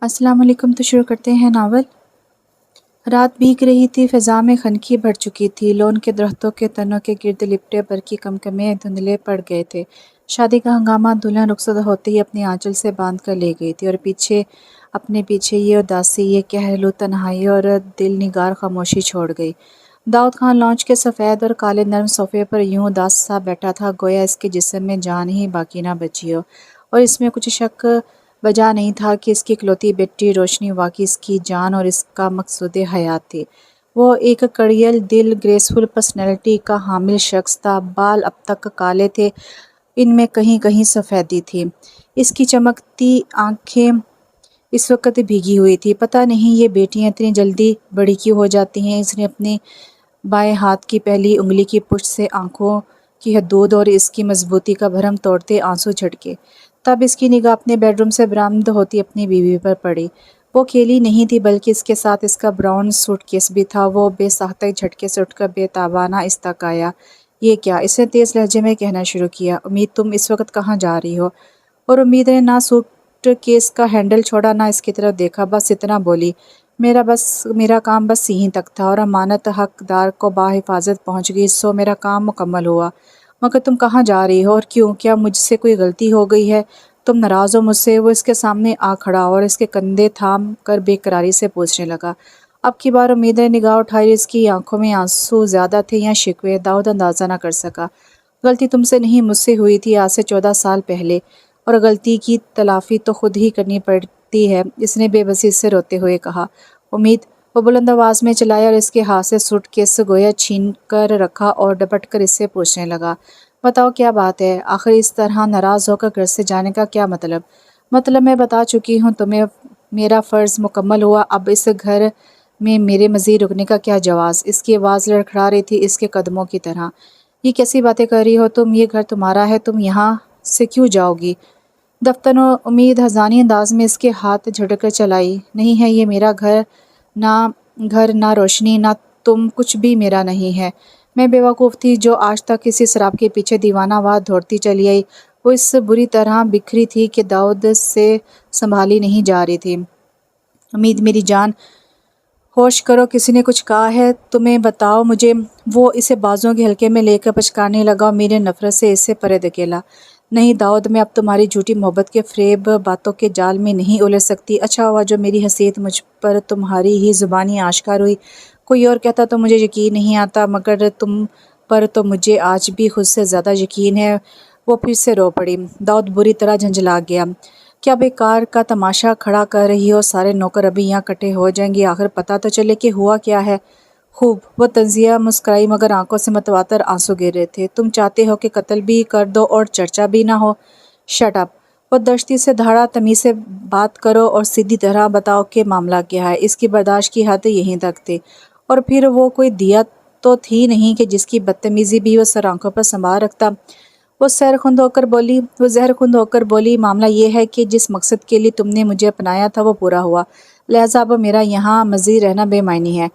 السلام علیکم۔ تو شروع کرتے ہیں ناول۔ رات بھیگ رہی تھی، فضا میں خنکی بھر چکی تھی، لون کے درختوں کے تنوں کے گرد لپٹے برقی کمکمے دھندلے پڑ گئے تھے۔ شادی کا ہنگامہ دلہن رخصت ہوتے ہی اپنی آنچل سے باندھ کر لے گئی تھی، اور اپنے پیچھے یہ اداسی، یہ کہلو تنہائی اور دل نگار خاموشی چھوڑ گئی۔ داؤد خان لانچ کے سفید اور کالے نرم صوفے پر یوں اداس سا بیٹھا تھا گویا اس کے جسم میں جان ہی باقی نہ بچی ہو، اور اس میں کچھ شک بجا نہیں تھا کہ اس کی اکلوتی بیٹی روشنی واقعی اس کی جان اور اس کا مقصود حیات تھی۔ وہ ایک کڑیل دل، گریسفل پرسنالٹی کا حامل شخص تھا۔ بال اب تک کالے تھے، ان میں کہیں کہیں سفیدی تھی۔ اس کی چمکتی آنکھیں اس وقت بھیگی ہوئی تھی۔ پتہ نہیں یہ بیٹیاں اتنی جلدی بڑی کیوں ہو جاتی ہیں۔ اس نے اپنے بائیں ہاتھ کی پہلی انگلی کی پشت سے آنکھوں کی حدود اور اس کی مضبوطی کا بھرم توڑتے آنسو جھٹکے۔ تب اس کی نگاہ اپنے بیڈ روم سے برآمد ہوتی اپنی بیوی پر پڑی۔ وہ اکیلی نہیں تھی، بلکہ اس کے ساتھ اس کا براؤن سوٹ کیس بھی تھا۔ وہ بے ساختہ ایک جھٹکے سے اٹھ کر بے تابانہ اس تک آیا۔ یہ کیا؟ اس نے تیز لہجے میں کہنا شروع کیا۔ امید، تم اس وقت کہاں جا رہی ہو؟ اور امید نے نہ سوٹ کیس کا ہینڈل چھوڑا نہ اس کی طرف دیکھا، بس اتنا بولی، میرا کام بس یہیں تک تھا اور امانت حقدار کو بحفاظت پہنچ گئی، سو میرا کام مکمل ہوا۔ مگر تم کہاں جا رہی ہو اور کیوں؟ کیا مجھ سے کوئی غلطی ہو گئی ہے؟ تم ناراض ہو مجھ سے؟ وہ اس کے سامنے آ کھڑا اور اس کے کندھے تھام کر بے قراری سے پوچھنے لگا۔ اب کی بار امید نے نگاہ اٹھائی، اس کی آنکھوں میں آنسو زیادہ تھے یا شکوے، داؤد اندازہ نہ کر سکا۔ غلطی تم سے نہیں، مجھ سے ہوئی تھی آج سے 14 سال پہلے، اور غلطی کی تلافی تو خود ہی کرنی پڑتی ہے، اس نے بے بسی سے روتے ہوئے کہا۔ امید، وہ بلند آواز میں چلایا اور اس کے ہاتھ سے سوٹ کیس گویا چھین کر رکھا اور ڈپٹ کر اس سے پوچھنے لگا، بتاؤ کیا بات ہے؟ آخر اس طرح ناراض ہو کر گھر سے جانے کا کیا مطلب؟ مطلب میں بتا چکی ہوں تمہیں، میرا فرض مکمل ہوا، اب اس گھر میں میرے مزید رکنے کا کیا جواز؟ اس کی آواز لڑکھڑا رہی تھی اس کے قدموں کی طرح۔ یہ کیسی باتیں کر رہی ہو تم؟ یہ گھر تمہارا ہے، تم یہاں سے کیوں جاؤ گی؟ دفتر امید ہذانی انداز میں اس کے ہاتھ جھٹک کر چلائی، نہیں ہے یہ میرا گھر، نہ روشنی، نہ تم، کچھ بھی میرا نہیں ہے۔ میں بیوقوف تھی جو آج تک کسی شراب کے پیچھے دیوانہ وار دوڑتی چلی آئی۔ وہ اس بری طرح بکھری تھی کہ داؤد سے سنبھالی نہیں جا رہی تھی۔ امید میری جان، ہوش کرو، کسی نے کچھ کہا ہے تمہیں؟ بتاؤ مجھے۔ وہ اسے بازوؤں کے حلقے میں لے کر پچکارنے لگا اور میری نفرت سے اسے پرے دھکیلا۔ نہیں داؤد، میں اب تمہاری جھوٹی محبت کے فریب باتوں کے جال میں نہیں الجھ سکتی۔ اچھا ہوا جو میری حیثیت مجھ پر تمہاری ہی زبانی آشکار ہوئی، کوئی اور کہتا تو مجھے یقین نہیں آتا، مگر تم پر تو مجھے آج بھی خود سے زیادہ یقین ہے۔ وہ پھر سے رو پڑی۔ داؤد بری طرح جھنجھلا گیا۔ کیا بیکار کا تماشا کھڑا کر رہی ہو؟ سارے نوکر ابھی یہاں اکٹھے ہو جائیں گے، آخر پتہ تو چلے کہ ہوا کیا ہے۔ خوب، وہ تنزیہ مسکرائی مگر آنکھوں سے متواتر آنسو گر رہے تھے۔ تم چاہتے ہو کہ قتل بھی کر دو اور چرچا بھی نہ ہو؟ Shut up! وہ دشتی سے دھاڑا، تمیز سے بات کرو اور سیدھی طرح بتاؤ کہ معاملہ کیا ہے۔ اس کی برداشت کی حد یہیں تک تھی، اور پھر وہ کوئی دیا تو تھی نہیں کہ جس کی بدتمیزی بھی وہ سر آنکھوں پر سنبھال رکھتا۔ وہ زہر خوند ہو کر بولی، معاملہ یہ ہے کہ جس مقصد کے لیے تم نے مجھے اپنایا تھا وہ پورا ہوا، لہٰذا اب میرا یہاں مزید رہنا بے معنی ہے۔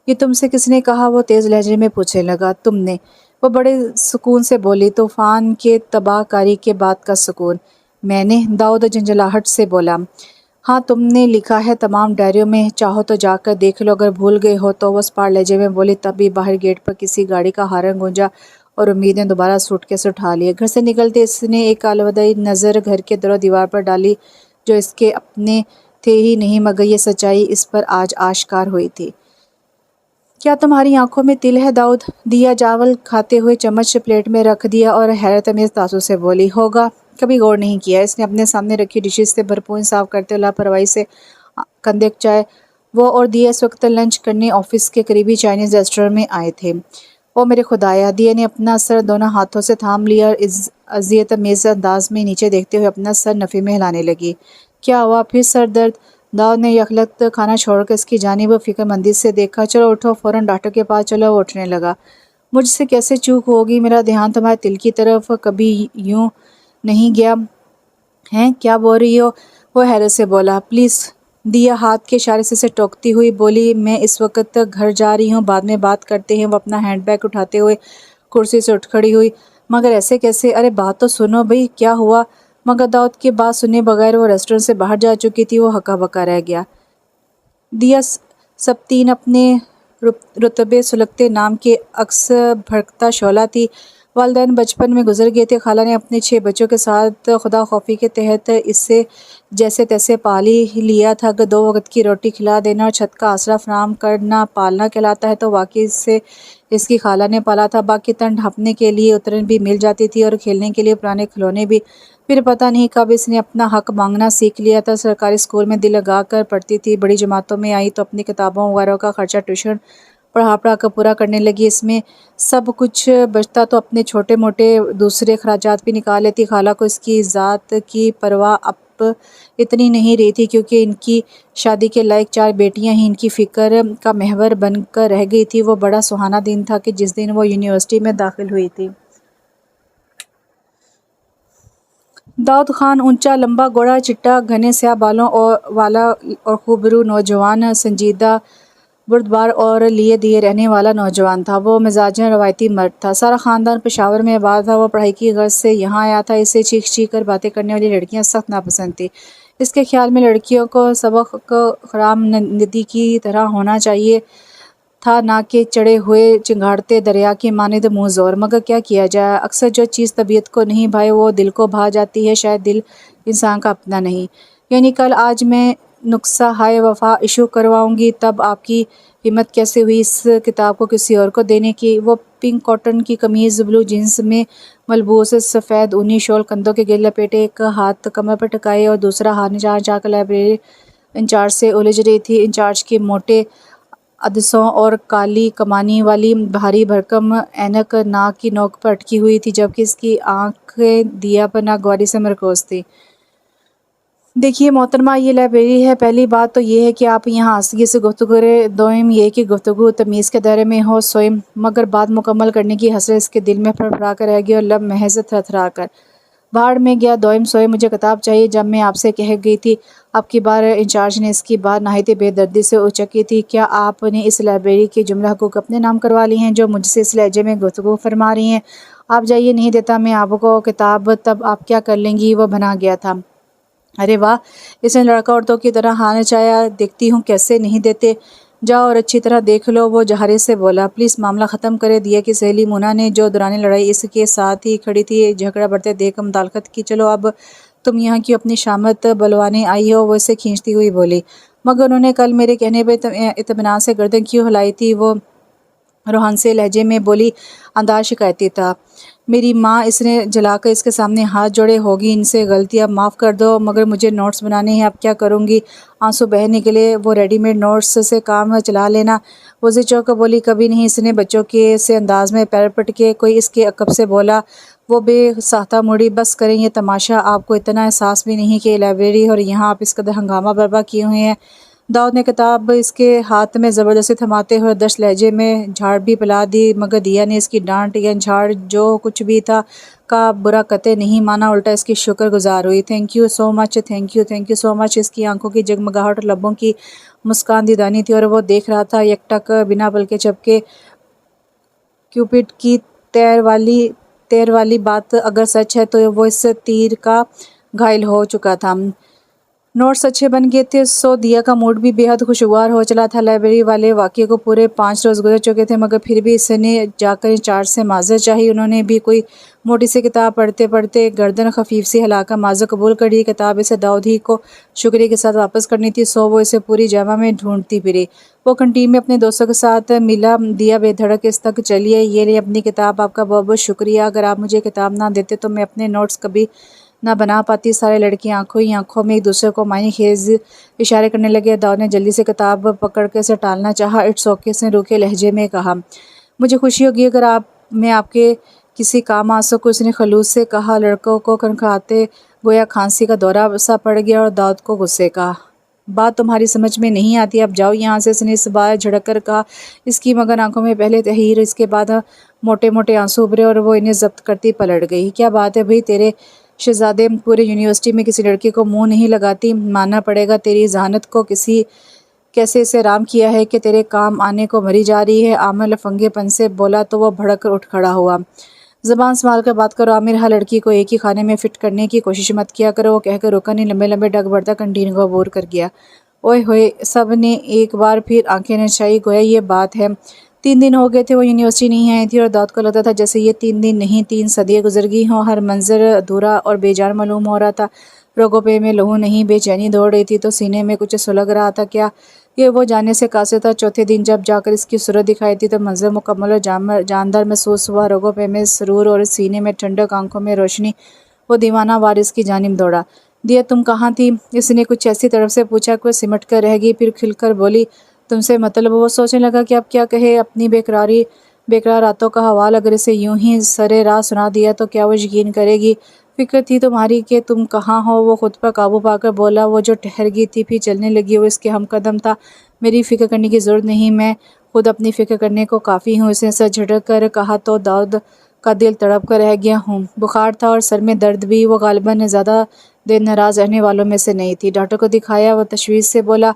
یہ تم سے کس نے کہا؟ وہ تیز لہجے میں پوچھنے لگا۔ تم نے، وہ بڑے سکون سے بولی، طوفان کے تباہ کاری کے بعد کا سکون۔ میں نے؟ داؤد جھنجھلاہٹ سے بولا۔ ہاں تم نے لکھا ہے تمام ڈائریوں میں، چاہو تو جا کر دیکھ لو، اگر بھول گئے ہو تو۔ وہ اسپاٹ لہجے میں بولی۔ تبھی باہر گیٹ پر کسی گاڑی کا ہارن گونجا اور امید نے دوبارہ سوٹ کیس اٹھا لیا۔ گھر سے نکلتے اس نے ایک الوداعی نظر گھر کے در و دیوار پر ڈالی جو اس کے اپنے تھے ہی نہیں، مگر یہ سچائی اس پر آج آشکار ہوئی تھی۔ کیا تمہاری آنکھوں میں تل ہے داؤد؟ دیا چاول کھاتے ہوئے چمچ پلیٹ میں رکھ دیا اور حیرت امیز تاثر سے بولی، ہوگا، کبھی غور نہیں کیا۔ اس نے اپنے سامنے رکھی ڈشز سے بھرپور صاف کرتے ہوئے لاپرواہی سے کندھے اکچائے۔ وہ اور دیا اس وقت لنچ کرنے آفس کے قریبی چائنیز ریسٹورینٹ میں آئے تھے۔ او میرے خدایا! دیا نے اپنا سر دونوں ہاتھوں سے تھام لیا اور اذیت امیز انداز میں نیچے دیکھتے ہوئے اپنا سر نفی میں ہلانے لگی۔ کیا ہوا؟ پھر سر درد؟ داؤد نے یکلخت کھانا چھوڑ کر اس کی جانب فکر مندی سے دیکھا۔ چلو اٹھو، فوراً ڈاکٹر کے پاس چلو۔ وہ اٹھنے لگا۔ مجھ سے کیسے چوک ہوگی؟ میرا دھیان تمہارے دل کی طرف کبھی یوں نہیں گیا ہے۔ کیا بول رہی ہو؟ وہ حیرت سے بولا۔ پلیز! دیا ہاتھ کے اشارے سے اسے ٹوکتی ہوئی بولی، میں اس وقت گھر جا رہی ہوں، بعد میں بات کرتے ہیں۔ وہ اپنا ہینڈ بیگ اٹھاتے ہوئے کرسی سے اٹھ کھڑی ہوئی۔ مگر ایسے کیسے؟ ارے بات تو سنو بھئی، کیا ہوا؟ مگر داؤد کی بات سنے بغیر وہ ریسٹورنٹ سے باہر جا چکی تھی۔ وہ ہکا بکا رہ گیا۔ دیا سبتین اپنے رتبے سلگتے نام کے عکس بھڑکتا شعلہ تھی۔ والدین بچپن میں گزر گئے تھے۔ خالہ نے اپنے 6 بچوں کے ساتھ خدا خوفی کے تحت اسے جیسے تیسے پال ہی لیا تھا۔ اگر 2 وقت کی روٹی کھلا دینا اور چھت کا آسرا فراہم کرنا پالنا کہلاتا ہے تو واقعی اسے اس کی خالہ نے پالا تھا۔ باقی تن ڈھانپنے کے لیے اترن بھی مل جاتی تھی اور کھیلنے کے لیے پرانے کھلونے بھی۔ پھر پتہ نہیں کب اس نے اپنا حق مانگنا سیکھ لیا تھا۔ سرکاری اسکول میں دل لگا کر پڑھتی تھی۔ بڑی جماعتوں میں آئی تو اپنی کتابوں وغیرہ کا خرچہ ٹیوشن پڑھا کر پورا کرنے لگی۔ اس میں سب کچھ بچتا تو اپنے چھوٹے موٹے دوسرے اخراجات بھی نکال لیتی۔ خالہ کو اس کی ذات کی پرواہ اب اتنی نہیں رہی تھی کیونکہ ان کی شادی کے لائق 4 بیٹیاں ہی ان کی فکر کا محور بن کر رہ گئی تھی۔ وہ بڑا سہانا دن تھا کہ جس دن وہ یونیورسٹی میں داخل ہوئی تھی۔ داؤد خان اونچا لمبا گوڑا چٹا گھنے سیاہ بالوں والا اور خوبرو نوجوان، سنجیدہ بردبار اور لیے دیے رہنے والا نوجوان تھا۔ وہ مزاجاً روایتی مرد تھا۔ سارا خاندان پشاور میں آباد تھا۔ وہ پڑھائی کی غرض سے یہاں آیا تھا۔ اسے چیخ چیخ کر باتیں کرنے والی لڑکیاں سخت ناپسند تھیں۔ اس کے خیال میں لڑکیوں کو سبق خرام ندی کی طرح ہونا چاہیے تھا، نہ کہ چڑھے ہوئے چنگھاڑتے دریا کی مانند منہ زور۔ مگر کیا کیا جائے، اکثر جو چیز طبیعت کو نہیں بھائے وہ دل کو بھا جاتی ہے۔ شاید دل انسان کا اپنا نہیں۔ یعنی کل آج میں نسخہ ہائے وفا ایشو کرواؤں گی، تب آپ کی ہمت کیسے ہوئی اس کتاب کو کسی اور کو دینے کی؟ وہ پنک کاٹن کی قمیض بلو جینس میں ملبوس سفید اونی شال کندھوں کے گرد لپیٹے، ایک ہاتھ کمر پر ٹکائے اور دوسرا ہاتھ نچار جا کر لائبریری انچارج سے الجھ رہی تھی۔ انچارج کے موٹے عدسوں اور کالی کمانی والی بھاری بھرکم اینک ناک کی نوک پر اٹکی ہوئی تھی، جبکہ اس کی آنکھیں دیا پر ناگواری سے مرکوز تھیں۔ دیکھیے محترمہ، یہ لائبریری ہے۔ پہلی بات تو یہ ہے کہ آپ یہاں آسودگی سے گفتگو کریں۔ دوئم یہ کہ گفتگو تمیز کے دائرے میں ہو۔ سوئم مگر بات مکمل کرنے کی حسرت اس کے دل میں پھڑپھڑا کر رہ گئی اور لب محض تھرتھرا کر بھاڑ میں گیا۔ دوئم سوئم مجھے کتاب چاہیے۔ جب میں آپ سے کہہ گئی تھی اب کی بار، انچارج نے اس کی بات نہایت بے دردی سے اچکی تھی، کیا آپ نے اس لائبریری کے جملہ حقوق اپنے نام کروا لیے ہیں جو مجھ سے اس لہجے میں گفتگو فرما رہی ہیں؟ آپ جائیے، نہیں دیتا میں آپ کو کتاب۔ تب آپ کیا کر لیں گی؟ وہ بنا گیا تھا۔ ارے واہ، اس نے لڑکا عورتوں کی طرح ہاں نچایا۔ دیکھتی ہوں کیسے نہیں دیتے۔ جاؤ اور اچھی طرح دیکھ لو، وہ جہارے سے بولا۔ پلیز معاملہ ختم کرے۔ دیا کی سہیلی مونا نے، جو دوران لڑائی اس کے ساتھ ہی کھڑی تھی، جھگڑا بڑھتے دیکھ کر مداخلت کی۔ چلو اب تم یہاں کیوں اپنی شامت بلوانے آئی ہو؟ وہ اسے کھینچتی ہوئی بولی۔ مگر انہوں نے کل میرے کہنے پر اطمینان سے گردن کیوں ہلائی تھی؟ وہ روحانسے لہجے میں بولی۔ انداز شکایتی تھا۔ میری ماں، اس نے جلا کر اس کے سامنے ہاتھ جوڑے، ہوگی ان سے غلطی، اب معاف کر دو۔ مگر مجھے نوٹس بنانے ہیں، اب کیا کروں گی؟ آنسو بہہ نکلے۔ وہ ریڈی میڈ نوٹس سے کام چلا لینا۔ وزیر چوک کر بولی۔ کبھی نہیں۔ اس نے بچوں کے سے انداز میں پیر پٹکے۔ کوئی اس کے عقب سے بولا۔ وہ بے ساختہ مڑی۔ بس کریں یہ تماشا، آپ کو اتنا احساس بھی نہیں کہ یہ لائبریری اور یہاں آپ اس قدر ہنگامہ برپا کیے ہوئے ہیں؟ داؤد نے کتاب اس کے ہاتھ میں زبردستی تھماتے ہوئے دشت لہجے میں جھاڑ بھی پلا دی، مگر دیا نے اس کی ڈانٹ یا جھاڑ جو کچھ بھی تھا کا برا قطع نہیں مانا، الٹا اس کی شکر گزار ہوئی۔ Thank you so much, thank you so much. اس کی آنکھوں کی جگمگاہٹ اور لبوں کی مسکان دیدانی تھی اور وہ دیکھ رہا تھا یکٹک بنا پلکے جھپکے۔ کیوپڈ کی تیر والی بات اگر سچ ہے تو وہ اس تیر کا گھائل ہو چکا تھا۔ نوٹس اچھے بن گئے تھے، سو دیا کا موڈ بھی بے حد خوشگوار ہو چلا تھا۔ لائبریری والے واقعے کو پورے 5 روز گزر چکے تھے، مگر پھر بھی اس نے جا کر انچارج سے معذرت چاہی۔ انہوں نے بھی کوئی موٹی سی کتاب پڑھتے پڑھتے گردن خفیف سی ہلا کر معذرت قبول کر لی۔ کتاب اسے داؤد ہی کو شکریہ کے ساتھ واپس کرنی تھی، سو وہ اسے پوری جامع میں ڈھونڈتی پھری۔ وہ کنٹین میں اپنے دوستوں کے ساتھ ملا۔ دیا بے دھڑک اس تک چلی آئی۔ یہ لیں اپنی کتاب، آپ کا بہت بہت شکریہ۔ اگر آپ مجھے کتاب نہ دیتے تو میں اپنے نوٹس کبھی نہ بنا پاتی۔ سارے لڑکے آنکھوں ہی آنکھوں میں ایک دوسرے کو معنی خیز اشارے کرنے لگے۔ داؤد نے جلدی سے کتاب پکڑ کے اسے ٹالنا چاہا۔ اٹس اوکے، اس نے روکھے لہجے میں کہا۔ مجھے خوشی ہوگی اگر میں آپ کے کسی کام آ سکوں، اس نے خلوص سے کہا۔ لڑکوں کو کھنکھاتے گویا کھانسی کا دورہ سا پڑ گیا اور داؤد کو غصے کا بات تمہاری سمجھ میں نہیں آتی، اب جاؤ یہاں سے، اس نے اس بار جھڑک کر کہا۔ اس کی مگر آنکھوں میں پہلے تحیر، اس کے بعد موٹے موٹے آنسو ابھرے اور وہ انہیں ضبط کرتی پلٹ گئی۔ کیا بات ہے بھئی، تیرے شہزادے پورے یونیورسٹی میں کسی لڑکی کو منہ نہیں لگاتی؟ ماننا پڑے گا تیری ذہانت کو کیسے اسے رام کیا ہے کہ تیرے کام آنے کو بھری جا رہی ہے۔ عامر لفنگے پن سے بولا تو وہ بھڑک کر اٹھ کھڑا ہوا۔ زبان سنبھال کر بات کرو عامر، ہر لڑکی کو ایک ہی خانے میں فٹ کرنے کی کوشش مت کیا کرو، وہ کہہ کر رکا نے لمبے لمبے ڈگ بڑھتا کنٹین کو عبور کر گیا۔ اوئے ہوئے، سب نے ایک بار پھر آنکھیں نچائی، گویا یہ بات ہے۔ 3 دن ہو گئے تھے وہ یونیورسٹی نہیں آئی تھی، اور داؤد کو لگتا تھا جیسے یہ 3 دن نہیں 3 صدیاں گزر گئی ہوں۔ ہر منظر ادھورا اور بے جان معلوم ہو رہا تھا۔ رگوں پہ میں لہو نہیں، بے چینی دوڑ رہی تھی تو سینے میں کچھ سلگ رہا تھا۔ کیا یہ وہ جانے سے قاصر تھا؟ چوتھے دن جب جا کر اس کی صورت دکھائی تھی تو منظر مکمل اور جاندار محسوس ہوا۔ رگوں پہ میں سرور اور سینے میں ٹھنڈک، آنکھوں میں روشنی۔ وہ دیوانہ وار اس کی جانب دوڑا۔ دیا تم کہاں تھی؟ اس نے کچھ ایسی طرف سے پوچھا کہ وہ سمٹ کر رہ گئی، پھر کھل کر بولی، تم سے مطلب؟ وہ سوچنے لگا کہ اب کیا کہے اپنی بےقرار راتوں کا حوال۔ اگر اسے یوں ہی سرِ راہ سنا دیا تو کیا وہ یقین کرے گی؟ فکر تھی تمہاری کہ تم کہاں ہو؟ وہ خود پر قابو پا کر بولا۔ وہ جو ٹھہر گئی تھی پھر چلنے لگی، وہ اس کے ہم قدم تھا۔ میری فکر کرنے کی ضرورت نہیں، میں خود اپنی فکر کرنے کو کافی ہوں، اس نے سر جھٹک کر کہا تو داؤد کا دل تڑپ کر رہ گیا۔ ہوں، بخار تھا اور سر میں درد بھی۔ وہ غالباً زیادہ دیر ناراض رہنے والوں میں سے نہیں تھی۔ ڈاکٹر کو دکھایا؟ وہ تشویش سے بولا۔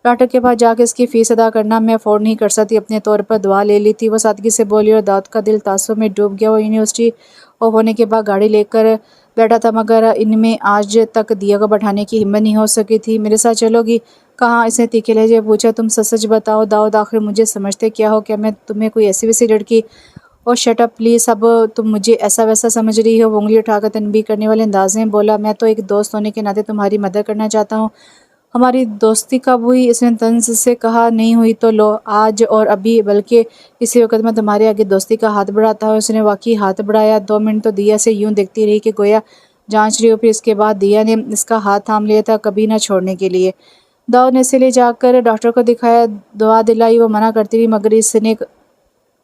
ڈاکٹر کے پاس جا کے اس کی فیس ادا کرنا میں افورڈ نہیں کر سکتی، اپنے طور پر دعا لے لی تھی، وہ سادگی سے بولی، اور داؤد کا دل تاثر میں ڈوب گیا۔ وہ یونیورسٹی آف ہونے کے بعد گاڑی لے کر بیٹھا تھا، مگر ان میں آج تک دیا کو بٹھانے کی ہمت نہیں ہو سکی تھی۔ میرے ساتھ چلو گی؟ کہاں؟ اس نے تیکھے لہجے میں پوچھا۔ تم سچ بتاؤ داؤد، آخر مجھے سمجھتے کیا ہو؟ کیا میں تمہیں کوئی ایسی ویسی لڑکی؟ او شٹ اپ پلیز، اب تم مجھے ایسا ویسا سمجھ رہی ہو؟ وہ انگلی اٹھا کر تنبیہ کرنے والے انداز میں بولا۔ میں تو ایک دوست ہونے کے ناطے تمہاری مدد کرنا چاہتا ہوں۔ ہماری دوستی کب ہوئی؟ اس نے طنز سے کہا۔ نہیں ہوئی تو لو، آج اور ابھی، بلکہ اسی وقت میں تمہارے آگے دوستی کا ہاتھ بڑھاتا ہوں۔ اس نے واقعی ہاتھ بڑھایا۔ 2 منٹ تو دیا سے یوں دیکھتی رہی کہ گویا جانچ رہی ہو، پھر اس کے بعد دیا نے اس کا ہاتھ تھام لیا تھا، کبھی نہ چھوڑنے کے لیے۔ داؤد نے اسے لے جا کر ڈاکٹر کو دکھایا، دوا دلائی، وہ منع کرتی رہی، مگر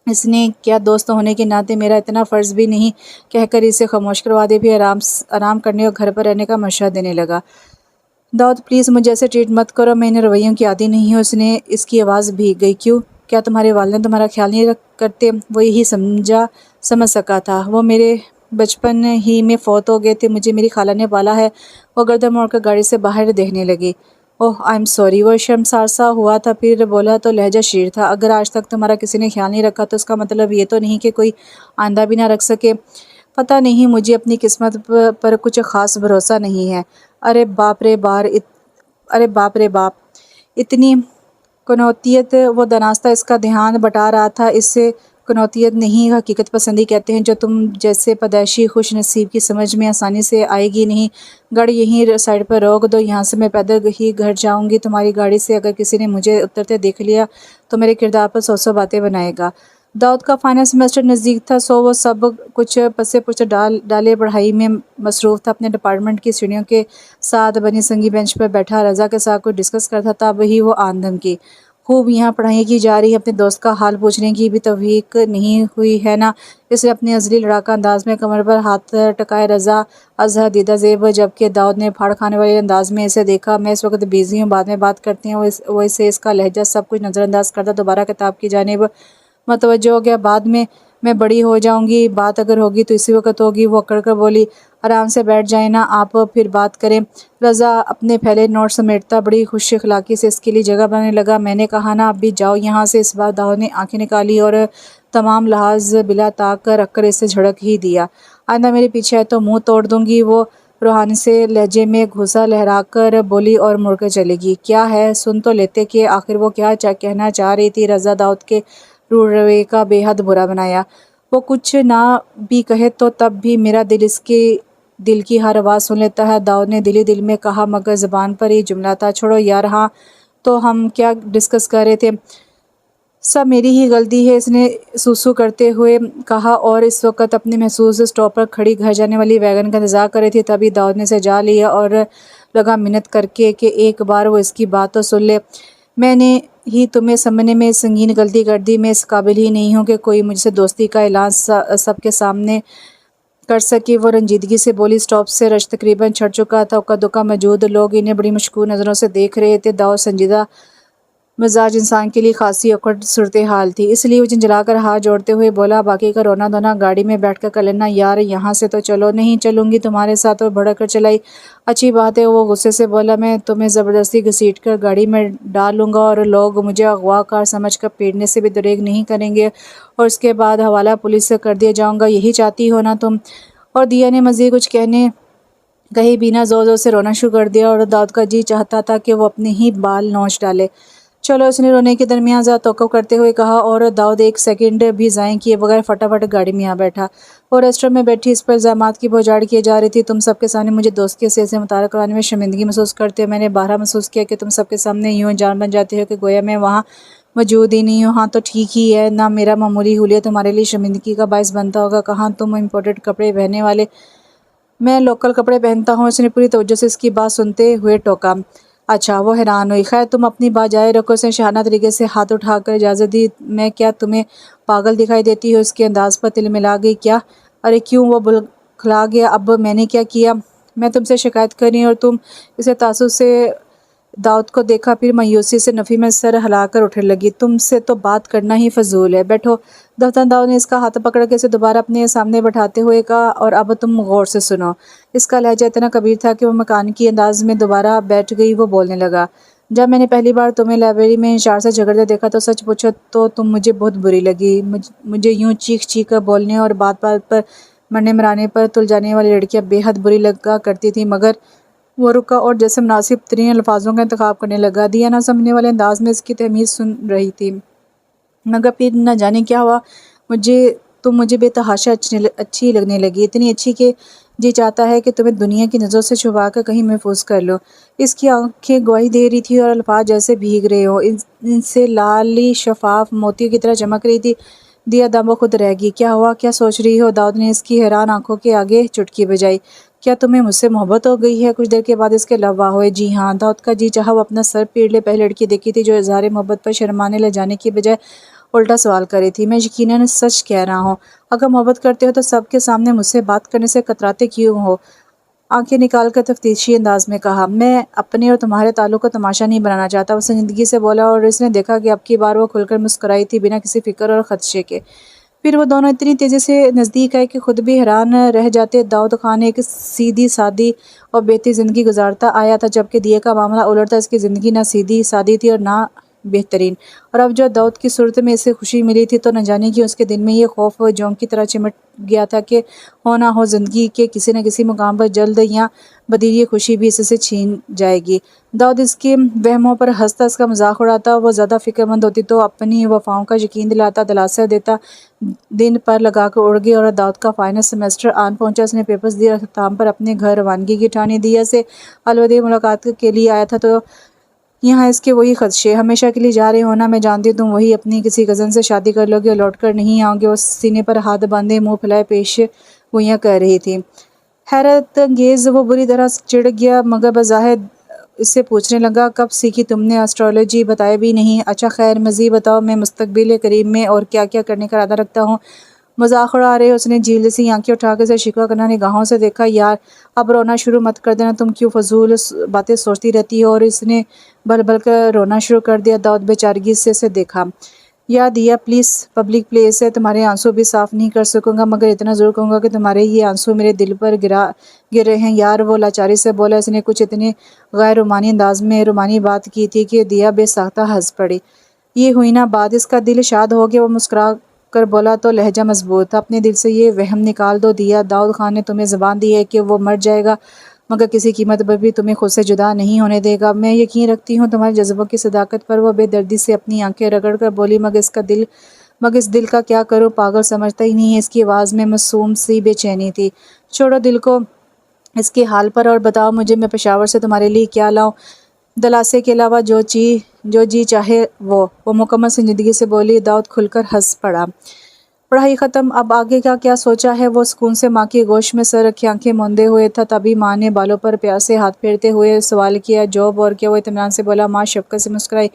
اس نے کیا دوست ہونے کے ناطے میرا اتنا فرض بھی نہیں کہہ کر اسے خاموش کروا دیا، پھر آرام کرنے اور گھر پر رہنے کا مشورہ دینے لگا۔ داؤد پلیز مجھے ایسے ٹریٹ مت کرو، میں ان رویوں کی عادی نہیں ہوں۔ اس کی آواز بھیگ گئی۔ کیوں؟ کیا تمہارے والدین تمہارا خیال نہیں کرتے؟ وہ یہی سمجھ سکا تھا۔ وہ میرے بچپن ہی میں فوت ہو گئے تھے، مجھے میری خالہ نے پالا ہے۔ وہ گردن موڑ کر گاڑی سے باہر دیکھنے لگی۔ اوہ آئی ایم سوری، وہ شرمسار سا ہوا تھا، پھر بولا تو لہجہ شیر تھا۔ اگر آج تک تمہارا کسی نے خیال نہیں رکھا تو اس کا مطلب یہ تو نہیں کہ کوئی آئندہ بھی نہ رکھ سکے۔ پتہ نہیں، مجھے اپنی قسمت پر کچھ خاص بھروسہ نہیں ہے۔ ارے باپ رے باپ، اتنی قنوطیت! وہ دانستہ اس کا دھیان بٹا رہا تھا۔ اس سے قنوطیت نہیں، حقیقت پسندی کہتے ہیں، جو تم جیسے پیدائشی خوش نصیب کی سمجھ میں آسانی سے آئے گی نہیں۔ گاڑی یہیں سائڈ پر روک دو، یہاں سے میں پیدل ہی گھر جاؤں گی۔ تمہاری گاڑی سے اگر کسی نے مجھے اترتے دیکھ لیا تو میرے کردار پر 100 باتیں بنائے گا۔ داؤد کا فائنل سیمسٹر نزدیک تھا، سو وہ سب کچھ پسے پشت ڈالے پڑھائی میں مصروف تھا۔ اپنے ڈپارٹمنٹ کی سیڑھیوں کے ساتھ بنی سنگی بینچ پر بیٹھا رضا کے ساتھ کچھ ڈسکس کرتا تھا، وہی وہ آن دھمکی۔ خوب یہاں پڑھائی کی جا رہی ہے، اپنے دوست کا حال پوچھنے کی بھی توفیق نہیں ہوئی ہے نا؟ اس نے اپنے ازلی لڑاکا انداز میں کمر پر ہاتھ ٹکائے۔ رضا ازحد دیدہ زیب، جبکہ داؤد نے پھاڑ کھانے والے انداز میں اسے دیکھا۔ میں اس وقت بزی ہوں، بعد میں بات کرتے ہیں۔ وہ اسے اس کا لہجہ سب کچھ نظر انداز کرتا دوبارہ کتاب کی جانب متوجہ ہو گیا۔ بعد میں بڑی ہو جاؤں گی، بات اگر ہوگی تو اسی وقت ہوگی، وہ اکڑ کر بولی۔ آرام سے بیٹھ جائیں نا آپ، پھر بات کریں۔ رضا اپنے پھیلے نوٹ سمیٹتا بڑی خوش اخلاقی سے اس کے لیے جگہ بنانے لگا۔ میں نے کہا نا ابھی جاؤ یہاں سے۔ اس بار داؤد نے آنکھیں نکالی اور تمام لحاظ بلا طاق رکھ کر اسے جھڑک ہی دیا۔ آئندہ میرے پیچھے آئے تو منہ توڑ دوں گی، وہ روحانی سے لہجے میں گھوسا لہرا کر بولی اور مڑ کر چلے گی۔ کیا ہے؟ سن تو لیتے کہ آخر وہ کیا کہنا چاہ رہی تھی۔ رضا داؤد کے روڑ رویے کا بے حد برا بنایا۔ وہ کچھ نہ بھی کہے تو تب بھی میرا دل اس کے دل کی ہر آواز سن لیتا ہے، داؤد نے دل ہی دل میں کہا، مگر زبان پر یہ جملہ تھا۔ چھوڑو یار، ہاں تو ہم کیا ڈسکس کر رہے تھے؟ سب میری ہی غلطی ہے، اس نے سوسو کرتے ہوئے کہا، اور اس وقت اپنے محسوس اسٹاپ پر کھڑی گھر جانے والی ویگن کا انتظار کر رہی تھی۔ تبھی داؤد نے اسے جا لیا اور لگا منت کر کے کہ ایک بار وہ اس کی بات تو سن لے۔ میں نے ہی تمہیں سمجھنے میں سنگین غلطی کر دی، میں اس قابل ہی نہیں ہوں کہ کوئی مجھ سے دوستی کا اعلان سب کے سامنے کر سکے، وہ رنجیدگی سے بولی۔ اسٹاپ سے رش تقریباً چھٹ چکا تھا، اکا دکا موجود لوگ انہیں بڑی مشکوک نظروں سے دیکھ رہے تھے۔ داؤد سنجیدہ مزاج انسان کے لیے خاصی اوکھڑ صورتحال تھی، اس لیے وہ جھنجھلا کر ہاتھ جوڑتے ہوئے بولا، باقی کا رونا دھونا گاڑی میں بیٹھ کر کر لینا یار، یہاں سے تو چلو۔ نہیں چلوں گی تمہارے ساتھ، اور بھڑک کر چلائی۔ اچھی بات ہے، وہ غصے سے بولا، میں تمہیں زبردستی گھسیٹ کر گاڑی میں ڈال لوں گا اور لوگ مجھے اغوا کار سمجھ کر پیٹنے سے بھی دریغ نہیں کریں گے، اور اس کے بعد حوالہ پولیس سے کر دیا جاؤں گا، یہی چاہتی ہو نا تم؟ اور دیا نے مزید کچھ کہیں بینا زور زور سے رونا شروع کر دیا، اور داؤد کا جی چاہتا تھا کہ وہ اپنے ہی بال نوچ ڈالے۔ چلو، اس نے رونے کے درمیان ذرا توقف کرتے ہوئے کہا، اور داؤد ایک سیکنڈ بھی ضائع کیے بغیر فٹافٹ گاڑی میں آ بیٹھا۔ اور ریسٹورینٹ میں بیٹھی اس پر الزامات کی بوجھاڑ کیے جا رہی تھی۔ تم سب کے سامنے مجھے دوست کی حیثیت سے متعارف کرانے میں شرمندگی محسوس کرتے ہو۔ میں نے بارہا محسوس کیا کہ تم سب کے سامنے یوں جان بن جاتے ہو کہ گویا میں وہاں موجود ہی نہیں ہوں۔ ہاں تو ٹھیک ہی ہے نا، میرا معمولی حلیہ تمہارے لیے شرمندگی کا باعث بنتا ہوگا۔ کہاں تم امپورٹڈ کپڑے پہننے والے، میں لوکل کپڑے پہنتا ہوں۔ اس نے پوری توجہ سے اس کی بات سنتے ہوئے ٹوکا۔ اچھا، وہ حیران ہوئی۔ خیر تم اپنی بات جاری رکھو۔ اس نے شاہانہ طریقے سے ہاتھ اٹھا کر اجازت دی۔ میں کیا تمہیں پاگل دکھائی دیتی ہوں؟ اس کے انداز پر تلملا گئی۔ کیا؟ ارے کیوں؟ وہ بلکھلا گیا۔ اب میں نے کیا کیا؟ میں تم سے شکایت کر رہی ہوں اور تم؟ اس نے تعصب سے داؤد کو دیکھا، پھر مایوسی سے نفی میں سر ہلا کر اٹھنے لگی۔ تم سے تو بات کرنا ہی فضول ہے، بیٹھو دفتر۔ داؤد نے اس کا ہاتھ پکڑ کے اسے دوبارہ اپنے سامنے بٹھاتے ہوئے کہا، اور اب تم غور سے سنو۔ اس کا لہجہ اتنا کبیر تھا کہ وہ مکانکی انداز میں دوبارہ بیٹھ گئی۔ وہ بولنے لگا، جب میں نے پہلی بار تمہیں لائبریری میں انچارج سے جھگڑتے دیکھا تو سچ پوچھو تو تم مجھے بہت بری لگی۔ مجھے یوں چیخ چیخ کر بولنے اور بات بات پر مرنے مرانے پر تل جانے والی لڑکیاں بے حد بری لگا کرتی تھی۔ مگر وہ رکا اور جیسے مناسب ترین الفاظوں کا انتخاب کرنے لگا۔ دیا نہ سمجھنے والے انداز میں اس کی تہمید سن رہی تھی، مگر پھر نہ جانے کیا ہوا، تم مجھے بے تحاشا اچھی لگنے لگی، اتنی اچھی کہ جی چاہتا ہے کہ تمہیں دنیا کی نظروں سے چھپا کر کہیں محفوظ کر لو۔ اس کی آنکھیں گواہی دے رہی تھی اور الفاظ جیسے بھیگ رہے ہوں، ان سے لالی شفاف موتیوں کی طرح چمک رہی تھی۔ دیا دم بخود رہ گئی۔ کیا ہوا؟ کیا سوچ رہی ہو؟ داؤد نے اس کی حیران آنکھوں کے آگے چٹکی بجائی۔ کیا تمہیں مجھ سے محبت ہو گئی ہے؟ کچھ دیر کے بعد اس کے لب واہ ہوئے۔ جی ہاں۔ داؤد کا جی چاہا۔ وہ اپنا سر پیڑ لے۔ پہلی لڑکی دیکھی تھی جو اظہار محبت پر شرمانے لجانے کی بجائے الٹا سوال کر رہی تھی۔ میں یقیناً سچ کہہ رہا ہوں، اگر محبت کرتے ہو تو سب کے سامنے مجھ سے بات کرنے سے کتراتے کیوں ہو؟ آنکھیں نکال کر تفتیشی انداز میں کہا، میں اپنے اور تمہارے تعلق کو تماشا نہیں بنانا چاہتا، وہ سنجیدگی سے بولا، اور اس نے دیکھا کہ اب کی بار وہ کھل کر مسکرائی تھی، بنا کسی فکر اور خدشے کے۔ پھر وہ دونوں اتنی تیزی سے نزدیک آئے کہ خود بھی حیران رہ جاتے۔ داؤد خان ایک سیدھی سادی اور بہتری زندگی گزارتا آیا تھا، جبکہ دیا کا معاملہ الٹ تھا۔ اس کی زندگی نہ سیدھی سادی تھی اور نہ بہترین، اور اب جو داؤد کی صورت میں اسے خوشی ملی تھی تو نہ جانے کیوں اس کے دل میں یہ خوف جونک کی طرح چمٹ گیا تھا کہ ہو نہ ہو زندگی کے کسی نہ کسی مقام پر جلد یا بدیر یہ خوشی بھی اس سے چھین جائے گی۔ داؤد اس کے وہموں پر ہنستا، اس کا مذاق اڑاتا۔ وہ زیادہ فکر مند ہوتی تو اپنی وفاؤں کا یقین دلاتا، دلاسا دیتا۔ دن پر لگا کر اڑ گئی اور داؤد کا فائنل سیمسٹر آن پہنچا۔ اس نے پیپرز دیے اور اختتام پر اپنے گھر روانگی کی ٹھانی۔ دیا سے الوداعی ملاقات کے لیے آیا تھا تو یہاں اس کے وہی خدشے، ہمیشہ کے لیے جا رہے ہونا، میں جانتی ہوں تم وہی اپنی کسی کزن سے شادی کر لو گے اور لوٹ کر نہیں آؤ گے۔ وہ سینے پر ہاتھ باندھے منہ پھیلائے پیش گوئیاں کر رہی تھی۔ حیرت انگیز وہ بری طرح چڑ گیا، مگر بظاہر اس سے پوچھنے لگا، کب سیکھی تم نے اسٹرالوجی؟ بتایا بھی نہیں۔ اچھا خیر، مزید بتاؤ، میں مستقبل قریب میں اور کیا کیا کرنے کا ارادہ رکھتا ہوں؟ مذاق اڑا رہے ہو؟ اس نے جھیل سی آنکھیں اٹھا کر اسے شکوہ کرنا نگاہوں سے دیکھا۔ یار اب رونا شروع مت کر دینا، تم کیوں فضول باتیں سوچتی رہتی ہو؟ اور اس نے بل بل کر رونا شروع کر دیا۔ داؤد بے چارگی سے اسے دیکھا۔ یا دیا پلیز، پبلک پلیس ہے، تمہارے آنسو بھی صاف نہیں کر سکوں گا، مگر اتنا ضرور کہوں گا کہ تمہارے یہ آنسو میرے دل پر گر رہے ہیں یار، وہ لاچاری سے بولا۔ اس نے کچھ اتنے غیر رومانی انداز میں رومانی بات کی تھی کہ دیا بے ساختہ ہنس پڑی۔ یہ ہوئی نا بات، اس کا دل شاد ہو گیا۔ وہ مسکرا کر بولا، تو لہجہ مضبوط تھا، اپنے دل سے یہ وہم نکال دو دیا، داؤد خان نے تمہیں زبان دی ہے کہ وہ مر جائے گا مگر کسی قیمت پر بھی تمہیں خود سے جدا نہیں ہونے دے گا۔ میں یقین رکھتی ہوں تمہارے جذبوں کی صداقت پر۔ وہ بے دردی سے اپنی آنکھیں رگڑ کر بولی، مگر اس دل کا کیا کروں، پاگل سمجھتا ہی نہیں ہے۔ اس کی آواز میں معصوم سی بے چینی تھی۔ چھوڑو دل کو اس کے حال پر اور بتاؤ مجھے میں پشاور سے تمہارے لیے کیا لاؤں؟ دلاسے کے علاوہ جو جی چاہے وہ مکمل سنجیدگی سے بولی۔ داؤد کھل کر ہنس پڑا۔ پڑھائی ختم، اب آگے کا کیا سوچا ہے؟ وہ سکون سے ماں کی گوش میں سر رکھے آنکھیں موندے ہوئے تھا، تبھی ماں نے بالوں پر پیار سے ہاتھ پھیرتے ہوئے سوال کیا، جاب اور کیا؟ وہ اطمینان سے بولا۔ ماں شفقت سے مسکرائی،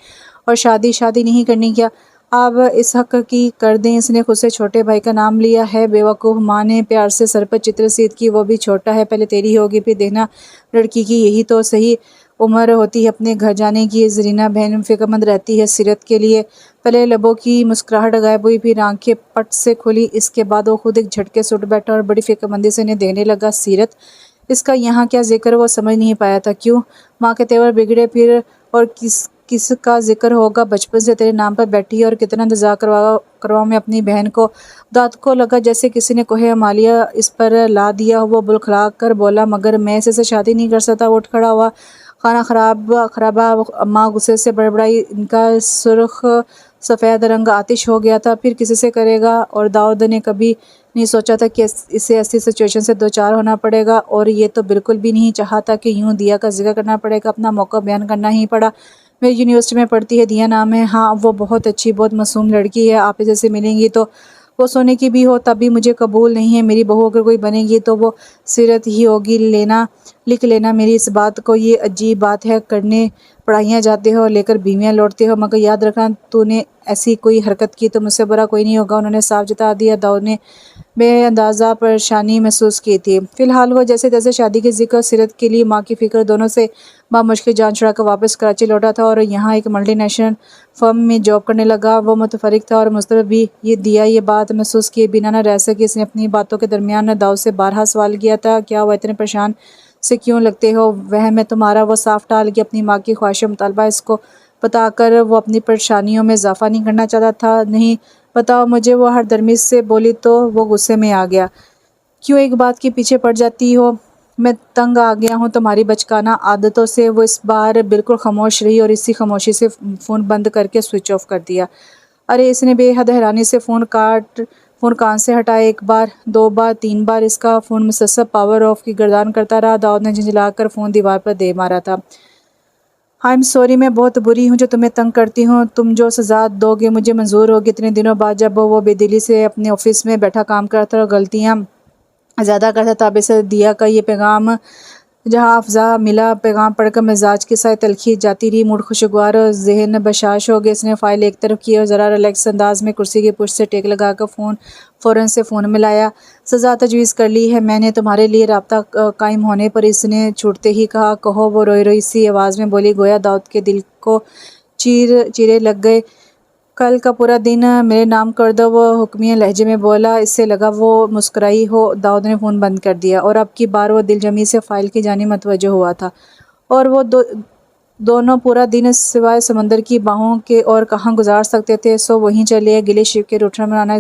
اور شادی نہیں کرنی کیا؟ آپ اس حق کی کر دیں، اس نے خود سے چھوٹے بھائی کا نام لیا ہے۔ بے وقوف، ماں نے پیار سے سر پر چتر سیدھ کی، وہ بھی چھوٹا ہے، پہلے تیری ہوگی پھر دیکھنا لڑکی کی، یہی تو صحیح۔ عمر ہوتی ہے اپنے گھر جانے کی۔ زرینہ بہن فکر مند رہتی ہے سیرت کے لیے۔ پہلے لبوں کی مسکراہٹ غائب ہوئی، پھر آنکھیں پٹ سے کھلی۔ اس کے بعد وہ خود ایک جھٹکے سے اٹھ بیٹھا اور بڑی فکر مندی سے انہیں دیکھنے لگا۔ سیرت، اس کا یہاں کیا ذکر وہ سمجھ نہیں پایا تھا۔ کیوں؟ ماں کے تیور بگڑے پھر اور کس کا ذکر ہوگا؟ بچپن سے تیرے نام پر بیٹھی ہے اور کتنا انتظار کرواؤں میں اپنی بہن کو۔ داد کو لگا جیسے کسی نے کوہ ہمالیہ اس پر لا دیا ہو۔ وہ بلخلا کر بولا، مگر میں اس سے شادی نہیں کر سکتا۔ وہ اٹھ کھڑا ہوا۔ خانہ خرابہ ماں غصے سے بڑبڑائی، ان کا سرخ سفید رنگ آتش ہو گیا تھا۔ پھر کسی سے کرے گا؟ اور داؤد نے کبھی نہیں سوچا تھا کہ اسے ایسی سچویشن سے دوچار ہونا پڑے گا، اور یہ تو بالکل بھی نہیں چاہتا کہ یوں دیا کا ذکر کرنا پڑے گا۔ اپنا موقع بیان کرنا ہی پڑا۔ میری یونیورسٹی میں پڑھتی ہے، دیا نام ہے۔ ہاں، وہ بہت اچھی، بہت معصوم لڑکی ہے۔ آپ اسے سے ملیں گی تو وہ سونے کی بھی ہو تب بھی مجھے قبول نہیں ہے۔ میری بہو اگر کوئی بنے گی تو وہ سیرت ہی ہوگی۔ لکھ لینا میری اس بات کو۔ یہ عجیب بات ہے، کرنے پڑھائیاں جاتے ہو اور لے کر بیویاں لوٹتے ہو، مگر یاد رکھنا تو نے ایسی کوئی حرکت کی تو مجھ سے برا کوئی نہیں ہوگا۔ انہوں نے صاف جتا دیا۔ داؤد نے بے اندازہ پریشانی محسوس کی تھی۔ فی الحال وہ جیسے تیسے شادی کے ذکر اور سیرت کے لیے ماں کی فکر دونوں سے بامشکل جان چھڑا کر واپس کراچی لوٹا تھا اور یہاں ایک ملٹی نیشنل فرم میں جاب کرنے لگا۔ وہ متفرق تھا اور مضطرب بھی۔ دیا یہ بات محسوس کیے بنا نہ رہ سکی۔ اس نے اپنی باتوں کے درمیان داؤد سے بارہا سوال کیا تھا، کیا وہ اتنے پریشان سے کیوں لگتے ہو؟ وہم ہے تمہارا۔ وہ صاف ٹال گیا۔ اپنی ماں کی خواہش و مطالبہ اس کو بتا کر وہ اپنی پریشانیوں میں اضافہ نہیں کرنا چاہتا تھا۔ نہیں بتاؤ مجھے، وہ ہر درمیز سے بولی تو وہ غصے میں آ گیا۔ کیوں ایک بات کے پیچھے پڑ جاتی ہو؟ میں تنگ آ گیا ہوں تمہاری بچکانہ عادتوں سے۔ وہ اس بار بالکل خاموش رہی اور اسی خاموشی سے فون بند کر کے سوئچ آف کر دیا۔ ارے، اس نے بے حد حیرانی سے فون کان سے ہٹایا۔ ایک بار، دو بار، تین بار اس کا فون مسلسل پاور آف کی گردان کرتا رہا۔ داؤد نے جھنجھلا کر فون دیوار پر دے مارا تھا۔ I'm sorry، میں بہت بری ہوں جو تمہیں تنگ کرتی ہوں۔ تم جو سزا دو گے مجھے منظور ہوگی۔ اتنے دنوں بعد جب وہ بے دلی سے اپنے آفس میں بیٹھا کام کرتا اور غلطیاں زیادہ کرتا، تب اسے دیا کا یہ پیغام جہاں افزا ملا۔ پیغام پڑھ کر مزاج کی ساری تلخی جاتی رہی، موڈ خوشگوار اور ذہن بشاش ہو گئے۔ اس نے فائل ایک طرف کی اور ذرا ریلیکس انداز میں کرسی کی پشت سے ٹیک لگا کر فوراً سے فون ملایا۔ سزا تجویز کر لی ہے میں نے تمہارے لیے۔ رابطہ قائم ہونے پر اس نے چھوٹتے ہی کہا، کہو۔ وہ روئی روئی سی آواز میں بولی، گویا داؤد کے دل کو چیرے لگ گئے۔ کل کا پورا دن میرے نام کر دو، وہ حکمیہ لہجے میں بولا۔ اس سے لگا وہ مسکرائی ہو۔ داؤد نے فون بند کر دیا اور اب کی بار وہ دل جمی سے فائل کی جانب متوجہ ہوا تھا، اور وہ دونوں پورا دن سوائے سمندر کی باہوں کے اور کہاں گزار سکتے تھے، سو وہیں چلے گلے شکوے روٹھنا بنانا۔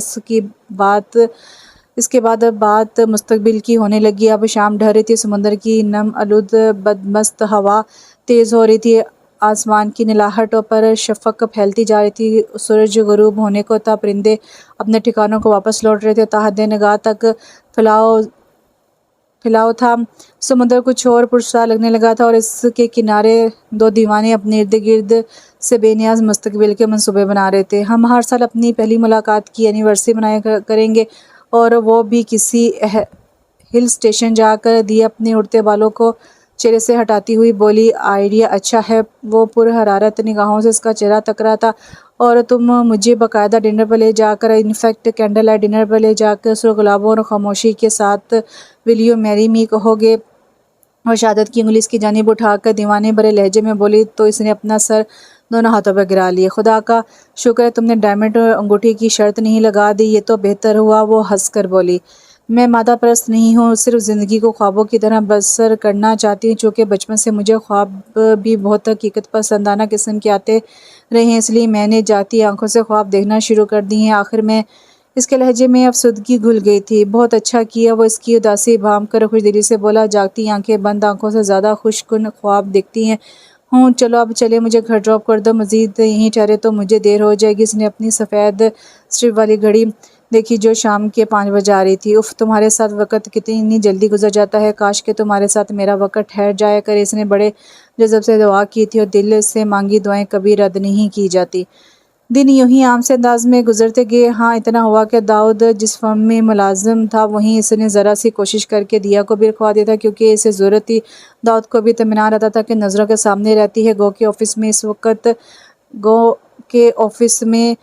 اس کے بعد بات مستقبل کی ہونے لگی۔ اب شام ڈھل رہی تھی، سمندر کی نم آلود بدمست ہوا تیز ہو رہی تھی، آسمان کی نلاہٹوں پر شفق پھیلتی جا رہی تھی، سورج غروب ہونے کو تھا، پرندے اپنے ٹھکانوں کو واپس لوٹ رہے تھے، تا حد نگاہ تک پھیلاؤ تھا۔ سمندر کچھ اور پرسا لگنے لگا تھا اور اس کے کنارے دو دیوانے اپنے ارد گرد سے بے نیاز مستقبل کے منصوبے بنا رہے تھے۔ ہم ہر سال اپنی پہلی ملاقات کی اینیورسری منایا کریں گے، اور وہ بھی کسی ہل اسٹیشن جا کر۔ دیا اپنے اڑتے بالوں کو چہرے سے ہٹاتی ہوئی بولی، آئیڈیا اچھا ہے۔ وہ پرحرارت نگاہوں سے اس کا چہرہ تک رہا تھا۔ اور تم مجھے باقاعدہ ڈنر پر لے جا کر، انفیکٹ کینڈل لائٹ ڈنر پر لے جا کر سرخ گلابوں اور خاموشی کے ساتھ ول یو میری می کہو گے؟ وہ شہادت کی انگلی اس کی جانب اٹھا کر دیوانے بھرے لہجے میں بولی تو اس نے اپنا سر دونوں ہاتھوں پر گرا لیا۔ خدا کا شکر ہے تم نے ڈائمنڈ انگوٹھی کی شرط نہیں لگا دی، یہ تو بہتر ہوا۔ وہ ہنس کر بولی، میں مادہ پرست نہیں ہوں، صرف زندگی کو خوابوں کی طرح بسر کرنا چاہتی ہوں۔ چونکہ بچپن سے مجھے خواب بھی بہت حقیقت پسندانہ قسم کے آتے رہے ہیں، اس لیے میں نے جاگتی آنکھوں سے خواب دیکھنا شروع کر دی ہیں۔ آخر میں اس کے لہجے میں افسردگی گھل گئی تھی۔ بہت اچھا کیا، وہ اس کی اداسی بھانپ کر خوش دلی سے بولا، جاگتی آنکھیں بند آنکھوں سے زیادہ خوش کن خواب دیکھتی ہیں۔ ہوں، چلو اب چلے، مجھے گھر ڈراپ کر دو، مزید یہیں ٹھہرے تو مجھے دیر ہو جائے گی۔ اس نے اپنی سفید اسٹرپ والی گھڑی دیکھی جو شام کے 5 بج آ رہی تھی۔ اف، تمہارے ساتھ وقت کتنی جلدی گزر جاتا ہے، کاش کہ تمہارے ساتھ میرا وقت ٹھہر جایا کرے۔ اس نے بڑے جذب سے دعا کی تھی، اور دل سے مانگی دعائیں کبھی رد نہیں کی جاتی۔ دن یوں ہی عام سے انداز میں گزرتے گئے۔ ہاں، اتنا ہوا کہ داؤد جس فرم میں ملازم تھا وہیں اس نے ذرا سی کوشش کر کے دیا کو بھی رکھوا دیا تھا، کیونکہ اسے ضرورت تھی۔ داؤد کو بھی اطمینان رہتا تھا کہ نظروں کے سامنے رہتی ہے۔ گو کہ آفس میں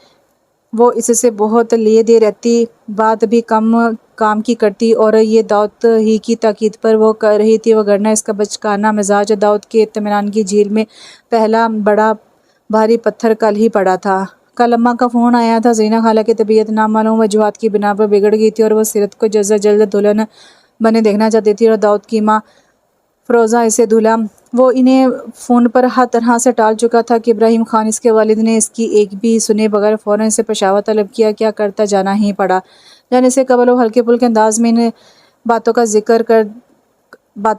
وہ اس سے بہت لیے دے رہتی، بات بھی کم کام کی کرتی اور یہ داؤد ہی کی تاکید پر وہ کر رہی تھی، وگرنہ اس کا بچکانہ مزاج داؤد کے اطمینان کی جھیل میں پہلا بڑا بھاری پتھر کل ہی پڑا تھا۔ کل اماں کا فون آیا تھا۔ زینہ خالہ کی طبیعت نامعلوم وجوہات کی بنا پر بگڑ گئی تھی اور وہ سیرت کو جلد از جلد دلہن بنے دیکھنا چاہتی تھی، اور داؤد کی ماں فروزہ اسے دولہا۔ وہ انہیں فون پر ہر طرح سے ٹال چکا تھا کہ ابراہیم خان اس کے والد نے اس کی ایک بھی سنے بغیر فوراً اسے پشاور طلب کیا۔ کیا کرتا جانا ہی پڑا۔ جانے سے قبل وہ ہلکے پھلکے انداز میں ان باتوں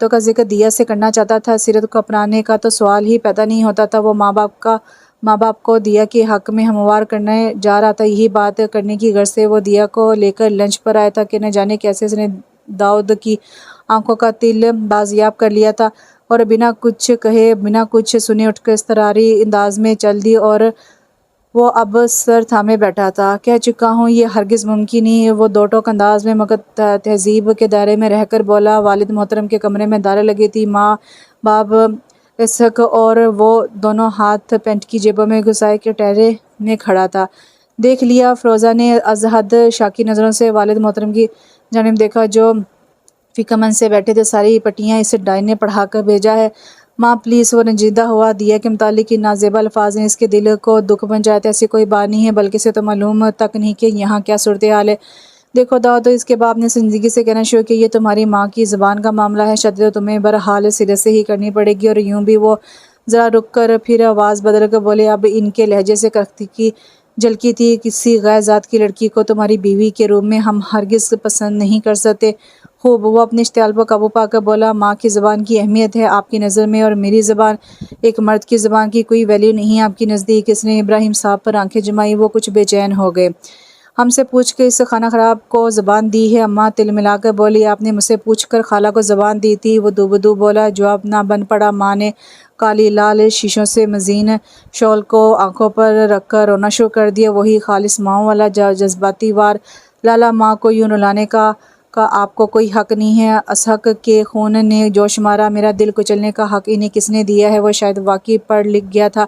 کا ذکر دیا سے کرنا چاہتا تھا۔ سیرت کو اپنانے کا تو سوال ہی پیدا نہیں ہوتا تھا۔ وہ ماں باپ کو دیا کے حق میں ہموار کرنے جا رہا تھا۔ یہی بات کرنے کی غرض سے وہ دیا کو لے کر لنچ پر آیا تھا کہ نہ جانے کیسے اس نے داؤد کی آنکھوں کا تل بازیاب کر لیا تھا، اور بنا کچھ کہے بنا کچھ سنے اٹھ کر اضطراری انداز میں چل دی، اور وہ اب سر تھامے بیٹھا تھا۔ کہہ چکا ہوں یہ ہرگز ممکن نہیں، وہ دو ٹوک انداز میں مگر تہذیب کے دائرے میں رہ کر بولا۔ والد محترم کے کمرے میں تالے لگے تھے۔ ماں باپ اسحاق اور وہ دونوں ہاتھ پینٹ کی جیبوں میں گھسائے کے ٹہرے میں کھڑا تھا۔ دیکھ لیا؟ فروزہ نے از حد شاکی نظروں سے والد محترم کی جانب دیکھا جو فکر مند سے بیٹھے تھے۔ ساری پٹیاں اس ڈائی نے پڑھا کر بھیجا ہے ماں پلیز۔ وہ رنجیدہ ہوا۔ دیا کے متعلق ان نازیبا الفاظ نے اس کے دل کو دکھ پہنچایا تھا۔ ایسی کوئی بات نہیں ہے، بلکہ اسے تو معلوم تک نہیں کہ یہاں کیا صورتحال ہے۔ دیکھو داؤد، اس کے باپ نے سنجیدگی سے کہنا شروع کیا، یہ تمہاری ماں کی زبان کا معاملہ ہے، شادی تو تمہیں بہرحال سیرت سے ہی کرنی پڑے گی۔ اور یوں بھی وہ ذرا رک کر پھر آواز بدل کر بولے، اب ان کے لہجے سے کرختگی جھلکی تھی، کسی غیر ذات کی لڑکی کو تمہاری بیوی کے روپ میں ہم ہرگز پسند نہیں کر سکتے۔ خوب۔ وہ اپنے اشتعال پر قابو پا کر بولا، ماں کی زبان کی اہمیت ہے آپ کی نظر میں، اور میری زبان، ایک مرد کی زبان کی کوئی ویلیو نہیں آپ کی نزدیک۔ اس نے ابراہیم صاحب پر آنکھیں جمائی۔ وہ کچھ بے چین ہو گئے۔ ہم سے پوچھ کے اس خانہ خراب کو زبان دی ہے؟ اماں تل ملا کر بولی، آپ نے مجھ سے پوچھ کر خالہ کو زبان دی تھی؟ وہ دو بولا۔ جواب نہ بن پڑا۔ ماں نے کالی لال شیشوں سے مزین شال کو آنکھوں پر رکھ کر رونا شروع کر دیا، وہی خالص ماؤں والا جذباتی وار لالا، ماں کو یوں رلانے کا آپ کو کوئی حق نہیں ہے۔ اسحاق کے خون نے جوش مارا، میرا دل کچلنے کا حق انہیں کس نے دیا ہے؟ وہ شاید واقعی پڑھ لکھ گیا تھا۔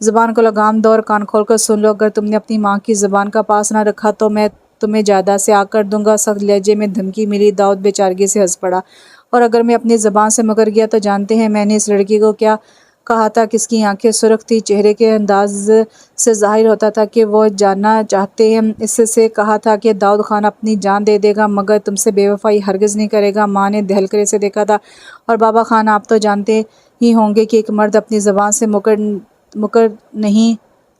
زبان کو لگام دو اور کان کھول کر سن لو، اگر تم نے اپنی ماں کی زبان کا پاس نہ رکھا تو میں تمہیں جائیداد سے آگ کر دوں گا۔ سخت لہجے میں دھمکی ملی۔ داؤد بے چارگی سے ہنس پڑا۔ اور اگر میں اپنی زبان سے مکر گیا تو جانتے ہیں میں نے اس لڑکی کو کیا کہا تھا؟ کس کی آنکھیں سرخ تھیں، چہرے کے انداز سے ظاہر ہوتا تھا کہ وہ جاننا چاہتے ہیں۔ اس سے کہا تھا کہ داؤد خان اپنی جان دے دے گا مگر تم سے بے وفائی ہرگز نہیں کرے گا۔ ماں نے دہل سے دیکھا تھا۔ اور بابا خان، آپ تو جانتے ہی ہوں گے کہ ایک مرد اپنی زبان سے مکر نہیں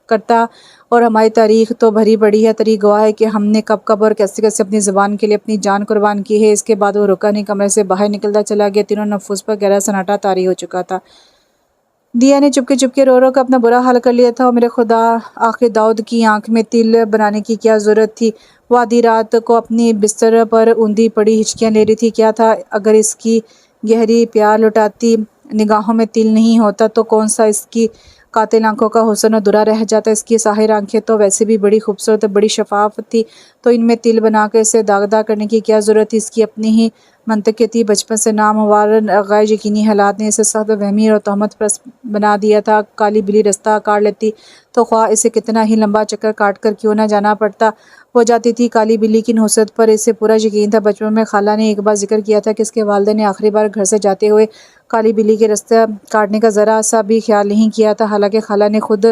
کرتا، اور ہماری تاریخ تو بھری پڑی ہے۔ تاریخ گواہ ہے کہ ہم نے کب اور کیسے اپنی زبان کے لیے اپنی جان قربان کی ہے۔ اس کے بعد وہ رکا نہیں، کمرے سے باہر نکلتا چلا گیا۔ تینوں نفوس پر گہرا سناٹا طاری ہو چکا تھا۔ دیا نے چپکے رو کر اپنا برا حال کر لیا تھا۔ اور میرے خدا، آخر داؤد کی آنکھ میں تل بنانے کی کیا ضرورت تھی؟ وہ آدھی رات کو اپنی بستر پر اوندھی پڑی ہچکیاں لے رہی تھی۔ کیا تھا؟ اگر اس کی گہری پیار لٹاتی نگاہوں میں تل نہیں ہوتا تو کون سا اس کی قاتل آنکھوں کا حسن ادھورا رہ جاتا؟ اس کی ساحر آنکھیں تو ویسے بھی بڑی خوبصورت، بڑی شفاف تھی، تو ان میں تل بنا کر اسے داغدار کرنے کی کیا ضرورت تھی؟ اس کی اپنی ہی منطقیں تھی۔ بچپن سے نامہموار غیر یقینی حالات نے اسے سخت وہمی اور تہمت پرست بنا دیا تھا۔ کالی بلی رستہ کاٹ لیتی تو خواہ اسے کتنا ہی لمبا چکر کاٹ کر کیوں نہ جانا پڑتا، وہ جاتی تھی۔ کالی بلی کی نحوست پر اسے پورا یقین تھا۔ بچپن میں خالہ نے ایک بار ذکر کیا تھا کہ اس کے والدین نے آخری بار گھر سے جاتے ہوئے کالی بلی کے رستہ کاٹنے کا ذرا سا بھی خیال نہیں کیا تھا، حالانکہ خالہ نے خود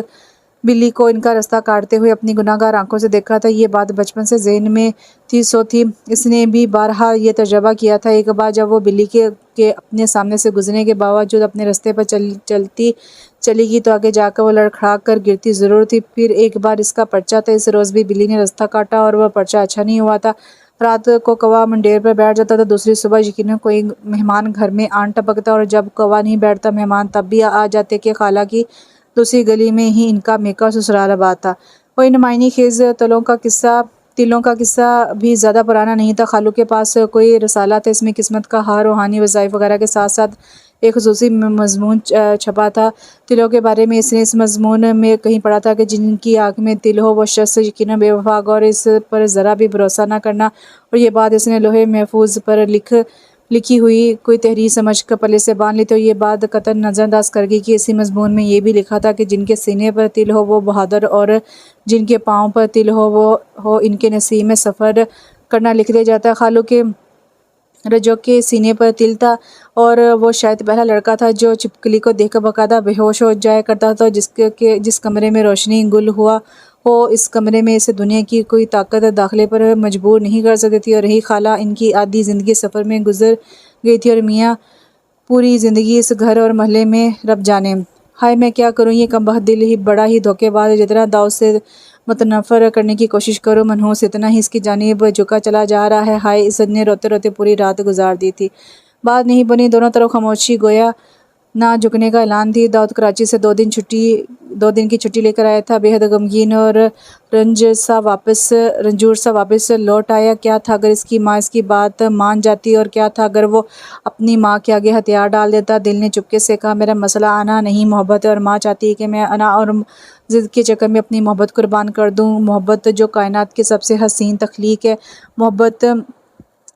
بلی کو ان کا رستہ کاٹتے ہوئے اپنی گناہ گار آنکھوں سے دیکھا تھا۔ یہ بات بچپن سے ذہن میں تھی سو تھی۔ اس نے بھی بارہا یہ تجربہ کیا تھا۔ ایک بار جب وہ بلی کے اپنے سامنے سے گزرنے کے باوجود اپنے رستے پر چلتی چلی گئی تو آگے جا کر وہ لڑکھڑا کر گرتی ضرور تھی۔ پھر ایک بار اس کا پرچہ تھا۔ اس روز بھی بلی نے رستہ کاٹا اور وہ پرچہ اچھا نہیں ہوا تھا۔ رات کو کوا منڈیر پر بیٹھ جاتا تھا، دوسری صبح یقیناً کوئی مہمان گھر میں آن ٹپکتا، اور جب کوا نہیں بیٹھتا مہمان تب بھی آ جاتے کہ خالہ کی دوسری گلی میں ہی ان کا میکا اور سسرال آباد تھا۔ وہی نمائنی خیز تلوں کا قصہ بھی زیادہ پرانا نہیں تھا۔ خالو کے پاس کوئی رسالہ تھا، اس میں قسمت کا ہار، روحانی وظائف وغیرہ کے ساتھ ساتھ ایک خصوصی مضمون چھپا تھا تلوں کے بارے میں۔ اس نے اس مضمون میں کہیں پڑھا تھا کہ جن کی آنکھ میں تل ہو وہ شخص یقیناً بے وفا ہوگا، اور اس پر ذرا بھی بھروسہ نہ کرنا۔ اور یہ بات اس نے لوہے محفوظ پر لکھی ہوئی کوئی تحریر سمجھ کر پلے سے باندھ لی، تو یہ بات قطعاً نظر انداز کر گئی کہ اسی مضمون میں یہ بھی لکھا تھا کہ جن کے سینے پر تل ہو وہ بہادر، اور جن کے پاؤں پر تل ہو ان کے نصیب میں سفر کرنا لکھ دیا جاتا ہے۔ خالو کے رجو کے سینے پر تل تھا اور وہ شاید پہلا لڑکا تھا جو چھپکلی کو دیکھ کر باقاعدہ بے ہوش ہو جایا کرتا تھا۔ جس کمرے میں روشنی گل ہوا ہو، اس کمرے میں اسے دنیا کی کوئی طاقت داخلے پر مجبور نہیں کر سکتی تھی۔ اور رہی خالہ، ان کی آدھی زندگی سفر میں گزر گئی تھی اور میاں پوری زندگی اس گھر اور محلے میں رب جانے۔ ہائے میں کیا کروں، یہ کم بخت دل ہی بڑا ہی دھوکے باز ہے۔ جتنا داؤد سے متنفر کرنے کی کوشش کروں منحوس، اتنا ہی اس کی جانب جھکا چلا جا رہا ہے۔ ہائے، اس نے روتے روتے پوری رات گزار دی تھی۔ بات نہیں بنی، دونوں طرف خاموشی گویا نہ جھکنے کا اعلان تھی۔ داؤد کراچی سے 2 دن کی چھٹی لے کر آیا تھا، بے حد غمگین اور رنجور سا واپس لوٹ آیا۔ کیا تھا اگر اس کی ماں اس کی بات مان جاتی، اور کیا تھا اگر وہ اپنی ماں کے آگے ہتھیار ڈال دیتا۔ دل نے چپکے سے کہا، میرا مسئلہ انا نہیں، محبت ہے، اور ماں چاہتی ہے کہ میں انا اور ضد کے چکر میں اپنی محبت قربان کر دوں۔ محبت جو کائنات کی سب سے حسین تخلیق ہے، محبت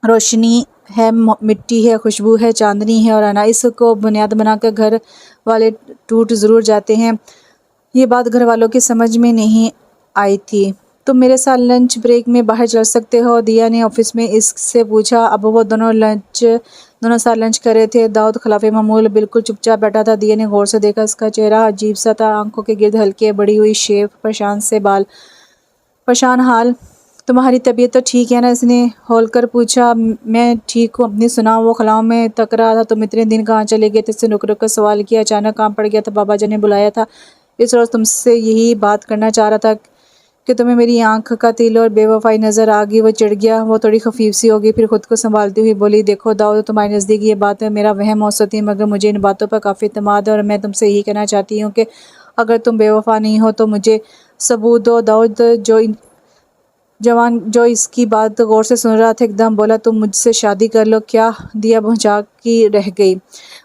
روشنی ہے، مٹی ہے، خوشبو ہے، چاندنی ہے، اور انا اس کو بنیاد بنا کر گھر والے ٹوٹ ضرور جاتے ہیں۔ یہ بات گھر والوں کی سمجھ میں نہیں آئی تھی۔ تم میرے ساتھ لنچ بریک میں باہر چل سکتے ہو؟ دیا نے آفس میں اس سے پوچھا۔ اب وہ دونوں ساتھ لنچ کر رہے تھے۔ داؤد خلاف معمول بالکل چپ چاپ بیٹھا تھا۔ دیا نے غور سے دیکھا، اس کا چہرہ عجیب سا تھا، آنکھوں کے گرد ہلکے بڑی ہوئی شیو، پریشان سے بال۔ پریشان حال، تمہاری طبیعت تو ٹھیک ہے نا؟ اس نے ہول کر پوچھا۔ میں ٹھیک ہوں، اپنی سناؤ۔ وہ خلاؤں میں تک رہا تھا۔ تم اتنے دن کہاں چلے گئے تھے؟ اس نے رک رک کر سوال کیا۔ اچانک کام پڑ گیا تھا، بابا جان نے بلایا تھا۔ اس روز تم سے یہی بات کرنا چاہ رہا تھا کہ تمہیں میری آنکھ کا تل اور بے وفائی نظر آ گئی۔ وہ چڑھ گیا۔ وہ تھوڑی خفیف سی ہو گئی، پھر خود کو سنبھالتی ہوئی بولی، دیکھو داؤد، تمہارے نزدیک یہ بات میرا وہم ہو سکتی ہے، مگر مجھے ان باتوں پر کافی اعتماد ہے، اور میں تم سے یہی کہنا چاہتی ہوں کہ اگر تم بے وفا نہیں ہو تو مجھے ثبوت دو۔ داؤد جوان جو اس کی بات غور سے سن رہا تھا ایک دم بولا، تم مجھ سے شادی کر لو۔ کیا؟ دیا بھونچا کی رہ گئی۔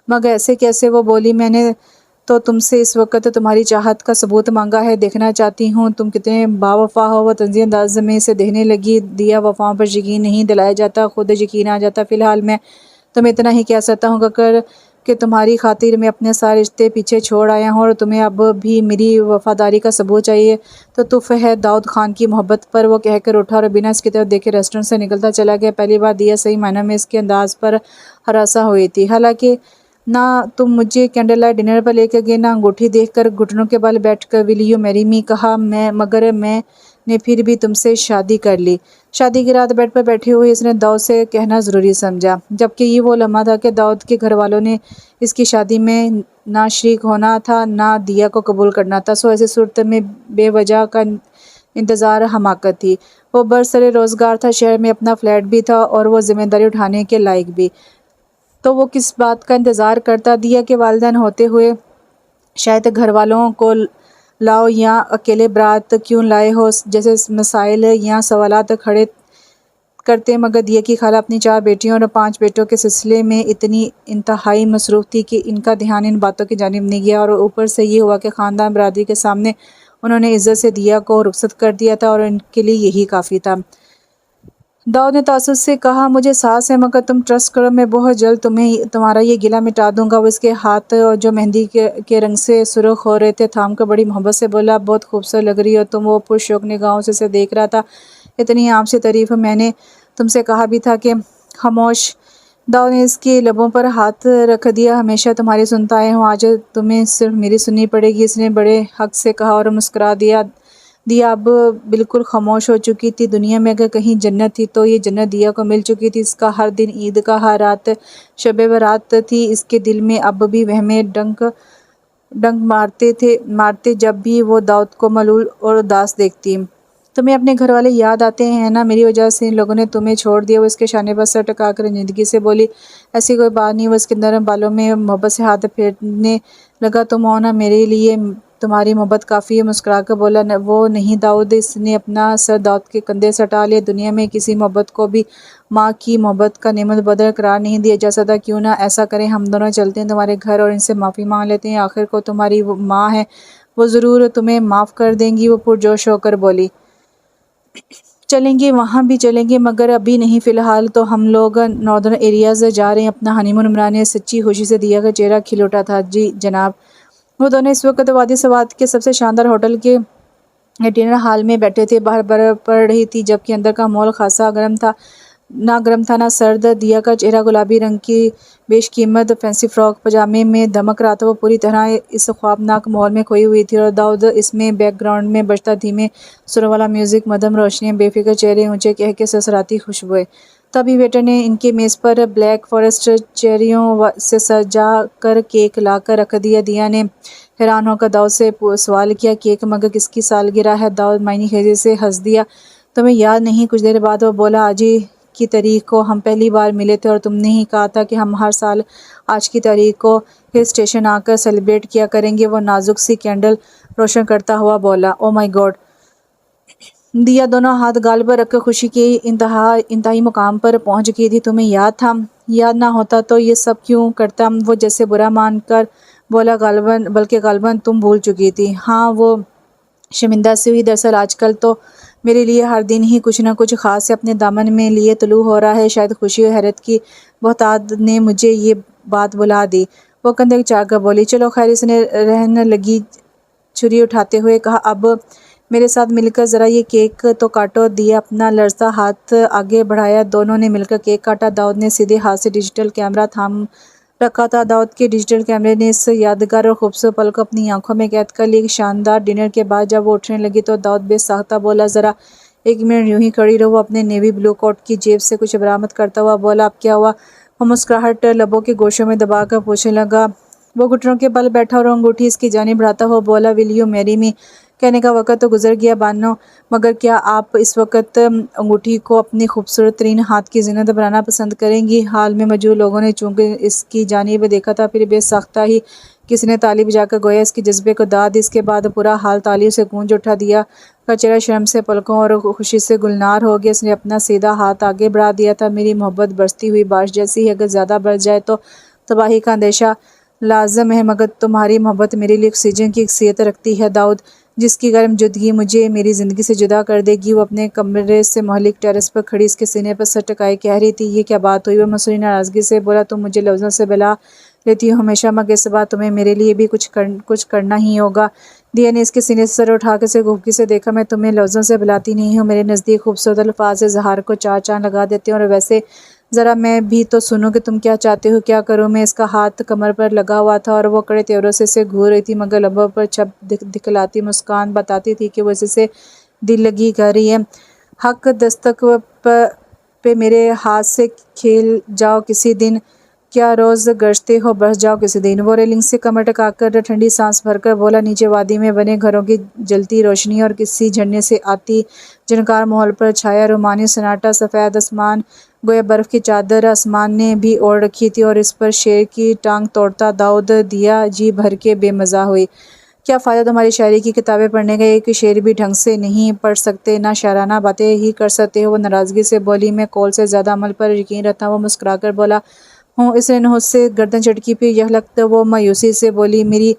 مگر ایسے کیسے؟ وہ بولی، میں نے تو تم سے اس وقت تمہاری چاہت کا ثبوت مانگا ہے، دیکھنا چاہتی ہوں تم کتنے باوفا ہو۔ وہ طنزیہ انداز میں اسے دیکھنے لگی۔ دیا، وفاؤں پر یقین نہیں دلایا جاتا، خود یقین آ جاتا۔ فی الحال میں تمہیں اتنا ہی کہہ سکتا ہوں کہ تمہاری خاطر میں اپنے سارے رشتے پیچھے چھوڑ آیا ہوں، اور تمہیں اب بھی میری وفاداری کا ثبوت چاہیے تو تف ہے داؤد خان کی محبت پر۔ وہ کہہ کر اٹھا اور بنا اس کی طرف دیکھے ریسٹورنٹ سے نکلتا چلا گیا۔ پہلی بار دیا صحیح معنوں میں اس کے انداز پر ہراساں ہوئی تھی۔ حالانکہ نہ تم مجھے کینڈل لائٹ ڈنر پر لے کر گئے، نہ انگوٹھی دیکھ کر گھٹنوں کے بل بیٹھ کر ول یو میری می کہا، مگر میں نے پھر بھی تم سے شادی کر لی۔ شادی کی رات بیڈ پر بیٹھی ہوئی اس نے داؤد سے کہنا ضروری سمجھا، جبکہ یہ وہ لمحہ تھا کہ داؤد کے گھر والوں نے اس کی شادی میں نہ شریک ہونا تھا، نہ دیا کو قبول کرنا تھا۔ ایسی صورت میں بے وجہ کا انتظار حماقت تھی۔ وہ برسر روزگار تھا، شہر میں اپنا فلیٹ بھی تھا، اور وہ ذمہ داری اٹھانے کے لائق بھی۔ تو وہ کس بات کا انتظار کرتا؟ دیا کے والدین ہوتے ہوئے شاید گھر والوں کو لاؤ یا اکیلے برات کیوں لائے ہو جیسے مسائل یا سوالات کھڑے کرتے، مگر دیا کی خالہ اپنی 4 بیٹیوں اور 5 بیٹوں کے سلسلے میں اتنی انتہائی مصروف تھی کہ ان کا دھیان ان باتوں کی جانب نہیں گیا، اور اوپر سے یہ ہوا کہ خاندان برادری کے سامنے انہوں نے عزت سے دیا کو رخصت کر دیا تھا، اور ان کے لیے یہی کافی تھا۔ داؤد نے تعصب سے کہا، مجھے ساس ہے، مگر تم ٹرسٹ کرو، میں بہت جلد تمہارا یہ گلہ مٹا دوں گا۔ وہ اس کے ہاتھ جو مہندی کے رنگ سے سرخ ہو رہے تھے تھام کر بڑی محبت سے بولا، بہت خوبصورت لگ رہی ہو تم۔ وہ پرشوق نگاہوں سے اسے دیکھ رہا تھا۔ اتنی عام سی تعریف میں نے تم سے کہا بھی تھا کہ خاموش۔ داؤد نے اس کے لبوں پر ہاتھ رکھ دیا، ہمیشہ تمہاری سنتا آیا ہوں، آج تمہیں صرف میری سننی پڑے گی، اس نے بڑے حق سے کہا اور مسکرا دیا۔ دیا اب بالکل خاموش ہو چکی تھی۔ دنیا میں اگر کہیں جنت تھی تو یہ جنت دیا کو مل چکی تھی۔ اس کا ہر دن عید کا، ہر رات شب برات تھی۔ اس کے دل میں اب بھی وہمیں ڈنک مارتے جب بھی وہ داؤد کو ملول اور اداس دیکھتی۔ تمہیں اپنے گھر والے یاد آتے ہیں نا؟ میری وجہ سے ان لوگوں نے تمہیں چھوڑ دیا۔ وہ اس کے شانے پر سر ٹکا کر رنجیدگی سے بولی، ایسی کوئی بات نہیں۔ وہ اس کے نرم بالوں میں محبت سے ہاتھ پھیرنے لگا، تم ہو نا، میرے لیے تمہاری محبت کافی ہے۔ مسکرا کر بولا، وہ نہیں داؤد۔ اس نے اپنا سر داؤد کے کندھے سے ہٹا لیا۔ دنیا میں کسی محبت کو بھی ماں کی محبت کا نعمت بدر قرار نہیں دیا جا سکتا۔ کیوں نہ ایسا کریں، ہم دونوں چلتے ہیں تمہارے گھر اور ان سے معافی مانگ لیتے ہیں، آخر کو تمہاری ماں ہے، وہ ضرور تمہیں معاف کر دیں گی۔ وہ پرجوش ہو کر بولی، چلیں گے، وہاں بھی چلیں گے، مگر ابھی نہیں، فی الحال تو ہم لوگ ناردرن ایریاز جا رہے ہیں اپنا ہنی مون منانے۔ سچی خوشی سے دیا کا چہرہ کھل اٹھا تھا۔ جی جناب۔ وہ دونوں اس وقت وادی سوات کے سب سے شاندار ہوٹل کے ڈنر ہال میں بیٹھے تھے، باہر برف پڑ رہی تھی جبکہ اندر کا ماحول خاصا گرم تھا، نہ سرد۔ دیا کا چہرہ گلابی رنگ کی بیش قیمت فینسی فراک پاجامے میں دمک رہا تھا، وہ پوری طرح اس خوابناک ماحول میں کھوئی ہوئی تھی، اور داؤد اس میں بیک گراؤنڈ میں بجتا دھیمے سروں والا میوزک، مدھم روشنیاں، بے فکر چہرے، اونچے کہکے، سرسراتی خوشبوئیں۔ تبھی ویٹر نے ان کے میز پر بلیک فارسٹ چیریوں سے سجا کر کیک لا کر رکھ دیا۔ دیا نے حیران ہو کر داؤد سے سوال کیا، کیک مگر کس کی سالگرہ ہے؟ داؤد معنی خیزی سے ہنس دیا، تمہیں یاد نہیں؟ کچھ دیر بعد وہ بولا، آج ہی کی تاریخ کو ہم پہلی بار ملے تھے اور تم نے ہی کہا تھا کہ ہم ہر سال آج کی تاریخ کو ہل اسٹیشن آ کر سیلیبریٹ کیا کریں گے۔ وہ نازک سی کینڈل روشن کرتا ہوا بولا، او مائی گاڈ! دیا دونوں ہاتھ گال پر رکھ کر خوشی کے انتہائی مقام پر پہنچ گئی تھی۔ تمہیں یاد تھا؟ یاد نہ ہوتا تو یہ سب کیوں کرتا؟ وہ جیسے برا مان کر بولا، بلکہ غالباً تم بھول چکی تھی۔ ہاں، وہ شرمندہ سی ہوئی، دراصل آج کل تو میرے لیے ہر دن ہی کچھ نہ کچھ خاص ہے اپنے دامن میں لیے طلوع ہو رہا ہے۔ شاید خوشی اور حیرت کی بہتات نے مجھے یہ بات بھلا دی۔ وہ کندھے چاہ کر بولی، چلو خیر۔ اس نے رہنے لگی چھری اٹھاتے ہوئے کہا، اب میرے ساتھ مل کر ذرا یہ کیک تو کاٹو۔ دیا اپنا لرزتا ہاتھ آگے بڑھایا، دونوں نے مل کر کیک کاٹا۔ داؤد نے سیدھے ہاتھ سے ڈیجیٹل کیمرہ تھام رکھا تھا۔ داؤد کے ڈیجیٹل کیمرے نے اس یادگار اور خوبصورت پل کو اپنی آنکھوں میں قید کر لیا۔ ایک شاندار ڈنر کے بعد جب وہ اٹھنے لگی تو داؤد بے ساختہ بولا، ذرا ایک منٹ یوں ہی کھڑی رہو۔ وہ اپنے نیوی بلو کوٹ کی جیب سے کچھ برآمد کرتا ہوا بولا، اب کیا ہوا؟ وہ مسکراہٹ لبوں کے گوشوں میں دبا کر پوچھنے لگا۔ وہ گھٹنوں کے بل بیٹھا اور انگوٹھی اس کی جانب بڑھاتا ہوا بولا، ول یو میری می؟ کہنے کا وقت تو گزر گیا بانو، مگر کیا آپ اس وقت انگوٹھی کو اپنے خوبصورت ترین ہاتھ کی زینت بنانا پسند کریں گی؟ ہال میں موجود لوگوں نے چونکہ اس کی جانب دیکھا تھا، پھر بے ساختہ ہی کسی نے تالی بجا کر گویا اس کے جذبے کو داد دی۔ اس کے بعد پورا ہال تالیوں سے گونج اٹھا۔ دیا کا چہرہ شرم سے پلکوں اور خوشی سے گلنار ہو گیا۔ اس نے اپنا سیدھا ہاتھ آگے بڑھا دیا تھا، میری محبت برستی ہوئی بارش جیسی ہے، اگر زیادہ برس جائے تو تباہی کا اندیشہ لازم ہے، مگر تمہاری محبت میرے لیے آکسیجن کی حیثیت رکھتی ہے داؤد، جس کی گرم جدگی مجھے میری زندگی سے جدا کر دے گی۔ وہ اپنے کمرے سے مہلک ٹیرس پر کھڑی اس کے سینے پر سر ٹکائے کہہ رہی تھی، یہ کیا بات ہوئی؟ وہ مصنوعی ناراضگی سے بولا، تم مجھے لفظوں سے بلا لیتی ہو ہمیشہ، مگر اس بار تمہیں میرے لیے بھی کچھ کرنا ہی ہوگا۔ دیا نے اس کے سینے سے سر اٹھا کر اسے گفتگو سے دیکھا، میں تمہیں لفظوں سے بلاتی نہیں ہوں، میرے نزدیک خوبصورت الفاظ اظہار کو چار چاند لگا دیتے ہیں، اور ویسے ذرا میں بھی تو سنوں کہ تم کیا چاہتے ہو، کیا کروں میں؟ اس کا ہاتھ کمر پر لگا ہوا تھا اور وہ کڑے تیوروں سے اسے گھور رہی تھی، مگر لبوں پر چھپ دکھلاتی مسکان بتاتی تھی کہ وہ اس سے دل لگی کر رہی ہے۔ حق دستک پہ میرے ہاتھ سے کھیل جاؤ کسی دن، کیا روز گرجتے ہو، برس جاؤ کسی دن۔ وہ ریلنگ سے کمر ٹکا کر ٹھنڈی سانس بھر کر بولا، نیچے وادی میں بنے گھروں کی جلتی روشنی اور کسی جھرنے سے آتی جھنکار ماحول پر چھایا رومانی سناٹا، سفید آسمان گویا برف کی چادر آسمان نے بھی اوڑھ رکھی تھی، اور اس پر شیر کی ٹانگ توڑتا داؤد۔ دیا جی بھر کے بے مزہ ہوئی، کیا فائدہ تمہاری شاعری کی کتابیں پڑھنے کا، ایک شعر بھی ڈھنگ سے نہیں پڑھ سکتے، نہ شاعرانہ باتیں ہی کر سکتے ہو؟ وہ ناراضگی سے بولی، میں قول سے زیادہ عمل پر یقین رکھتا ہوں۔ وہ مسکرا کر بولا، ہوں۔ اس نے نہوست سے گردن جھٹکی، پھر یکلخت وہ مایوسی سے بولی، میری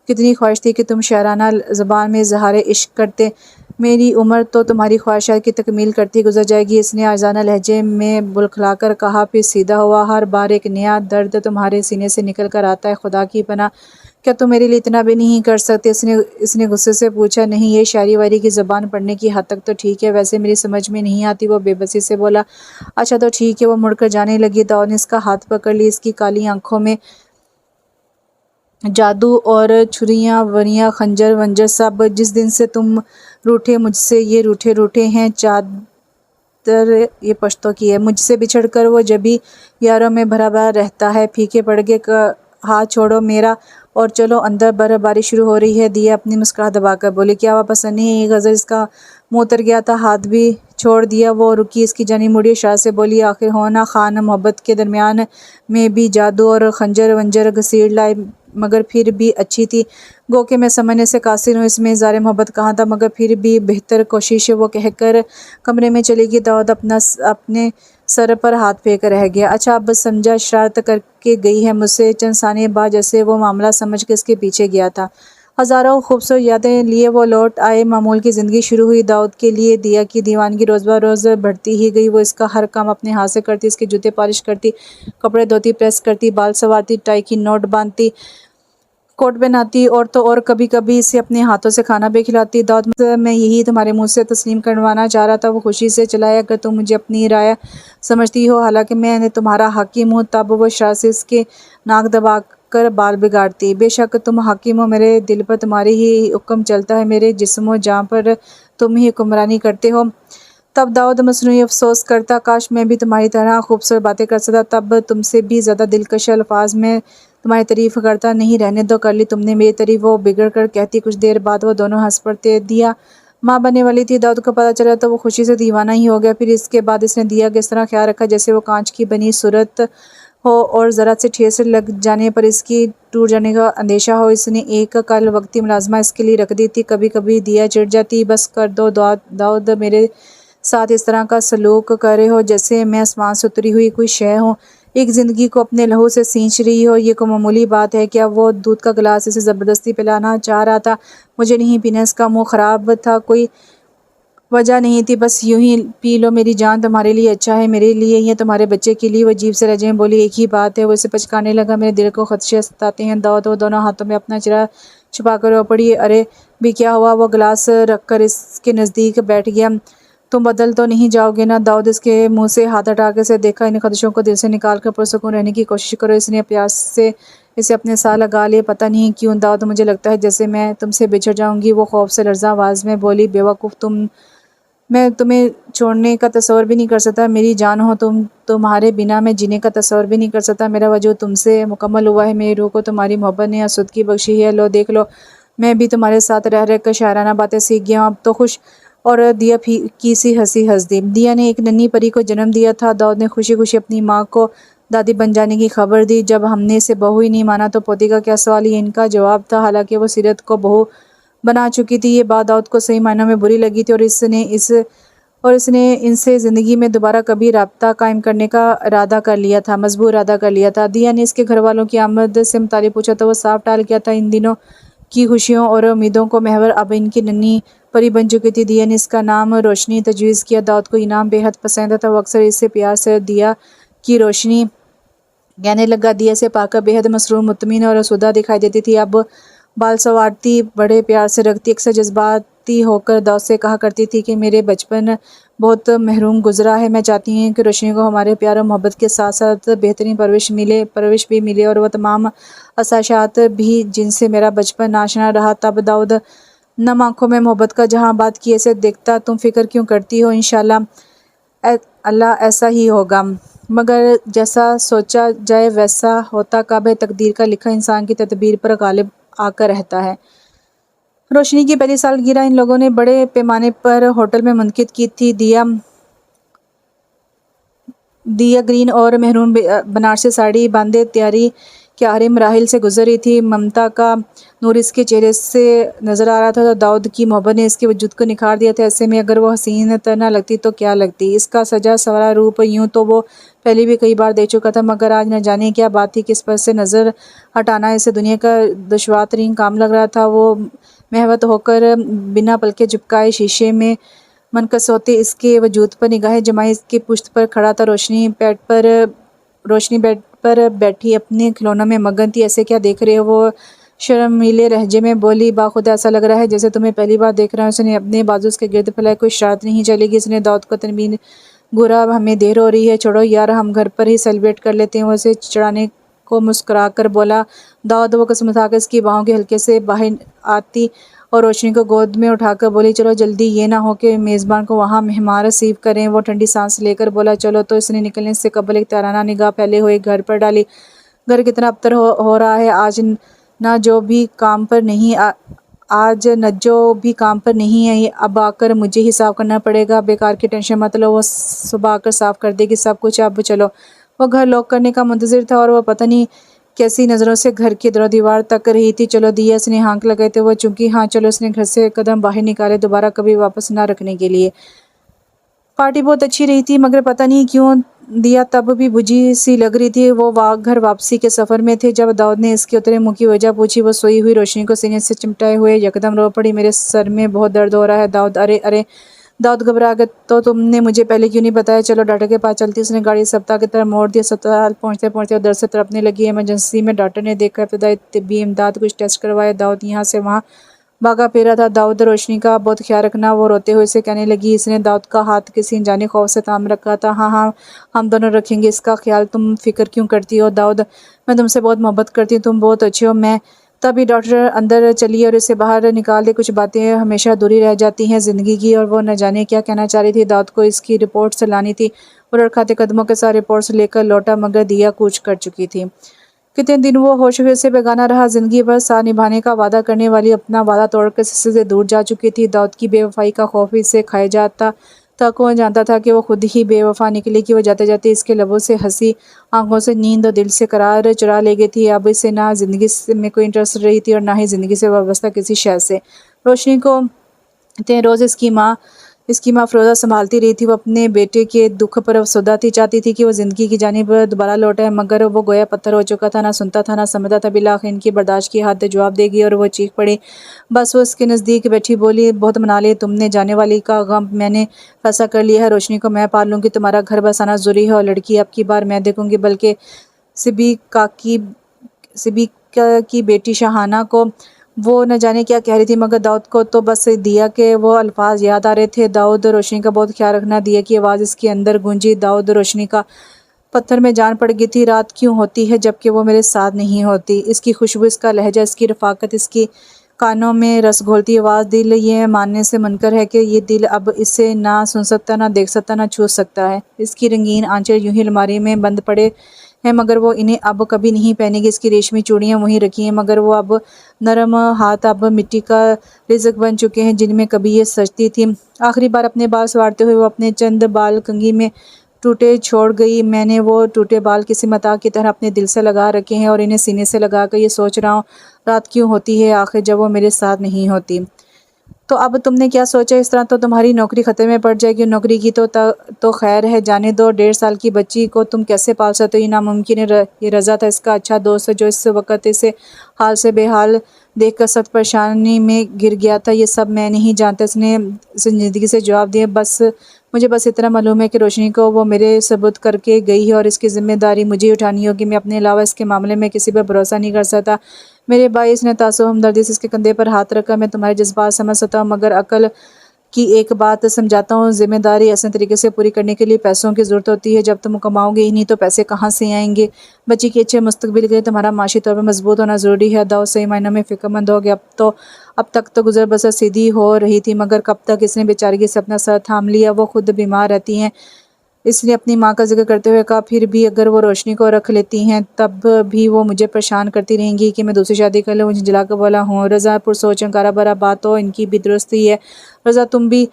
کتنی خواہش تھی کہ تم شاعرانہ زبان میں اظہار عشق کرتے، میری عمر تو تمہاری خواہشات کی تکمیل کرتی گزر جائے گی۔ اس نے عاجزانہ لہجے میں بلکھلا کر کہا، پھر سیدھا ہوا، ہر بار ایک نیا درد تمہارے سینے سے نکل کر آتا ہے، خدا کی پناہ کیا تم میرے لیے اتنا بھی نہیں کر سکتے؟ اس نے غصے سے پوچھا، نہیں، یہ شاعری واعری کی زبان پڑھنے کی حد تک تو ٹھیک ہے، ویسے میری سمجھ میں نہیں آتی۔ وہ بے بسی سے بولا، اچھا تو ٹھیک ہے۔ وہ مڑ کر جانے لگی، داؤد نے اس کا ہاتھ پکڑ لی، اس کی کالی آنکھوں میں جادو اور چھریاں وریاں خنجر ونجر سب۔ جس دن سے تم روٹھے مجھ سے، یہ روٹھے ہیں، چادر یہ پشتوں کی ہے، مجھ سے بچھڑ کر وہ جبھی یاروں میں بھرا بھرا رہتا ہے، پھیکے پڑ گئے، ہاتھ چھوڑو میرا اور چلو اندر، برف باری شروع ہو رہی ہے۔ دیا اپنی مسکراہٹ دبا کر بولی، کیا ہوا، پسند نہیں ہے یہ غزل؟ اس کا منہ اتر گیا تھا، ہاتھ بھی چھوڑ دیا۔ وہ رکی، اس کی جانب مڑی، اشارے سے بولی، آخر ہو نہ خان، محبت کے درمیان میں بھی جادو اور خنجر ونجر گھسیٹ لائے، مگر پھر بھی اچھی تھی۔ گو کہ میں سمجھنے سے قاصر ہوں، اس میں اظہار محبت کہاں تھا، مگر پھر بھی بہتر کوشش، وہ کہہ کر کمرے میں چلی گئی۔ داؤد اپنے سر پر ہاتھ پھینک رہ گیا۔ اچھا اب سمجھا، شرارت کر کے گئی ہے مجھ سے۔ چند ثانیے بعد جیسے وہ معاملہ سمجھ کے اس کے پیچھے گیا تھا، ہزاروں خوبصورت یادیں لیے وہ لوٹ آئے، معمول کی زندگی شروع ہوئی داؤد کے لیے۔ دیا کی دیوانگی روز بروز بڑھتی ہی گئی، وہ اس کا ہر کام اپنے ہاتھ سے کرتی، اس کے جوتے پالش کرتی، کپڑے دھوتی، پریس کرتی، بال سنوارتی، ٹائی کی نوٹ باندھتی، کوٹ پہناتی اور تو اور کبھی کبھی اسے اپنے ہاتھوں سے کھانا بھی کھلاتی۔ داؤد میں یہی تمہارے منہ سے تسلیم کروانا چاہ رہا تھا۔ وہ خوشی سے چلایا، اگر تم مجھے اپنی رعایا سمجھتی ہو، حالانکہ میں نے تمہارا حاکم ہوں، تب وہ شرار سے اس کے ناک دبا کر بال بگاڑتی۔ بے شک تم حاکم ہو، میرے دل پر تمہاری ہی حکم چلتا ہے، میرے جسم و جاں پر تم ہی حکمرانی کرتے ہو۔ تب داؤد مصنوعی افسوس کرتا، کاش میں بھی تمہاری طرح خوبصورت باتیں کر سکتا، تب تم سے بھی زیادہ دلکش الفاظ میں تمہاری تعریف کرتا۔ نہیں رہنے دو، کر لی تم نے میری تعریف، وہ بگڑ کر کہتی۔ کچھ دیر بعد وہ دونوں ہنس پڑتے۔ دیا ماں بننے والی تھی، داؤد کو پتہ چلا تو وہ خوشی سے دیوانہ ہی ہو گیا۔ پھر اس کے بعد اس نے دیا کا اس طرح خیال رکھا جیسے وہ کانچ کی بنی صورت ہو اور ذرا سے ٹھیس لگ جانے پر اس کی ٹوٹ جانے کا اندیشہ ہو۔ اس نے ایک کل وقتی ملازمہ اس کے لیے رکھ دی تھی۔ کبھی کبھی دیا چڑ جاتی، بس کر دو داؤد، میرے ساتھ اس طرح کا سلوک کر رہے ہو جیسے میں آسمان سے اتری ہوئی کوئی شے ہوں، ایک زندگی کو اپنے لہو سے سینچ رہی ہو۔ یہ کوئی معمولی بات ہے کیا؟ وہ دودھ کا گلاس اسے زبردستی پلانا چاہ رہا تھا۔ مجھے نہیں پینا، اس کا منہ خراب تھا، کوئی وجہ نہیں تھی، بس یوں ہی پی لو میری جان، تمہارے لیے اچھا ہے، میرے لیے یا تمہارے بچے کے لیے؟ وہ عجیب سے لہجے میں بولی، ایک ہی بات ہے۔ وہ اسے پچکانے لگا، میرے دل کو خدشے ستاتے ہیں داؤد۔ وہ دونوں ہاتھوں میں اپنا چہرہ چھپا کر رو پڑی۔ ارے بھی کیا ہوا؟ وہ گلاس رکھ کر اس کے نزدیک بیٹھ گیا۔ تم بدل تو نہیں جاؤ گے نا؟ داؤد اس کے منہ سے ہاتھ ہٹا کے اسے دیکھا۔ ان خدشوں کو دل سے نکال کر پرسکون رہنے کی کوشش کرو۔ اس نے پیاس سے اسے اپنے ساتھ لگا لیا۔ پتہ نہیں کیوں داؤد، مجھے لگتا ہے جیسے میں تم سے بچھڑ جاؤں گی۔ وہ خوف سے لرزاں آواز میں بولی، بے وقوف، میں تمہیں چھوڑنے کا تصور بھی نہیں کر سکتا، میری جان ہو تم، تمہارے بنا میں جینے کا تصور بھی نہیں کر سکتا۔ میرا وجود تم سے مکمل ہوا ہے، میری روح کو تمہاری محبت نے آسودگی بخشی ہے۔ لو دیکھ لو، میں بھی تمہارے ساتھ رہ رہ کر شاعرانہ باتیں سیکھ گیا ہوں، اب تو خوش۔ اور دیا کی سی ہنسی ہنس دی۔ دیا نے ایک ننھی پری کو جنم دیا تھا۔ داؤد نے خوشی خوشی اپنی ماں کو دادی بن جانے کی خبر دی۔ جب ہم نے اسے بہو ہی نہیں مانا تو پوتی کا کیا سوال؟ یہ ان کا جواب تھا، حالانکہ وہ سیرت کو بہو بنا چکی تھی۔ یہ بات داؤد کو صحیح معنوں میں بری لگی تھی اور اس نے ان سے زندگی میں دوبارہ کبھی رابطہ قائم کرنے کا ارادہ کر لیا تھا، مضبوط ارادہ کر لیا تھا۔ دیا نے اس کے گھر والوں کی آمد سے متعلق پوچھا تو وہ صاف ٹال گیا تھا۔ ان دنوں کی خوشیوں اور امیدوں کو محور اب ان کی ننھی پری بن چکی تھی۔ دیا نے اس کا نام روشنی تجویز کیا۔ داؤد کو یہ نام بے حد پسند تھا، وہ اکثر اس سے پیار سے دیا کی روشنی کہنے لگا۔ دیا سے پا کر بے حد مسرور، مطمئن اور آسودہ دکھائی دیتی تھی۔ اب بال سنوارتی، بڑے پیار سے رکھتی، اکثر جذباتی ہو کر داؤد سے کہا کرتی تھی کہ میرے بچپن بہت محروم گزرا ہے، میں چاہتی ہوں کہ روشنی کو ہمارے پیار اور محبت کے ساتھ ساتھ بہترین پرورش بھی ملے اور وہ تمام آسائشات بھی جن سے میرا بچپن ناشنا رہا۔ تب داؤد نم آنکھوں میں محبت کا جہاں بات کیے سے دیکھتا، تم فکر کیوں کرتی ہو؟ انشاءاللہ اللہ ایسا ہی ہوگا، مگر جیسا سوچا جائے ویسا ہوتا کب ہے؟ تقدیر کا لکھا انسان کی تدبیر پر غالب آ کر رہتا ہے۔ روشنی کی پہلی سالگرہ ان لوگوں نے بڑے پیمانے پر ہوٹل میں منعقد کی تھی۔ دیا گرین اور میرون بنارسی ساڑی باندھے تیاری کے آخری مراحل سے گزر رہی تھی۔ ممتا کا نور اس کے چہرے سے نظر آ رہا تھا، تو داؤد کی محبت نے اس کے وجود کو نکھار دیا تھا۔ ایسے میں اگر وہ حسین نہ لگتی تو کیا لگتی؟ اس کا سجا سورا روپ یوں تو وہ پہلے بھی کئی بار دیکھ چکا تھا، مگر آج نہ جانے کیا بات تھی کہ اس پر سے نظر ہٹانا اسے دنیا کا دشوار ترین کام لگ رہا تھا۔ وہ مہوت ہو کر بنا پلکیں جھپکائے شیشے میں منعکس ہوتے اس کے وجود پر نگاہیں جمائی۔ اس کی پشت پر کھڑا تھا، روشنی بیڈ پر بیٹھی اپنے کھلونوں میں مگن تھی۔ ایسے کیا دیکھ رہے ہو؟ وہ شرمیلے لہجے میں بولی، باخدا ایسا لگ رہا ہے جیسے تمہیں پہلی بار دیکھ رہا ہوں۔ اس نے اپنے بازو اس کے گرد پھیلائے، کوئی شرارت نہیں چلے گی؟ اس نے داؤد کو تنبیہ گھورا، اب ہمیں دیر ہو رہی ہے، چھوڑو یار، ہم گھر پر ہی سیلیبریٹ کر لیتے ہیں۔ وہ اسے چڑھانے کو مسکرا کر بولا۔ داؤد وہ قسم اٹھا کر اس کی باہوں کے حلقے سے باہر آتی اور روشنی کو گود میں اٹھا کر بولی، چلو جلدی، یہ نہ ہو کہ میزبان کو وہاں مہمان ریسیو کریں۔ وہ ٹھنڈی سانس لے کر بولا، چلو، تو اس نے نکلنے سے قبل ایک تیرانہ نگاہ پھیلے ہوئے گھر پر ڈالی۔ گھر کتنا ابتر ہو رہا ہے آج، نہ جو بھی کام پر نہیں ہے، اب آ کر مجھے ہی صاف کرنا پڑے گا۔ بیکار کی ٹینشن مت لو، وہ صبح آ کر صاف کر دے گی سب کچھ، اب چلو۔ وہ گھر لاک کرنے کا منتظر تھا اور وہ پتہ نہیں کیسی نظروں سے گھر کی در و دیوار تک رہی تھی۔ چلو دیا، اس نے ہانک لگائے تھے وہ چونکہ ہاں چلو، اس نے گھر سے قدم باہر نکالے، دوبارہ کبھی واپس نہ رکھنے کے لیے۔ پارٹی بہت اچھی رہی تھی، مگر پتہ نہیں کیوں دیا تب بھی بجھی سی لگ رہی تھی۔ وہ گھر واپسی کے سفر میں تھے۔ جب داؤد نے اس کے اترے منہ کی وجہ پوچھی، وہ سوئی ہوئی روشنی کو سینے سے چمٹائے ہوئے یکدم رو پڑی، میرے سر میں بہت درد ہو رہا ہے داؤد۔ ارے داؤد گھبرا گیا، تو تم نے مجھے پہلے کیوں نہیں بتایا؟ چلو ڈاکٹر کے پاس چلتی۔ اس نے گاڑی اسپتال کی طرف موڑ دی۔ اسپتال پہنچتے پہنچتے وہ در سے تڑپنے لگی۔ ایمرجنسی میں ڈاکٹر نے دیکھا، ابتدائی طبی امداد، کچھ ٹیسٹ کروایا۔ داؤد یہاں سے وہاں بھاگا پھرا تھا۔ داؤد، روشنی کا بہت خیال رکھنا۔ وہ روتے ہوئے اسے کہنے لگی۔ اس نے داؤد کا ہاتھ کسی انجانی خوف سے تھام رکھا تھا۔ ہاں ہاں، ہم دونوں رکھیں گے اس کا خیال، تم فکر کیوں کرتی ہو؟ داؤد، میں تم سے بہت محبت کرتی ہوں، تم بہت اچھے ہو۔ میں تبھی ڈاکٹر اندر چلی اور اسے باہر نکال دے۔ کچھ باتیں ہمیشہ ادھوری رہ جاتی ہیں زندگی کی، اور وہ نہ جانے کیا کہنا چاہ رہی تھی۔ داؤد کو اس کی رپورٹس لانی تھی۔ وہ لڑکھاتے قدموں کے ساتھ رپورٹس لے کر لوٹا، مگر دیا کوچ کر چکی تھی۔ کتنے دن وہ ہوش سے بیگانہ رہا، زندگی بھر ساتھ نبھانے کا وعدہ کرنے والی اپنا وعدہ توڑ کر سے دور جا چکی تھی۔ داؤد کی بے وفائی کا خوف اسے کھائے جاتا تھا۔ کون جانتا تھا کہ وہ خود ہی بے وفا نکلی، کہ وہ جاتے جاتے اس کے لبوں سے ہنسی، آنکھوں سے نیند اور دل سے قرار چرا لے گئی تھی۔ اب اسے نہ زندگی میں کوئی انٹرسٹ رہی تھی اور نہ ہی زندگی سے وابستہ کسی شے سے۔ روشنی کو اتنے روز اس کی ماں فروزہ سنبھالتی رہی تھی۔ وہ اپنے بیٹے کے دکھ پر افسردہ تھی، چاہتی تھی کہ وہ زندگی کی جانب دوبارہ لوٹے، مگر وہ گویا پتھر ہو چکا تھا، نہ سنتا تھا نہ سمجھتا تھا۔ بالآخر ان کی برداشت کی حد جواب دے گی اور وہ چیخ پڑی۔ بس وہ اس کے نزدیک بیٹھی بولی، بہت منا لیا تم نے جانے والی کا غم، میں نے فیصلہ کر لیا ہے، روشنی کو میں پال لوں گی، تمہارا گھر بسانا ضروری ہے اور لڑکی اب کی بار میں دیکھوں گی، بلکہ سبیکا کی بیٹی شاہانہ کو۔ وہ نہ جانے کیا کہہ رہی تھی، مگر داؤد کو تو بس دیا کے وہ الفاظ یاد آ رہے تھے۔ داؤد، روشنی کا بہت خیال رکھنا۔ دیا کی آواز اس کے اندر گونجی۔ داؤد، روشنی کا پتھر میں جان پڑ گئی تھی۔ رات کیوں ہوتی ہے جبکہ وہ میرے ساتھ نہیں ہوتی؟ اس کی خوشبو، اس کا لہجہ، اس کی رفاقت، اس کی کانوں میں رس گھولتی آواز۔ دل یہ ماننے سے منکر ہے کہ یہ دل اب اسے نہ سن سکتا، نہ دیکھ سکتا، نہ چھو سکتا ہے۔ اس کی رنگین آنچل یوں ہی الماری میں بند پڑے ہیں، مگر وہ انہیں اب کبھی نہیں پہنے گی۔ اس کی ریشمی چوڑیاں وہیں رکھی ہیں، مگر وہ اب نرم ہاتھ اب مٹی کا رزق بن چکے ہیں جن میں کبھی یہ سجتی تھی۔ آخری بار اپنے بال سنوارتے ہوئے وہ اپنے چند بال کنگھی میں ٹوٹے چھوڑ گئی۔ میں نے وہ ٹوٹے بال کسی متاع کی طرح اپنے دل سے لگا رکھے ہیں اور انہیں سینے سے لگا کر یہ سوچ رہا ہوں، رات کیوں ہوتی ہے آخر جب وہ میرے ساتھ نہیں ہوتی؟ تو اب تم نے کیا سوچا؟ اس طرح تو تمہاری نوکری خطرے میں پڑ جائے گی۔ نوکری کی تو خیر ہے، جانے دو۔ 1.5 سال کی بچی کو تم کیسے پال سکتے ہو؟ یہ ناممکن ہے۔ یہ رضا تھا، اس کا اچھا دوست جو اس وقت اسے حال سے بے حال دیکھ کر سخت پریشانی میں گر گیا تھا۔ یہ سب میں نہیں جانتا، اس نے سنجیدگی سے جواب دیا۔ مجھے بس اتنا معلوم ہے کہ روشنی کو وہ میرے سپرد کر کے گئی ہے اور اس کی ذمہ داری مجھے اٹھانی ہوگی۔ میں اپنے علاوہ اس کے معاملے میں کسی پر بھروسہ نہیں کر سکتا۔ میرے بھائی، اس نے تعصب ہمدردی سے اس کے کندھے پر ہاتھ رکھا، میں تمہارے جذبات سمجھ سکتا ہوں، مگر عقل کی ایک بات سمجھاتا ہوں، ذمہ داری احسن طریقے سے پوری کرنے کے لیے پیسوں کی ضرورت ہوتی ہے۔ جب تم کماؤ گے ہی نہیں تو پیسے کہاں سے آئیں گے؟ بچی کے اچھے مستقبل کے لیے تمہارا معاشی طور پر مضبوط ہونا ضروری ہے۔ داؤد صحیح معنوں میں فکر مند ہو گیا۔ اب تک تو گزر بسر سیدھی ہو رہی تھی، مگر کب تک؟ اس نے بیچارگی سے اپنا سر تھام لیا۔ وہ خود بیمار رہتی ہیں، اس نے اپنی ماں کا ذکر کرتے ہوئے کہا، پھر بھی اگر وہ روشنی کو رکھ لیتی ہیں تب بھی وہ مجھے پریشان کرتی رہیں گی کہ میں دوسری شادی کر لوں۔ مجھے جلا کر بولا ہوں۔ رضا پرسوچ انکارہ بھرا بات تو ان کی بھی درست ہی ہے۔ رضا، تم بھی؟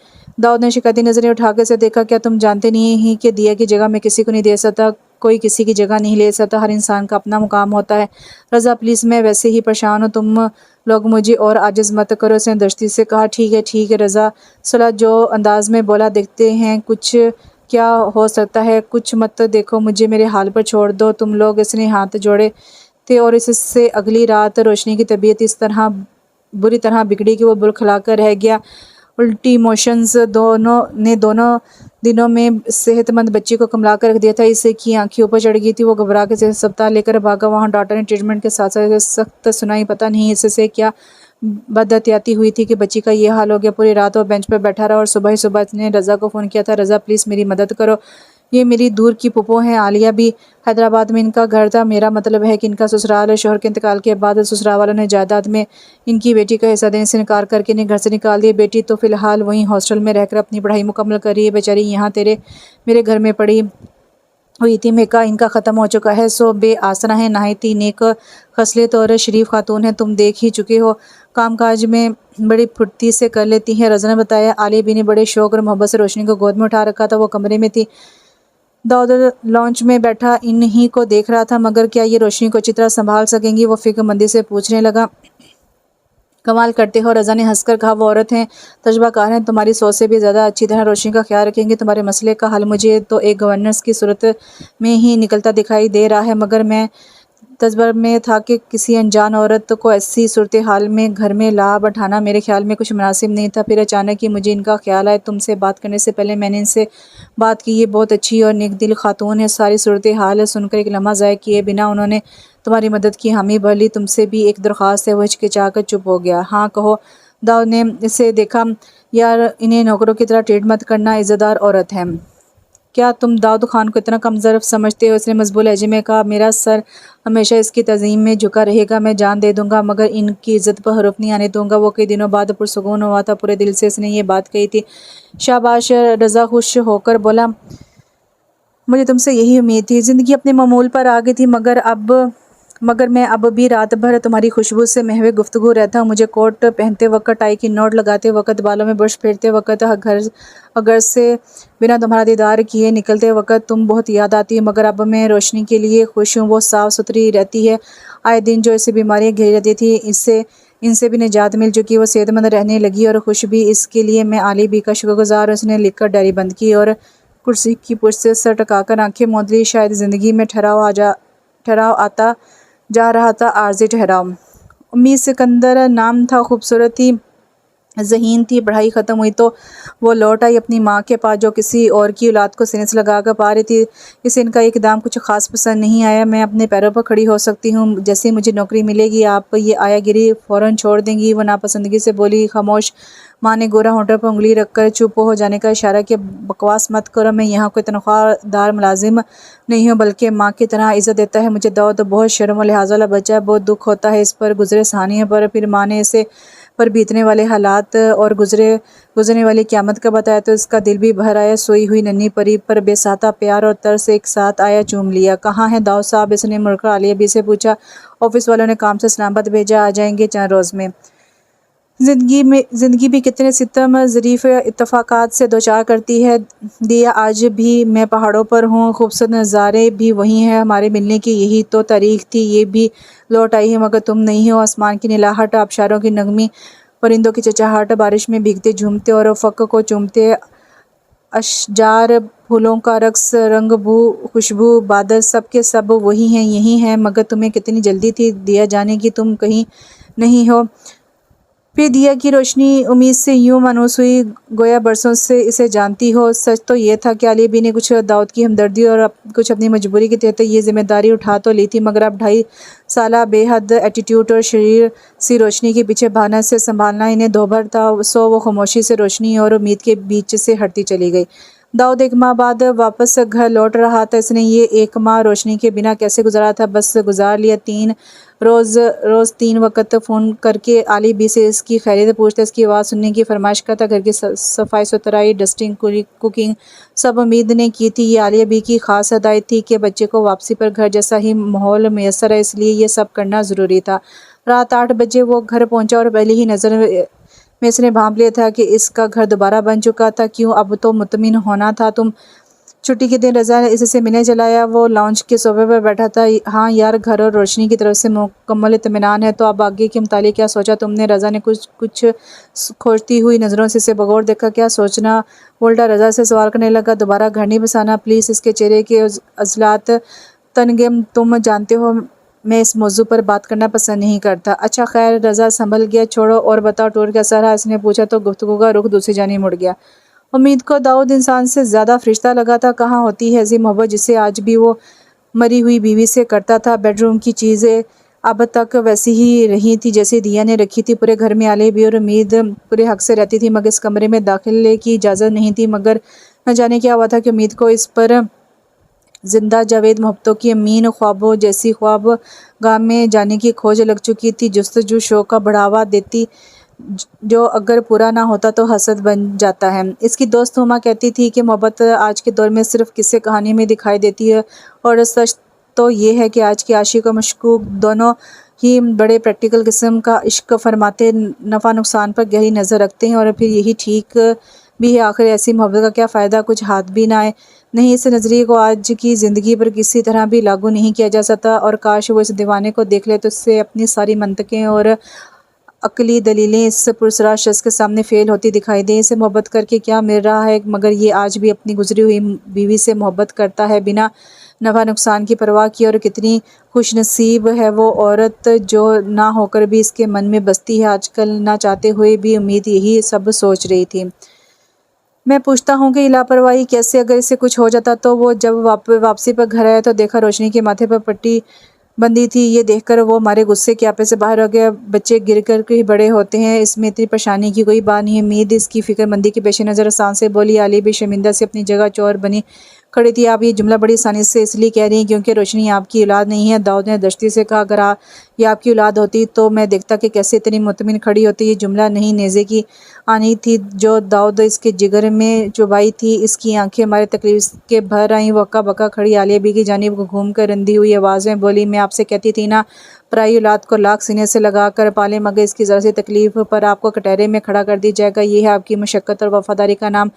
داؤد نے شکایتی نظریں اٹھا کر اسے دیکھا۔ کیا تم جانتے نہیں ہیں کہ دیا کی جگہ میں کسی کو نہیں دے سکتا؟ کوئی کسی کی جگہ نہیں لے سکتا، ہر انسان کا اپنا مقام ہوتا ہے۔ رضا پلیز، میں ویسے ہی پریشان ہوں، تم لوگ مجھے اور عاجز مت کرو۔ اس نے دشتی سے کہا۔ ٹھیک ہے رضا، صلاح جو انداز میں بولا، دیکھتے ہیں کچھ کیا ہو سکتا ہے۔ کچھ مت دیکھو، مجھے میرے حال پر چھوڑ دو تم لوگ۔ اس نے ہاتھ جوڑے تھے اور اس سے اگلی رات روشنی کی طبیعت اس طرح بری طرح بگڑی کہ وہ بلکھلا کر رہ گیا۔ الٹی موشنز دونوں دنوں میں صحت مند بچی کو کملا کر رکھ دیا تھا۔ اسے کی آنکھیں اوپر چڑھ گئی تھی۔ وہ گھبرا کے اسپتال لے کر بھاگا۔ وہاں ڈاکٹر نے ٹریٹمنٹ کے ساتھ ساتھ سخت سنائی۔ پتہ نہیں اس سے کیا بد احتیاطی ہوئی تھی کہ بچی کا یہ حال ہو گیا۔ پوری رات وہ بینچ پر بیٹھا رہا اور صبح اس نے رضا کو فون کیا تھا۔ رضا پلیز میری مدد کرو، یہ میری دور کی پھوپھو ہیں، عالیہ بھی۔ حیدرآباد میں ان کا گھر تھا۔ میرا مطلب ہے کہ ان کا سسرال شوہر کے انتقال کے بعد سسرال والوں نے جائیداد میں ان کی بیٹی کا حصہ دینے سے انکار کر کے انہیں گھر سے نکال دیا۔ بیٹی تو فی الحال وہیں ہاسٹل میں رہ کر اپنی پڑھائی مکمل کر رہی ہے، بیچاری یہاں میرے گھر میں پڑی ہوئی تھی۔ میں کہا ان کا ختم ہو چکا ہے، سو بے آسرا ہیں، نہایت ہی نیک خصلت اور شریف خاتون ہیں، تم دیکھ ہی چکے ہو، کام کاج میں بڑی پھرتی سے کر لیتی ہیں۔ رضا نے بتایا۔ عالیہ بھی نے بڑے شوق اور محبت سے روشنی کو گود میں اٹھا رکھا تھا۔ وہ کمرے میں تھی، داؤد لانچ میں بیٹھا انہی کو دیکھ رہا تھا، مگر کیا یہ روشنی کو اچھی طرح سنبھال سکیں گی؟ وہ فکر مندی سے پوچھنے لگا۔ کمال کرتے ہو، رضا نے ہنس کر کہا۔ وہ عورت ہیں، تجربہ کار ہیں، تمہاری سوچ سے بھی زیادہ اچھی طرح روشنی کا خیال رکھیں گے۔ تمہارے مسئلے کا حل مجھے تو ایک گورننس کی صورت میں ہی نکلتا دکھائی دے رہا ہے، مگر میں تصور میں تھا کہ کسی انجان عورت کو ایسی صورتحال میں گھر میں لا بٹھانا میرے خیال میں کچھ مناسب نہیں تھا۔ پھر اچانک ہی مجھے ان کا خیال آیا۔ تم سے بات کرنے سے پہلے میں نے ان سے بات کی۔ یہ بہت اچھی اور نیک دل خاتون ہے۔ ساری صورتحال سن کر ایک لمحہ ضائع کیے بنا انہوں نے تمہاری مدد کی حامی بھر لی۔ تم سے بھی ایک درخواست ہے۔ وہ ہچکچا کر چپ ہو گیا۔ ہاں کہو۔ داؤد نے اسے دیکھا۔ یار انہیں نوکروں کی طرح ٹریٹ مت کرنا، عزت دار عورت ہے۔ کیا تم داؤد خان کو اتنا کم ظرف سمجھتے ہو؟ اس نے مضبوط لہجے میں کہا۔ میرا سر ہمیشہ اس کی تعظیم میں جھکا رہے گا۔ میں جان دے دوں گا مگر ان کی عزت پر حرف نہیں آنے دوں گا۔ وہ کئی دنوں بعد پرسکون ہوا تھا۔ پورے دل سے اس نے یہ بات کہی تھی۔ شاباش۔ رضا خوش ہو کر بولا۔ مجھے تم سے یہی امید تھی۔ زندگی اپنے معمول پر آ گئی تھی مگر میں اب بھی رات بھر تمہاری خوشبو سے محو گفتگو رہتا ہوں۔ مجھے کوٹ پہنتے وقت، ٹائی کی نوٹ لگاتے وقت، بالوں میں برش پھیرتے وقت، گھر سے بنا تمہارا دیدار کیے نکلتے وقت تم بہت یاد آتی ہے۔ مگر اب میں روشنی کے لیے خوش ہوں۔ وہ صاف ستھری رہتی ہے۔ آئے دن جو اسے بیماریاں گھیری رہتی تھی ان سے بھی نجات مل چکی۔ وہ صحت مند رہنے لگی اور خوش بھی۔ اس کے لیے میں عالی بھی کا شکر گزار ہوں۔ اس نے لکھ کر ڈائری بند کی اور کرسی کی پشت سے سر ٹکا کر آنکھیں موند لی۔ شاید زندگی میں ٹھہراؤ آتا جا رہا تھا، عارضی ٹھہراؤ۔ امید سکندر نام تھا، خوبصورت تھی، ذہین تھی۔ پڑھائی ختم ہوئی تو وہ لوٹ آئی اپنی ماں کے پاس جو کسی اور کی اولاد کو سینے سے لگا کر پا رہی تھی۔ اسے ان کا یہ اقدام کچھ خاص پسند نہیں آیا۔ میں اپنے پیروں پر کھڑی ہو سکتی ہوں۔ جیسے مجھے نوکری ملے گی آپ یہ آیا گیری فوراً چھوڑ دیں گی؟ وہ ناپسندگی سے بولی۔ خاموش۔ ماں نے گورا ہونٹوں پر انگلی رکھ کر چپ ہو جانے کا اشارہ کیا۔ بکواس مت کرو۔ میں یہاں کوئی تنخواہ دار ملازم نہیں ہوں بلکہ ماں کی طرح عزت دیتا ہے مجھے داؤد بہت شرم و لحاظ والا بچہ ہے۔ بہت دکھ ہوتا ہے اس پر گزرے ثانیے پر۔ پھر ماں نے اسے پر بیتنے والے حالات اور گزرنے والی قیامت کا بتایا تو اس کا دل بھی بھر آیا۔ سوئی ہوئی ننھی پری پر بے ساختہ پیار اور ترس ایک ساتھ آیا۔ چوم لیا۔ کہاں ہیں داؤد صاحب؟ اس نے مڑ کر عالیہ بی سے پوچھا۔ آفس والوں نے کام سے اسلام آباد بھیجا، آ جائیں گے چند روز میں۔ زندگی بھی کتنے ستم ظریف اتفاقات سے دوچار کرتی ہے دیا۔ آج بھی میں پہاڑوں پر ہوں، خوبصورت نظارے بھی وہی ہیں۔ ہمارے ملنے کی یہی تو تاریخ تھی۔ یہ بھی لوٹ آئی ہے مگر تم نہیں ہو۔ آسمان کی نیلاہٹ، آبشاروں کی نغمی، پرندوں کی چہچہاہٹ، بارش میں بھیگتے جھومتے اور افق کو چومتے اشجار، پھولوں کا رقص، رنگ، بو، خوشبو، بادل، سب کے سب وہی ہیں، یہی ہیں۔ مگر تمہیں کتنی جلدی تھی دیا جانے کی، تم کہیں نہیں ہو۔ پھر دیا کی روشنی امید سے یوں مانوس ہوئی گویا برسوں سے اسے جانتی ہو۔ سچ تو یہ تھا کہ عالیہ بی نے کچھ داؤد کی ہمدردی اور کچھ اپنی مجبوری کے تحت یہ ذمہ داری اٹھا تو لی تھی مگر اب 2.5 سالہ بے حد ایٹیٹیوڈ اور شریر سی روشنی کے پیچھے بھاگنا سے سنبھالنا انہیں دوبھر تھا۔ سو وہ خاموشی سے روشنی اور امید کے بیچ سے ہٹتی چلی گئی۔ داؤد 1 ماہ بعد واپس گھر لوٹ رہا تھا۔ اس نے یہ 1 ماہ روشنی کے بنا کیسے گزارا تھا؟ بس گزار لیا۔ روز 3 وقت فون کر کے عالیہ بی سے اس کی خیریت پوچھتا، اس کی آواز سننے کی فرمائش کرتا۔ گھر کی صفائی ستھرائی، ڈسٹنگ، کوکنگ سب امید نے کی تھی۔ یہ عالیہ بی کی خاص ہدایت تھی کہ بچے کو واپسی پر گھر جیسا ہی ماحول میسر ہے، اس لیے یہ سب کرنا ضروری تھا۔ رات 8 بجے وہ گھر پہنچا اور پہلی ہی نظر میں اس نے بھانپ لیا تھا کہ اس کا گھر دوبارہ بن چکا تھا۔ کیوں؟ اب تو مطمئن ہونا تھا۔ چھٹی کے دن رضا نے اس سے ملنے چلایا۔ وہ لاؤنج کے صوفے پر بیٹھا تھا۔ ہاں یار، گھر اور روشنی کی طرف سے مکمل اطمینان ہے۔ تو اب آگے کے متعلق کیا سوچا تم نے؟ رضا نے کچھ کھوجتی ہوئی نظروں سے اسے بغور دیکھا۔ کیا سوچنا؟ وہ الٹا رضا سے سوال کرنے لگا۔ دوبارہ گھر نہیں بسانا پلیز؟ اس کے چہرے کے عضلات تنگ۔ تم جانتے ہو میں اس موضوع پر بات کرنا پسند نہیں کرتا۔ اچھا خیر۔ رضا سنبھل گیا۔ چھوڑو اور بتاؤ ٹور کیسا رہا؟ اس نے پوچھا تو گفتگو کا رخ دوسری جانب مڑ گیا۔ امید کو داؤد انسان سے زیادہ فرشتہ لگا تھا۔ کہاں ہوتی ہے ایسی محبت جسے آج بھی وہ مری ہوئی بیوی سے کرتا تھا؟ بیڈ روم کی چیزیں اب تک ویسی ہی رہی تھی جیسے دیا نے رکھی تھی۔ پورے گھر میں عالیہ بی اور امید پورے حق سے رہتی تھی مگر اس کمرے میں داخلے کی اجازت نہیں تھی۔ مگر نہ جانے کیا ہوا تھا کہ امید کو اس پر زندہ جاوید محبتوں کی امین خوابوں جیسی خواب گاہ میں جانے کی کھوج لگ چکی تھی۔ جستجو شوق کا بڑھاوا دیتی جو اگر پورا نہ ہوتا تو حسد بن جاتا ہے۔ اس کی دوست ہما کہتی تھی کہ محبت آج کے دور میں صرف قصے کہانی میں دکھائی دیتی ہے اور سچ تو یہ ہے کہ آج کے عاشق و مشکوک دونوں ہی بڑے پریکٹیکل قسم کا عشق فرماتے، نفع نقصان پر گہری نظر رکھتے ہیں اور پھر یہی ٹھیک بھی ہے۔ آخر ایسی محبت کا کیا فائدہ؟ کچھ ہاتھ بھی نہ آئے۔ نہیں، اس نظریے کو آج کی زندگی پر کسی طرح بھی لاگو نہیں کیا جا سکتا اور کاش وہ اس دیوانے کو دیکھ لے تو اس سے اپنی ساری منطقیں اور عقلی دلیلیں اس پراسرار شخص کے سامنے فیل ہوتی دکھائی دیں۔ اسے محبت کر کے کیا مل رہا ہے؟ مگر یہ آج بھی اپنی گزری ہوئی بیوی سے محبت کرتا ہے، بنا نفع نقصان کی پرواہ کی، اور کتنی خوش نصیب ہے وہ عورت جو نہ ہو کر بھی اس کے من میں بستی ہے۔ آج کل نہ چاہتے ہوئے بھی امید یہی سب سوچ رہی تھی۔ میں پوچھتا ہوں کہ یہ لاپرواہی کیسے؟ اگر اسے کچھ ہو جاتا تو؟ وہ جب واپسی پر گھر آیا تو دیکھا روشنی کے ماتھے پر پٹی بندی تھی۔ یہ دیکھ کر وہ ہمارے غصے کے آپے سے باہر ہو گیا۔ بچے گر کر کے ہی بڑے ہوتے ہیں، اس میں اتنی پریشانی کی کوئی بات نہیں۔ امید اس کی فکر مندی کے پیش نظر آسان سے بولی۔ عالیہ بھی شرمندہ سے اپنی جگہ چور بنی کھڑی تھی۔ آپ یہ جملہ بڑی آسانی سے اس لیے کہہ رہی ہیں کیونکہ روشنی آپ کی اولاد نہیں ہے، داؤد نے دشتی سے کہا۔ اگر یہ آپ کی اولاد ہوتی تو میں دیکھتا کہ کیسے اتنی مطمئن کھڑی ہوتی۔ یہ جملہ نہیں نیزے کی آنی تھی جو داؤد اس کے جگر میں چبھائی تھی۔ اس کی آنکھیں ہماری تکلیف کے بھر آئیں۔ وہ ہکا بکا کھڑی عالیہ بی کی جانب گھوم کر رندی ہوئی آواز میں بولی، میں آپ سے کہتی تھی نا، پرائی اولاد کو لاکھ سینے سے لگا کر پالیں مگر اس کی ذرا سی تکلیف پر آپ کو کٹہرے میں کھڑا کر دیا جائے گا، یہ ہے آپ کی مشقت اور وفاداری کا نام۔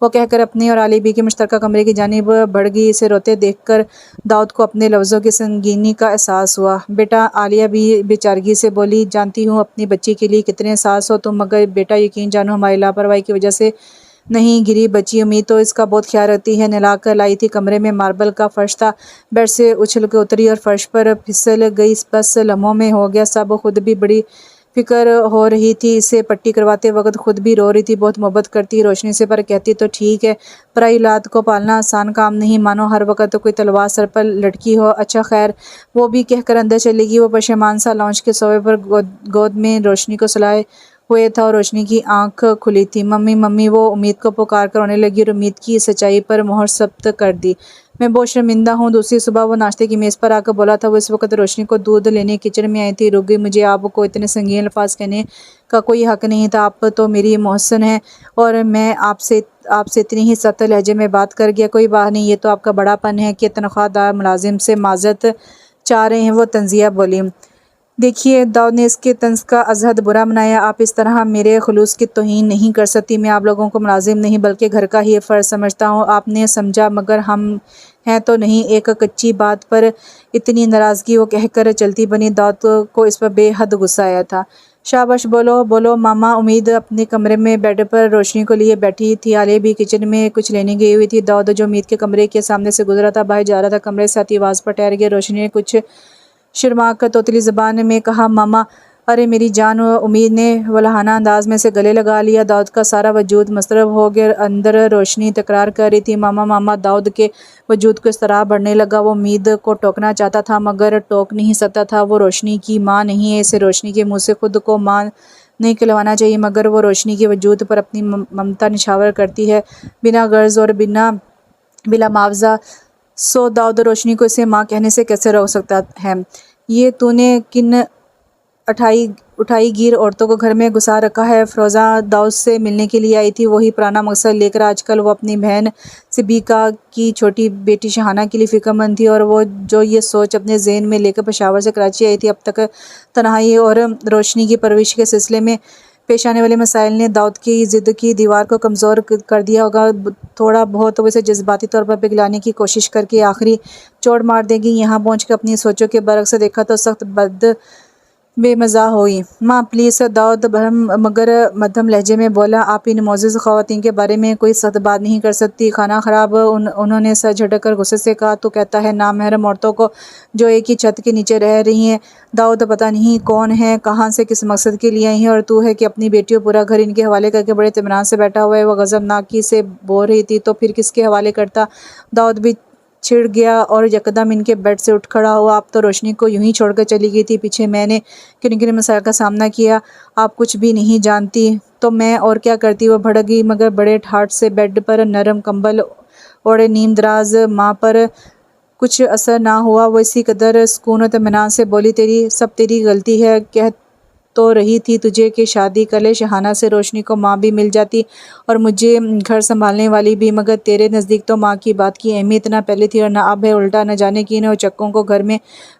وہ کہہ کر اپنے اور عالیہ بی کے مشترکہ کمرے کی جانب بڑھ گئی۔ اسے روتے دیکھ کر داؤد کو اپنے لفظوں کی سنگینی کا احساس ہوا۔ بیٹا، عالیہ بی بے چارگی سے بولی، جانتی ہوں اپنی بچی کے لیے کتنے حساس ہو تم، مگر بیٹا یقین جانو ہماری لاپرواہی کی وجہ سے نہیں گری بچی۔ امید تو اس کا بہت خیال رکھتی ہے، نہلا کر لائی تھی، کمرے میں ماربل کا فرش تھا، بیڈ سے اچھل کے اتری اور فرش پر پھسل گئی، بس لمحوں میں ہو گیا سب۔ خود بھی بڑی فکر ہو رہی تھی، اسے پٹی کرواتے وقت خود بھی رو رہی تھی، بہت محبت کرتی روشنی سے، پر کہتی تو ٹھیک ہے پرائی اولاد کو پالنا آسان کام نہیں، مانو ہر وقت کوئی تلوار سر پر لٹکی ہو۔ اچھا خیر، وہ بھی کہہ کر اندر چلی گئی۔ وہ پشیمان سا لاؤنج کے صوفے پر گود میں روشنی کو سلائے ہوئے تھا اور روشنی کی آنکھ کھلی تھی۔ ممی ممی، وہ امید کو پکار کر رونے لگی اور امید کی سچائی پر مہر ثبت کر دی۔ میں بہت شرمندہ ہوں۔ دوسری صبح وہ ناشتے کی میز پر آ کر بولا تھا۔ وہ اس وقت روشنی کو دودھ لینے کچن میں آئی تھی، رک گئی۔ مجھے آپ کو اتنے سنگین الفاظ کہنے کا کوئی حق نہیں تھا، آپ تو میری محسن ہیں اور میں آپ سے اتنی ہی سخت لہجے میں بات کر گیا۔ کوئی بات نہیں، یہ تو آپ کا بڑا پن ہے کہ تنخواہ دار ملازم سے معذرت چاہ رہے ہیں، وہ تنزیہ بولی۔ دیکھیے، داؤد نے اس کے طنز کا از حد برا منایا، آپ اس طرح میرے خلوص کی توہین نہیں کر سکتی، میں آپ لوگوں کو ملازم نہیں بلکہ گھر کا ہی فرد سمجھتا ہوں۔ آپ نے سمجھا، مگر ہم ہیں تو نہیں۔ ایک کچی بات پر اتنی ناراضگی وہ کہہ کر چلتی بنی۔ داؤد کو اس پر بے حد غصہ آیا تھا۔ شاباش، بولو بولو ماما۔ امید اپنے کمرے میں بیڈ پر روشنی کو لیے بیٹھی تھی، عالیہ بھی کچن میں کچھ لینے گئی ہوئی تھی۔ داؤد جو امید کے کمرے کے سامنے سے گزرا تھا، باہر جا رہا تھا، کمرے سے آتی آواز پر ٹھہر گیا۔ روشنی نے کچھ شرما کر توتلی زبان میں کہا، ماما۔ ارے میری جان! امید نے ولہانہ انداز میں اسے گلے لگا لیا۔ داؤد کا سارا وجود مضطرب ہو گیا۔ اندر روشنی تکرار کر رہی تھی، ماما ماما۔ داؤد کے وجود کو اضطراب بڑھنے لگا۔ وہ امید کو ٹوکنا چاہتا تھا مگر ٹوک نہیں سکتا تھا۔ وہ روشنی کی ماں نہیں ہے، اسے روشنی کے منہ سے خود کو ماں نہیں کہلوانا چاہیے، مگر وہ روشنی کے وجود پر اپنی ممتا نچھاور کرتی ہے بنا غرض اور بلا معاوضہ۔ سو داؤد روشنی کو اسے ماں کہنے سے کیسے روک سکتا ہے؟ یہ تو نے کن اٹھائی گیر عورتوں کو گھر میں گھسا رکھا ہے۔ فروزہ داؤد سے ملنے کے لیے آئی تھی، وہی پرانا مقصد لے کر۔ آج کل وہ اپنی بہن سبیکہ کی چھوٹی بیٹی شہانہ کے لیے فکر مند تھی اور وہ جو یہ سوچ اپنے ذہن میں لے کر پشاور سے کراچی آئی تھی، اب تک تنہائی اور روشنی کی پرورش کے سلسلے میں پیش آنے والے مسائل نے داؤد کی ضد کی دیوار کو کمزور کر دیا ہوگا۔ تھوڑا بہت وہ اسے جذباتی طور پر پگلانے کی کوشش کر کے آخری چوٹ مار دے گی۔ یہاں پہنچ کر اپنی سوچوں کے برعکس دیکھا تو سخت بے مزہ ہوئی۔ ماں پلیز، داؤد مگر مدھم لہجے میں بولا، آپ ان معزز خواتین کے بارے میں کوئی سخت بات نہیں کر سکتی۔ کھانا خراب؟ انہوں نے سر جھٹک کر غصے سے کہا۔ تو کہتا ہے نامحرم عورتوں کو جو ایک ہی چھت کے نیچے رہ رہی ہیں۔ داؤد پتہ نہیں کون ہیں، کہاں سے، کس مقصد کے لیے آئی ہیں، اور تو ہے کہ اپنی بیٹیوں پورا گھر ان کے حوالے کر کے بڑے اطمینان سے بیٹھا ہوا ہے۔ وہ غضبناکی سے بول رہی تھی، تو پھر کس کے حوالے کرتا؟ داؤد بھی چھڑ گیا اور یکدم ان کے بیڈ سے اٹھ کھڑا ہوا۔ آپ تو روشنی کو یوں ہی چھوڑ کر چلی گئی تھی، پیچھے میں نے کن کن مسائل کا سامنا کیا، آپ کچھ بھی نہیں جانتی۔ تو میں اور کیا کرتی؟ وہ بھڑک گئی، مگر بڑے ٹھاٹ سے بیڈ پر نرم کمبل اوڑھے نیم دراز ماں پر کچھ اثر نہ ہوا۔ وہ اسی قدر سکون و اطمینان سے بولی، سب تیری غلطی ہے، کہہ تو رہی تھی تجھے کہ شادی کر لے شہانہ سے، روشنی کو ماں بھی مل جاتی اور مجھے گھر سنبھالنے والی بھی، مگر تیرے نزدیک تو ماں کی بات کی اہمیت نہ پہلے تھی اور نہ اب ہے، الٹا نہ جانے کن چکوں کو گھر میں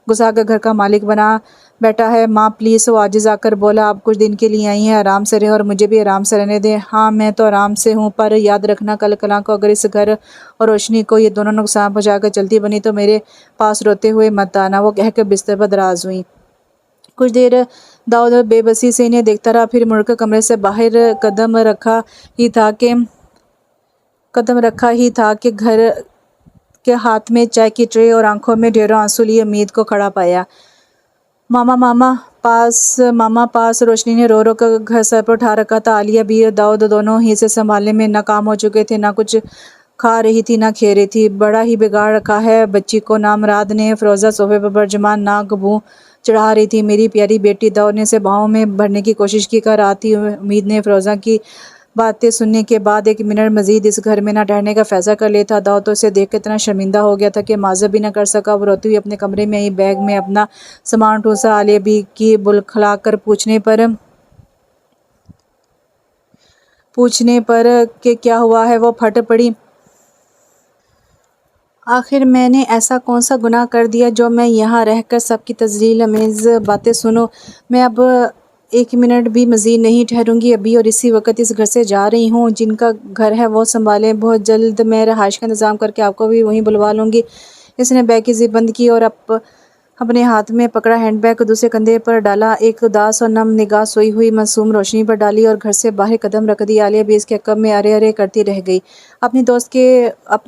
گھسا کر گھر کا مالک بنا بیٹھا ہے۔ ماں پلیز، وہ عاجز آ کر بولا، آپ کچھ دن کے لیے آئی ہیں، آرام سے رہیں اور مجھے بھی آرام سے رہنے دیں۔ ہاں، میں تو آرام سے ہوں، پر یاد رکھنا کل کلاں کو اگر اس گھر اور روشنی کو یہ دونوں نقصان پہنچا کر چلتی بنی تو میرے پاس روتے ہوئے مت آنا۔ وہ کہہ کر بستر پر دراز ہوئی۔ کچھ دیر داؤد بے بسی سے انہیں دیکھتا رہا، پھر مڑ کر کمرے سے باہر قدم رکھا ہی تھا کہ کے ہاتھ میں چائے کی ٹرے اور آنکھوں میں ڈھیروں آنسو لیے امید کو کھڑا پایا۔ ماما پاس روشنی نے رو رو کر گھر سر پر اٹھا رکھا تھا۔ عالیہ بھی اور داؤد دونوں ہی سے سنبھالنے میں ناکام ہو چکے تھے، نہ کچھ کھا رہی تھی نہ کھے رہی تھی۔ بڑا ہی بگاڑ رکھا ہے بچی کو، نامراد نے فیروزہ صوفے پر برجمان ناک بھوں چڑھا رہی تھی۔ میری پیاری بیٹی، داؤد نے اسے باہوں میں بھرنے کی کوشش کی۔ کر آتی امید نے فیروزہ کی باتیں سننے کے بعد ایک منٹ مزید اس گھر میں نہ ٹھہرنے کا فیصلہ کر لیا تھا۔ داؤد تو اسے دیکھ کر اتنا شرمندہ ہو گیا تھا کہ معذر بھی نہ کر سکا۔ وہ روتی ہوئی اپنے کمرے میں آئی، بیگ میں اپنا سامان ٹھونسا۔ عالیہ بی کی بلکھلا کر پوچھنے پر کہ کیا ہوا ہے وہ پھٹ پڑی۔ آخر میں نے ایسا کون سا گناہ کر دیا جو میں یہاں رہ کر سب کی تذلیل آمیز باتیں سنوں؟ میں اب ایک منٹ بھی مزید نہیں ٹھہروں گی۔ ابھی اور اسی وقت اس گھر سے جا رہی ہوں۔ جن کا گھر ہے وہ سنبھالیں، بہت جلد میں رہائش کا انتظام کر کے آپ کو بھی وہیں بلوا لوں گی۔ اس نے بیگ کی زپ بند کی اور اپنے ہاتھ میں پکڑا ہینڈ بیگ کو دوسرے کندھے پر ڈالا۔ ایک اداس اور نم نگاہ سوئی ہوئی معصوم روشنی پر ڈالی اور گھر سے باہر قدم رکھ دی۔ عالیہ بھی اس کے عقب میں ارے ارے کرتی رہ گئی۔ اپنی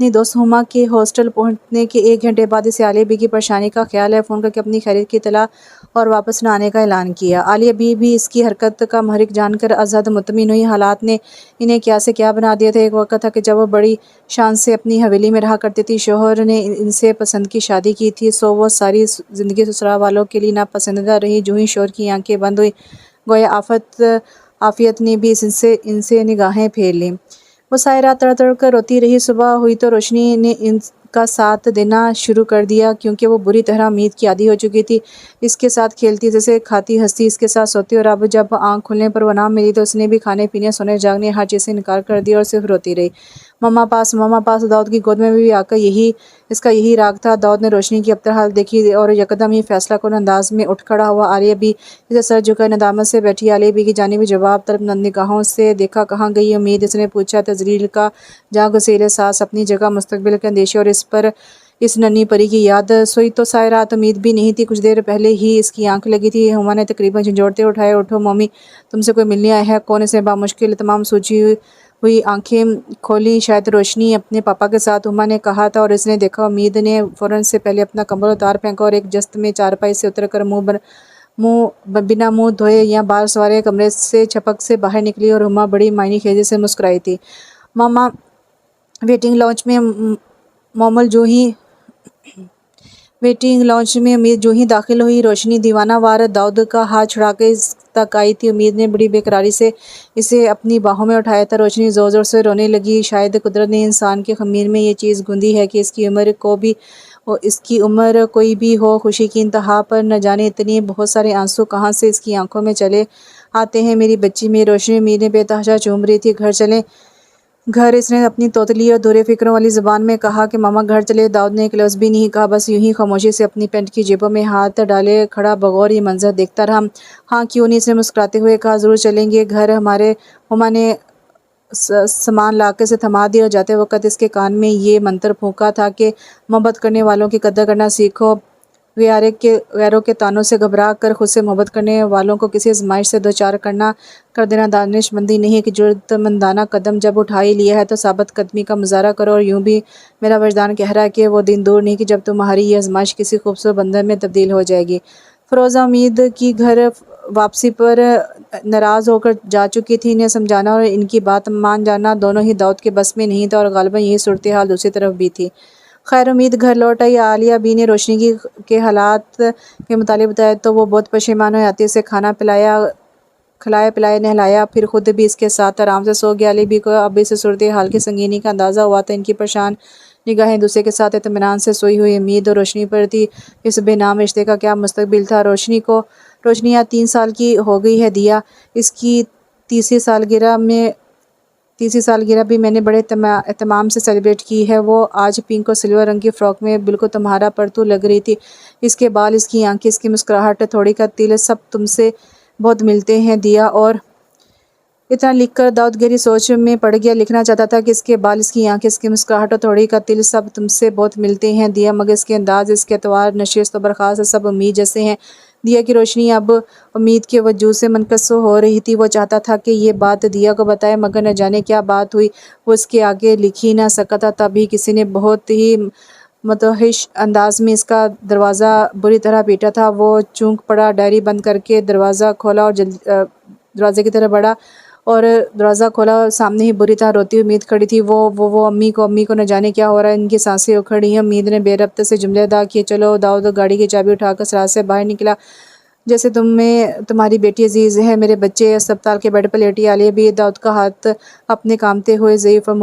دوست ہما کے ہاسٹل پہنچنے کے 1 گھنٹے بعد اسے عالیہ بی کی پریشانی کا خیال ہے۔ فون کر کے اپنی خیریت کی اطلاع اور واپس نہ آنے کا اعلان کیا۔ عالیہ بی بھی اس کی حرکت کا محرک جان کر ازحد مطمئن ہوئی۔ حالات نے انہیں کیا سے کیا بنا دیا تھا۔ ایک وقت تھا کہ جب وہ بڑی شان سے اپنی حویلی میں رہا کرتی تھی، شوہر نے ان سے پسند کی شادی کی تھی، سو وہ ساری زندگی سسرال والوں کے لیے ناپسندیدہ رہی۔ جوں ہی شوہر کی آنکھیں بند ہوئیں، گویا عافیت نے بھی ان سے نگاہیں پھیر لیں۔ وہ ساری رات تڑ تڑ کر روتی رہی۔ صبح ہوئی تو روشنی نے ان کا ساتھ دینا شروع کر دیا، کیونکہ وہ بری طرح امید کی عادی ہو چکی تھی۔ اس کے ساتھ کھیلتی، جیسے کھاتی ہنستی، اس کے ساتھ سوتی، اور اب جب آنکھ کھلنے پر وہ نہ ملی تو اس نے بھی کھانے پینے، سونے جاگنے، ہر چیز سے انکار کر دیا اور صرف روتی رہی۔ ماما پاس داؤد کی گود میں بھی آ کر اس کا یہی راگ تھا۔ داؤد نے روشنی کی ابتر حالت دیکھی اور یکدم ہی فیصلہ کن انداز میں اٹھ کھڑا ہوا۔ عالیہ بی اسے سر جھکائے ندامت سے بیٹھی، عالیہ بی کی جانب جواب طلب نگاہوں سے دیکھا۔ کہاں گئی امید؟ اس نے پوچھا۔ تذلیل کا جاں گسیلے سانس اپنی جگہ، مستقبل کے اندیشے اور اس ننھی پری کی یاد۔ سوئی تو ساری رات امید بھی نہیں تھی۔ کچھ دیر پہلے ہی اس کی آنکھ لگی تھی۔ ہما نے تقریباً جھنجھوڑتے اٹھایا۔ اٹھو مومی، تم سے کوئی ملنے آیا ہے۔ کون؟ اس نے بامشکل تمام سوجی ہوئی آنکھیں کھولیں۔ شاید روشنی اپنے پاپا کے ساتھ، ہما نے کہا تھا، اور اس نے دیکھا۔ امید نے فوراً سے پہلے اپنا کمبل اتار پھینکا اور ایک جست میں چارپائی سے اتر کر بنا منہ دھوئے یا بال سنوارے کمرے سے چھپک سے باہر نکلی، اور ہما بڑی معنی خیزی سے مسکرائی تھی۔ ماما ویٹنگ لاؤنج میں امید جو ہی داخل ہوئی، روشنی دیوانہ وار داؤد کا ہاتھ چھڑا کے اس تک آئی تھی۔ امید نے بڑی بے قراری سے اسے اپنی باہوں میں اٹھایا تھا۔ روشنی زور زور سے رونے لگی۔ شاید قدرت نے انسان کے خمیر میں یہ چیز گوندھی ہے کہ اس کی عمر کوئی بھی ہو، خوشی کی انتہا پر نہ جانے اتنے بہت سارے آنسو کہاں سے اس کی آنکھوں میں چلے آتے ہیں۔ میری بچی، میری روشنی، امید نے بے تحاشا چوم رہی تھی۔ گھر چلیں، گھر، اس نے اپنی توتلی اور دورے فکروں والی زبان میں کہا کہ ماما گھر چلے۔ داؤد نے ایک لفظ بھی نہیں کہا، بس یوں ہی خاموشی سے اپنی پینٹ کی جیبوں میں ہاتھ ڈالے کھڑا بغور یہ منظر دیکھتا رہا۔ ہاں کیوں نہیں، اس نے مسکراتے ہوئے کہا، ضرور چلیں گے گھر ہمارے۔ ہما نے سامان لا کے اسے تھما دیا اور جاتے وقت اس کے کان میں یہ منتر پھونکا تھا کہ محبت کرنے والوں کی قدر کرنا سیکھو، غیروں کے طعنوں سے گھبرا کر خود سے محبت کرنے والوں کو کسی آزمائش سے دوچار کر دینا دانش مندی نہیں۔ کہ جرأت مندانہ قدم جب اٹھا ہی لیا ہے تو ثابت قدمی کا مظاہرہ کرو، اور یوں بھی میرا وجدان کہہ رہا ہے کہ وہ دن دور نہیں کہ جب تمہاری یہ آزمائش کسی خوبصورت بندر میں تبدیل ہو جائے گی۔ فیروزہ امید کی گھر واپسی پر ناراض ہو کر جا چکی تھی۔ انہیں سمجھانا اور ان کی بات مان جانا دونوں ہی داؤد کے بس میں نہیں تھا، اور غالباً یہی صورتحال دوسری طرف بھی تھی۔ خیر، امید گھر لوٹ آئی۔ عالیہ بی نے روشنی کے حالات کے متعلق بتایا تو وہ بہت پشیمان ہوئی۔ آتے اسے کھانا کھلایا پلایا، نہلایا، پھر خود بھی اس کے ساتھ آرام سے سو گیا۔ عالیہ بی کو اب اس صورتحال کی سنگینی کا اندازہ ہوا تھا۔ ان کی پریشان نگاہیں ایک دوسرے کے ساتھ اطمینان سے سوئی ہوئی امید اور روشنی پر تھی۔ اس بے نام رشتے کا کیا مستقبل تھا؟ روشنی آج 3 سال کی ہو گئی ہے دیا۔ اس کی تیسری سالگرہ بھی میں نے بڑے اہتمام سے سیلیبریٹ کی ہے۔ وہ آج پنک اور سلور رنگ کی فراک میں بالکل تمہارا پرتو لگ رہی تھی۔ اس کے بال، اس کی آنکھیں، اس کی مسکراہٹ، تھوڑی کا تل، سب تم سے بہت ملتے ہیں دیا۔ اور اتنا لکھ کر داؤد گہری سوچ میں پڑ گیا۔ لکھنا چاہتا تھا کہ اس کے بال، اس کی آنکھیں، اس کی مسکراہٹ اور تھوڑی کا تل، سب تم سے بہت ملتے ہیں دیا، مگر اس کے انداز، اس کے اطوار، نشست و برخاست سب امید جیسے ہیں دیا کی روشنی اب امید کے وجود سے منقص ہو رہی تھی۔ وہ چاہتا تھا کہ یہ بات دیا کو بتائے، مگر نہ جانے کیا بات ہوئی، وہ اس کے آگے لکھ ہی نہ سکا تھا۔ تب ہی کسی نے بہت ہی متوحش انداز میں اس کا دروازہ بری طرح پیٹا تھا۔ وہ چونک پڑا، ڈائری بند کر کے دروازہ کھولا اور دروازے کی طرف بڑھا اور دروازہ کھولا۔ سامنے ہی بری طرح روتی ہوئی امید کھڑی تھی۔ وہ امی کو نہ جانے کیا ہو رہا ہے، ان کی سانسیں اکھڑ رہی ہیں۔ امید نے بے ربط سے جملے ادا کیے۔ چلو داؤد گاڑی کی چابی اٹھا کر سرات سے باہر نکلا۔ جیسے تمہاری بیٹی عزیز ہے، میرے بچے۔ اسپتال کے بیڈ پر لیٹی عالیہ بھی داؤد کا ہاتھ اپنے کامتے ہوئے ضعیف اور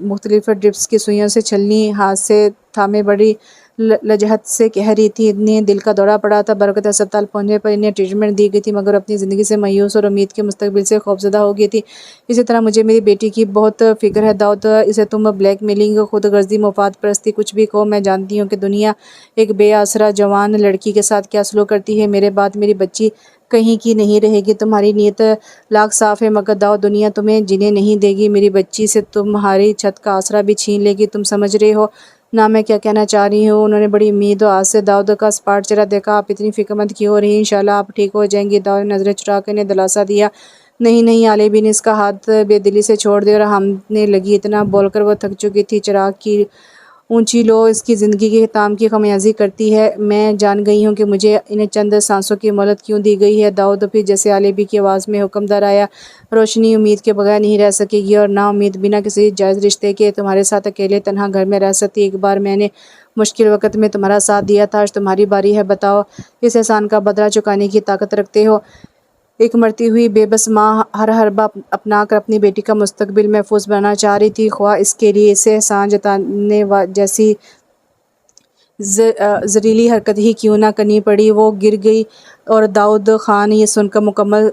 مختلف ڈرپس کی سوئیوں سے چھلنی ہاتھ سے تھامے بڑی لجہت سے کہہ رہی تھی، انہیں دل کا دورہ پڑا تھا۔ برکت اسپتال پہنچنے پر انہیں ٹریٹمنٹ دی گئی تھی، مگر اپنی زندگی سے مایوس اور امید کے مستقبل سے خوفزدہ ہو گئی تھی۔ اسی طرح مجھے میری بیٹی کی بہت فکر ہے داؤد۔ اسے تم بلیک میلنگ، خود غرضی، مفاد پرستی کچھ بھی کہو، میں جانتی ہوں کہ دنیا ایک بے آسرا جوان لڑکی کے ساتھ کیا سلوک کرتی ہے۔ میرے بعد میری بچی کہیں کی نہیں رہے گی۔ تمہاری نیت لاکھ صاف ہے، مگر داؤد دنیا تمہیں جینے نہیں دے گی۔ میری بچی سے تمہاری چھت کا آسرا بھی چھین لے گی۔ تم سمجھ رہے ہو نا میں کیا کہنا چاہ رہی ہوں؟ انہوں نے بڑی امید و آس سے داؤد کا اسپاٹ چہرہ دیکھا۔ آپ اتنی فکر مند کیوں ہو رہی ہیں؟ انشاءاللہ آپ ٹھیک ہو جائیں گی۔ داؤد نے نظریں چرا کر انہیں دلاسا دیا۔ نہیں نہیں، عالیہ بی نے اس کا ہاتھ بے دلی سے چھوڑ دیا اور ہانپنے لگی۔ اتنا بول کر وہ تھک چکی تھی۔ چراغ کی اونچی لو اس کی زندگی کے اختتام کی خمیازی کرتی ہے۔ میں جان گئی ہوں کہ مجھے انہیں چند سانسوں کی مہلت کیوں دی گئی ہے داؤد۔ پھر جیسے عالیہ بی کی آواز میں حکم دہرایا، روشنی امید کے بغیر نہیں رہ سکے گی، اور نا امید بنا کسی جائز رشتے کے تمہارے ساتھ اکیلے تنہا گھر میں رہ سکتی۔ ایک بار میں نے مشکل وقت میں تمہارا ساتھ دیا تھا، آج تمہاری باری ہے۔ بتاؤ اس احسان کا بدلہ چکانے کی طاقت رکھتے ہو؟ ایک مرتی ہوئی بے بس ماں ہر حربہ اپنا کر اپنی بیٹی کا مستقبل محفوظ بنانا چاہ رہی تھی، خواہ اس کے لیے اسے احسان جتانے جیسی زریلی حرکت ہی کیوں نہ کرنی پڑی۔ وہ گر گئی اور داؤد خان یہ سن کر مکمل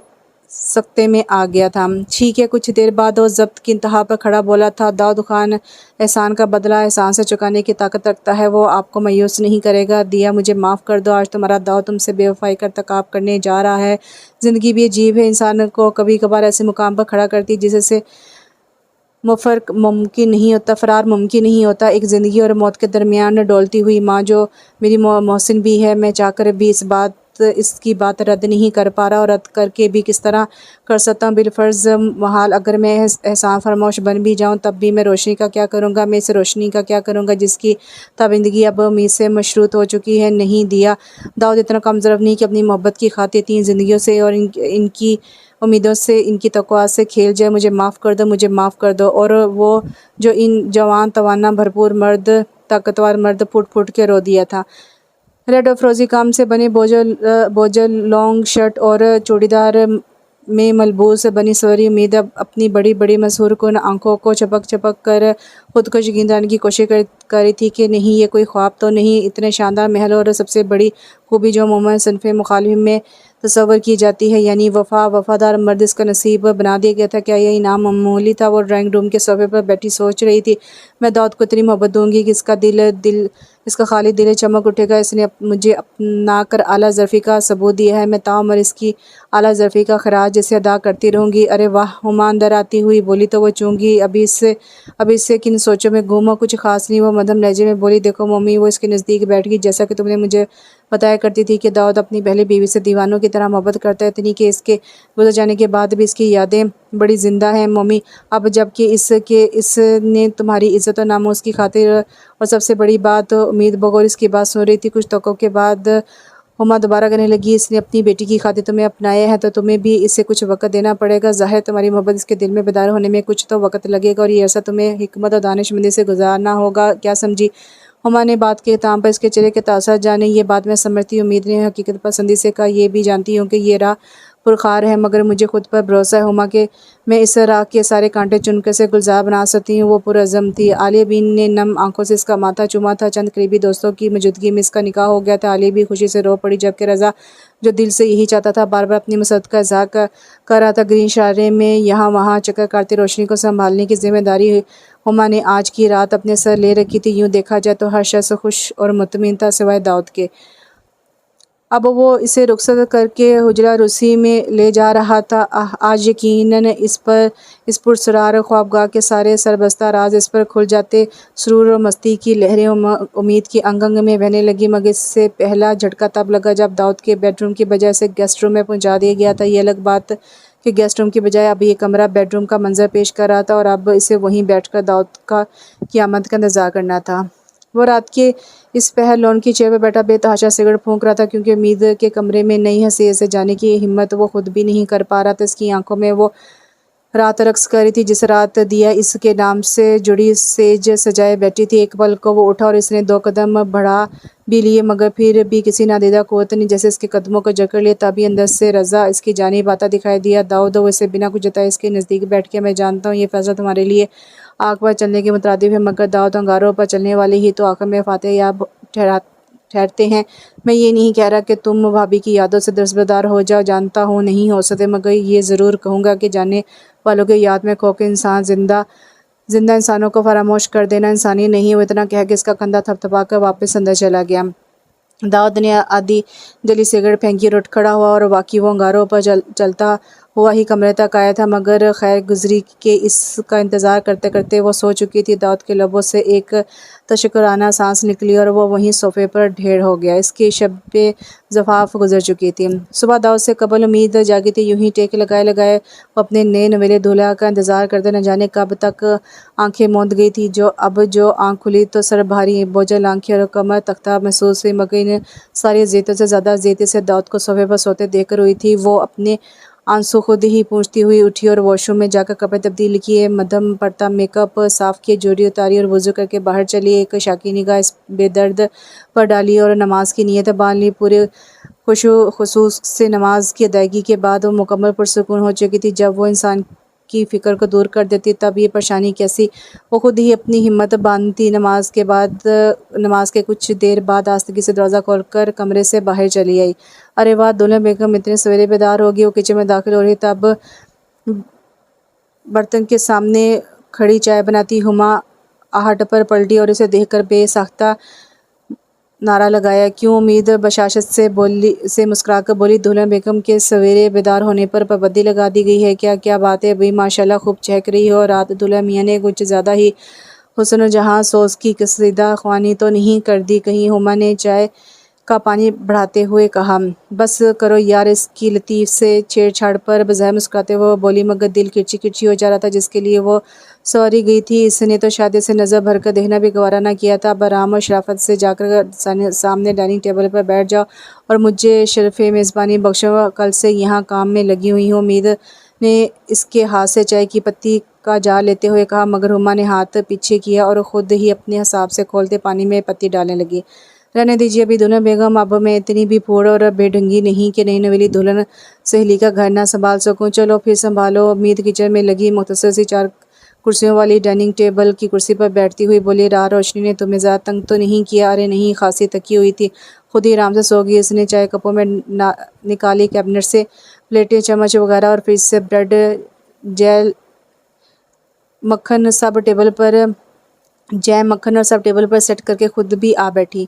سکتے میں آ گیا تھا۔ ٹھیک ہے۔ کچھ دیر بعد وہ ضبط کی انتہا پر کھڑا بولا تھا، داؤد خان احسان کا بدلہ احسان سے چکانے کی طاقت رکھتا ہے، وہ آپ کو مایوس نہیں کرے گا۔ دیا مجھے معاف کر دو، آج تمہارا داؤد تم سے بے وفائی کا ارتکاب کرنے جا رہا ہے۔ زندگی بھی عجیب ہے، انسان کو کبھی کبھار ایسے مقام پر کھڑا کرتی جس سے فرار ممکن نہیں ہوتا۔ ایک زندگی اور موت کے درمیان ڈولتی ہوئی ماں جو میری محسن بھی ہے۔ میں چاہ کر بھی اس کی بات رد نہیں کر پا رہا، اور رد کر کے بھی کس طرح کر سکتا ہوں؟ بالفرض محال، اگر میں احسان فراموش بن بھی جاؤں تب بھی میں روشنی کا کیا کروں گا؟ میں اس روشنی کا کیا کروں گا جس کی تابندگی اب امید سے مشروط ہو چکی ہے؟ نہیں دیا، داؤد اتنا کم ظرف نہیں کہ اپنی محبت کی خاطر 3 زندگیوں سے اور ان کی امیدوں سے، ان کی توقعات سے کھیل جائے۔ مجھے معاف کر دو، مجھے معاف کر دو۔ اور وہ جو ان جوان توانا بھرپور طاقتور مرد پھٹ پھٹ کے رو دیا تھا۔ ریڈ اور فروزی کام سے بنے بوجھل لانگ شرٹ اور چوڑی دار میں ملبوس بنی سنوری امید اپنی بڑی بڑی مسحور کن آنکھوں کو چپک چپک کر خود کو یقین دلانے کی کوشش کر رہی تھی کہ نہیں، یہ کوئی خواب تو نہیں۔ اتنے شاندار محل اور سب سے بڑی خوبی جو عموماً صنف مخالف میں تصور کی جاتی ہے، یعنی وفادار مرد، اس کا نصیب بنا دیا گیا تھا۔ کیا یہ انعام معمولی تھا؟ وہ ڈرائنگ روم کے صوفے پر بیٹھی سوچ رہی تھی، میں داؤد کو اتنی محبت دوں گی کہ اس کا خالی دل چمک اٹھے گا۔ اس نے مجھے اپنا کر اعلیٰ ظرفی کا ثبوت دیا ہے، میں تاعمر اس کی اعلیٰ ظرفی کا خراج اسے ادا کرتی رہوں گی۔ ارے واہ! ہما اندر آتی ہوئی بولی تو وہ چونک گئی۔ ابھی اس سے کن سوچوں میں گم ہو؟ کچھ خاص نہیں، وہ مدھم لہجے میں بولی۔ دیکھو ممی، وہ اس کے نزدیک بیٹھ گئی، جیسا کہ تم نے مجھے بتایا کرتی تھی کہ داؤد اپنی پہلی بیوی سے دیوانوں کی طرح محبت کرتا ہے، اتنی کہ اس کے گزر جانے کے بعد بھی اس کی یادیں بڑی زندہ ہیں ممی۔ اب جب کہ اس نے تمہاری عزت و ناموس کی خاطر، اور سب سے بڑی بات امید بغور اس کی بات سن رہی تھی۔ کچھ توقع کے بعد ہما دوبارہ کہنے لگی، اس نے اپنی بیٹی کی خاطر تمہیں اپنایا ہے تو تمہیں بھی اسے کچھ وقت دینا پڑے گا۔ ظاہر تمہاری محبت اس کے دل میں بیدار ہونے میں کچھ تو وقت لگے گا، اور یہ عرصہ تمہیں حکمت اور دانش مندی سے گزارنا ہوگا، کیا سمجھی؟ ہما نے بات کے اختتام پر اس کے چہرے کے تاثرات جانے۔ یہ بات میں سمجھتی ہوں، امید نے حقیقت پسندی سے کہا۔ یہ بھی جانتی ہوں کہ یہ راہ پرخار ہے، مگر مجھے خود پر بھروسہ ہے ہما کہ میں اس راہ کے سارے کانٹے چن کر اسے گلزار بنا سکتی ہوں۔ وہ پرعزم تھی۔ عالیہ بی نے نم آنکھوں سے اس کا ماتھا چوما تھا۔ چند قریبی دوستوں کی موجودگی میں اس کا نکاح ہو گیا تھا۔ عالیہ بی خوشی سے رو پڑی، جبکہ رضا، جو دل سے یہی چاہتا تھا، بار بار اپنی مسرت کا اظہار کر رہا تھا۔ گرین شارے میں یہاں وہاں چکر کاٹتی روشنی کو سنبھالنے کی ذمہ داری ہما نے آج کی رات اپنے سر لے رکھی تھی۔ یوں دیکھا جائے تو ہر شخص خوش اور مطمئن تھا سوائے داؤد کے۔ اب وہ اسے رخصت کر کے حجرہ رسی میں لے جا رہا تھا۔ آج یقیناً اس پراسرار خوابگاہ کے سارے سربستہ راز اس پر کھل جاتے۔ سرور اور مستی کی لہریں امید کی انگ انگ میں بہنے لگیں، مگر اس سے پہلا جھٹکا تب لگا جب داؤد کے بیڈ روم کی بجائے اسے گیسٹ روم میں پہنچا دیا گیا تھا۔ یہ الگ بات کہ گیسٹ روم کی بجائے اب یہ کمرہ بیڈ روم کا منظر پیش کر رہا تھا، اور اب اسے وہیں بیٹھ کر داؤد کی آمد کا انتظار کرنا تھا۔ وہ رات کے اس پہر لون کی چیئر پہ بیٹھا بے تحاشا سگریٹ پھونک رہا تھا، کیونکہ امید کے کمرے میں نئی حیثیت سے جانے کی ہمت وہ خود بھی نہیں کر پا رہا تھا۔ اس کی آنکھوں میں وہ رات رقص کر رہی تھی جس رات دیا اس کے نام سے جڑی سیج سجائے بیٹھی تھی۔ ایک پل کو وہ اٹھا اور اس نے 2 قدم بڑھا بھی لیے، مگر پھر بھی کسی نادیدہ قوت نے جیسے اس کے قدموں کو جکڑ لیا۔ تبھی اندر سے رضا اس کی جانب آتا دکھائی دیا۔ داؤد، وہ اسے بنا کچھ جتائے اس کے نزدیک بیٹھ کے، میں جانتا ہوں یہ فیصلہ تمہارے لیے آگ پر چلنے کے مترادف ہے، مگر داؤد، انگاروں پر چلنے والے ہی تو آخر میں فاتح یاب ٹھہرتے ہیں۔ میں یہ نہیں کہہ رہا کہ تم بھابھی کی یادوں سے دستبردار ہو جاؤ، جانتا ہوں نہیں ہو سکتے، مگر یہ ضرور کہوں گا کہ جانے والوں کی یاد میں کھو کے انسان زندہ انسانوں کو فراموش کر دینا انسانی نہیں۔ وہ اتنا کہہ کے اس کا کندھا تھپ تھپا کر واپس اندر چلا گیا۔ داؤد نے آدھی جلی سگریٹ پھینکی اور اٹھ کھڑا ہوا، اور واقعی وہ انگاروں پر چلتا ہوا ہی کمرے تک آیا تھا، مگر خیر گزری کے اس کا انتظار کرتے کرتے وہ سو چکی تھی۔ داؤد کے لبوں سے ایک تشکرانہ سانس نکلی اور وہ وہیں صوفے پر ڈھیر ہو گیا۔ اس کی شب زفاف گزر چکی تھی۔ صبح داؤد سے قبل امید جاگی تھی۔ یوں ہی ٹیک لگائے وہ اپنے نئے نویلے دولہا کا انتظار کرتے، نہ جانے کب تک آنکھیں موند گئی تھی۔ جو آنکھ کھلی تو سر بھاری بوجھل آنکھیں اور کمر تختہ محسوس ہوئی، مگر ان ساری اذیتوں سے زیادہ اذیت اسے داؤد کو صوفے پر سوتے دیکھ کر ہوئی تھی۔ وہ اپنے آنسو خود ہی پونچھتی ہوئی اٹھی اور واش روم میں جا کر کپڑے تبدیل کیے، مدھم پڑتا میک اپ صاف کیے، جوڑی اتاری اور وضو کر کے باہر چلی۔ ایک شاکی نگاہ اس بے درد پر ڈالی اور نماز کی نیت باندھ لی۔ پورے خشوع خضوع سے نماز کی ادائیگی کے بعد وہ مکمل پرسکون ہو چکی تھی۔ جب وہ انسان کی فکر کو دور کر دیتی تب یہ پریشانی کیسی؟ وہ خود ہی اپنی ہمت باندھتی نماز کے کچھ دیر بعد آہستگی سے دروازہ کھول کر کمرے سے باہر چلی آئی۔ ارے واہ، دلہن بیگم اتنے سویرے بیدار ہوگئی۔ وہ کچن میں داخل ہو رہی تب برتن کے سامنے کھڑی چائے بناتی ہما آہٹ پر پلٹی اور اسے دیکھ کر بے ساختہ نعرہ لگایا۔ کیوں؟ امید بشاشت سے مسکرا کر بولی، دلہن بیگم کے سویرے بیدار ہونے پر پابندی لگا دی گئی ہے کیا؟ کیا بات ہے بھئی، ماشاءاللہ خوب چہک رہی ہو۔ رات دلہا میاں نے کچھ زیادہ ہی حسن و جہاں سوز کی قصیدہ خوانی تو نہیں کر دی کہیں؟ ہما نے چائے کا پانی بڑھاتے ہوئے کہا۔ بس کرو یار اس کی لطیف سے چھیڑ چھاڑ پر، بظاہر مسکراتے ہوئے وہ بولی، مگر دل کرچی کرچی ہو جا رہا تھا جس کے لیے وہ سواری گئی تھی۔ اس نے تو شاید اسے نظر بھر کر دیکھنا بھی گوارا نہ کیا تھا۔ اب آرام اور شرافت سے جا کر سامنے ڈائننگ ٹیبل پر بیٹھ جاؤ اور مجھے شرف میزبانی بخشو، کل سے یہاں کام میں لگی ہوئی ہوں۔ امید نے اس کے ہاتھ سے چائے کی پتی کا جار لیتے ہوئے کہا، مگر ہما نے ہاتھ پیچھے کیا اور خود ہی اپنے حساب سے کھولتے پانی میں پتی ڈالنے لگی۔ رہنے دیجیے ابھی دلہن بیگم، اب میں اتنی بھی پھوڑ اور بے ڈھنگی نہیں کہ نئی نویلی دلہن سہیلی کا گھر نہ سنبھال سکوں۔ چلو پھر سنبھالو۔ امید کچن میں لگی مختصر سی 4 کرسیوں والی ڈائننگ ٹیبل کی کرسی پر بیٹھتی ہوئی بولی، رات روشنی نے تمہیں زیادہ تنگ تو نہیں کیا؟ ارے نہیں، خاصی تکی ہوئی تھی، خود ہی آرام سے سو گئی۔ اس نے چائے کپوں میں نکالی کیبنٹ سے پلیٹیں، چمچ وغیرہ اور فریج سے بریڈ، جیم، مکھن سب ٹیبل پر سیٹ کر کے خود بھی آ بیٹھی۔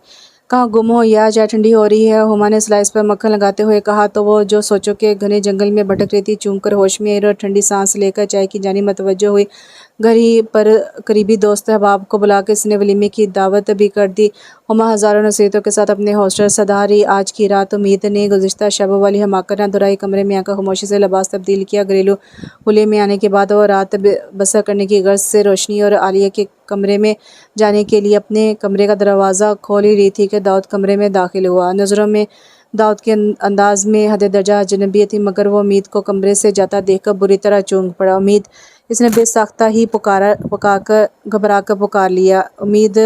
کہاں گم ہو یار، چائے ٹھنڈی ہو رہی ہے، ہما نے سلائس پر مکھن لگاتے ہوئے کہا تو وہ جو سوچوں کے گھنے جنگل میں بھٹک رہی تھی چونک کر ہوش میں آئی اور ٹھنڈی سانس لے کر چائے کی جانب متوجہ ہوئی۔ گھر ہی پر قریبی دوست احباب کو بلا کے اس نے ولیمے کی دعوت بھی کر دی۔ ہما ہزاروں نصیحتوں کے ساتھ اپنے ہاسٹل سدھار رہی۔ آج کی رات امید نے گزشتہ شب والی حماقت نہ دہرائی۔ کمرے میں آ کر خاموشی سے لباس تبدیل کیا۔ گھریلو حلیے میں آنے کے بعد وہ رات بسر کرنے کی غرض سے روشنی اور عالیہ کے کمرے میں جانے کے لیے اپنے کمرے کا دروازہ کھول ہی رہی تھی کہ داؤد کمرے میں داخل ہوا۔ نظروں میں داؤد کے انداز میں حد درجہ اجنبیت تھی، مگر وہ امید کو کمرے سے جاتا دیکھ کر بری طرح چونک پڑا۔ امید! اس نے بے ساختہ ہی گھبرا کر پکار لیا۔ امید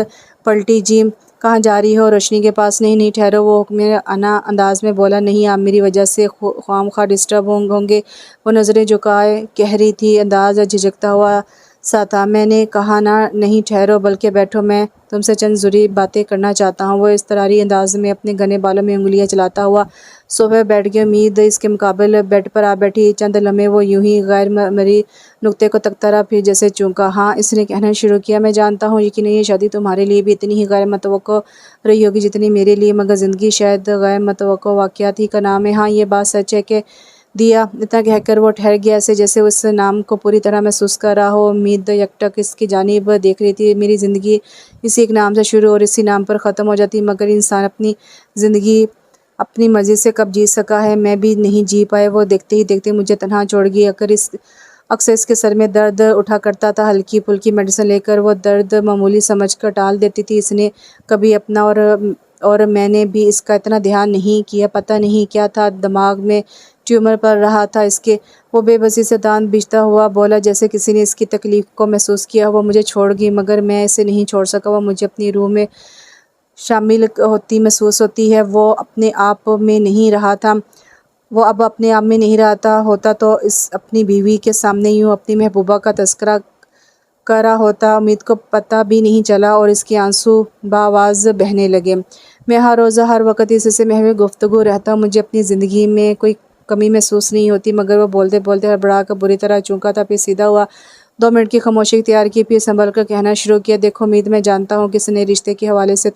پلٹی، جی کہاں جا رہی ہو؟ روشنی کے پاس۔ نہیں ٹھہرو، وہ حکمرانہ انداز میں بولا، نہیں آپ میری وجہ سے خواہ مخواہ ڈسٹرب ہوں گے۔ وہ نظریں جھکائے کہہ رہی تھی، انداز جھجکتا ہوا سا تھا۔ میں نے کہا نا نہیں ٹھہرو، بلکہ بیٹھو، میں تم سے چند ضروری باتیں کرنا چاہتا ہوں۔ وہ اضطراری انداز میں اپنے گھنے بالوں میں انگلیاں چلاتا ہوا صوفے پر بیٹھ گیا۔ امید اس کے مقابل بیڈ پر آ بیٹھی۔ چند لمحے وہ یوں ہی غیر مرئی نقطے کو تکتا رہا، پھر جیسے چونکا۔ ہاں، اس نے کہنا شروع کیا، میں جانتا ہوں یقیناً یہ شادی تمہارے لیے بھی اتنی ہی غیر متوقع رہی ہوگی جتنی میرے لیے، مگر زندگی شاید غیر متوقع واقعات ہی کا نام ہے۔ ہاں، یہ بات سچ ہے کہ دیا۔ اتنا کہہ کر وہ ٹھہر گیا، ایسے جیسے وہ اس نام کو پوری طرح محسوس کر رہا ہو۔ امید یکٹک اس کی جانب دیکھ رہی تھی۔ میری زندگی اسی ایک نام سے شروع اور اسی نام پر ختم ہو جاتی، مگر انسان اپنی زندگی اپنی مرضی سے کب جی سکا ہے؟ میں بھی نہیں جی پایا۔ وہ دیکھتے ہی دیکھتے مجھے تنہا چھوڑ گئی۔ اگر اس اکثر اس کے سر میں درد اٹھا کرتا تھا، ہلکی پھلکی میڈیسن لے کر وہ درد معمولی سمجھ کر ٹال دیتی تھی۔ اس نے کبھی اپنا اور میں نے بھی اس کا اتنا دھیان نہیں کیا، پتہ نہیں کیا تھا دماغ میں ٹیومر پڑ رہا تھا اس کے۔ وہ بے بسی سے دانت بیچتا ہوا بولا، جیسے کسی نے اس کی تکلیف کو محسوس کیا۔ وہ مجھے چھوڑ گئی مگر میں اسے نہیں چھوڑ سکا۔ وہ مجھے اپنی روح میں شامل ہوتی محسوس ہوتی ہے۔ وہ اپنے آپ میں نہیں رہا تھا، وہ اب اپنے آپ میں نہیں رہتا ہوتا تو اس اپنی بیوی کے سامنے یوں اپنی محبوبہ کا تذکرہ کرا ہوتا۔ امید کو پتہ بھی نہیں چلا اور اس کے آنسو بآواز بہنے لگے۔ میں ہر روز ہر وقت اس سے محو گفتگو رہتا ہوں، مجھے اپنی زندگی میں کوئی کمی محسوس نہیں ہوتی۔ مگر وہ بولتے بولتے ہڑبڑا کر بری طرح چونکا تھا، پھر سیدھا ہوا، 2 منٹ کی خاموشی اختیار کی، پھر سنبھل کر کہنا شروع کیا، دیکھو امید، میں جانتا ہوں کہ اس نئے رشتے کے حوالے سے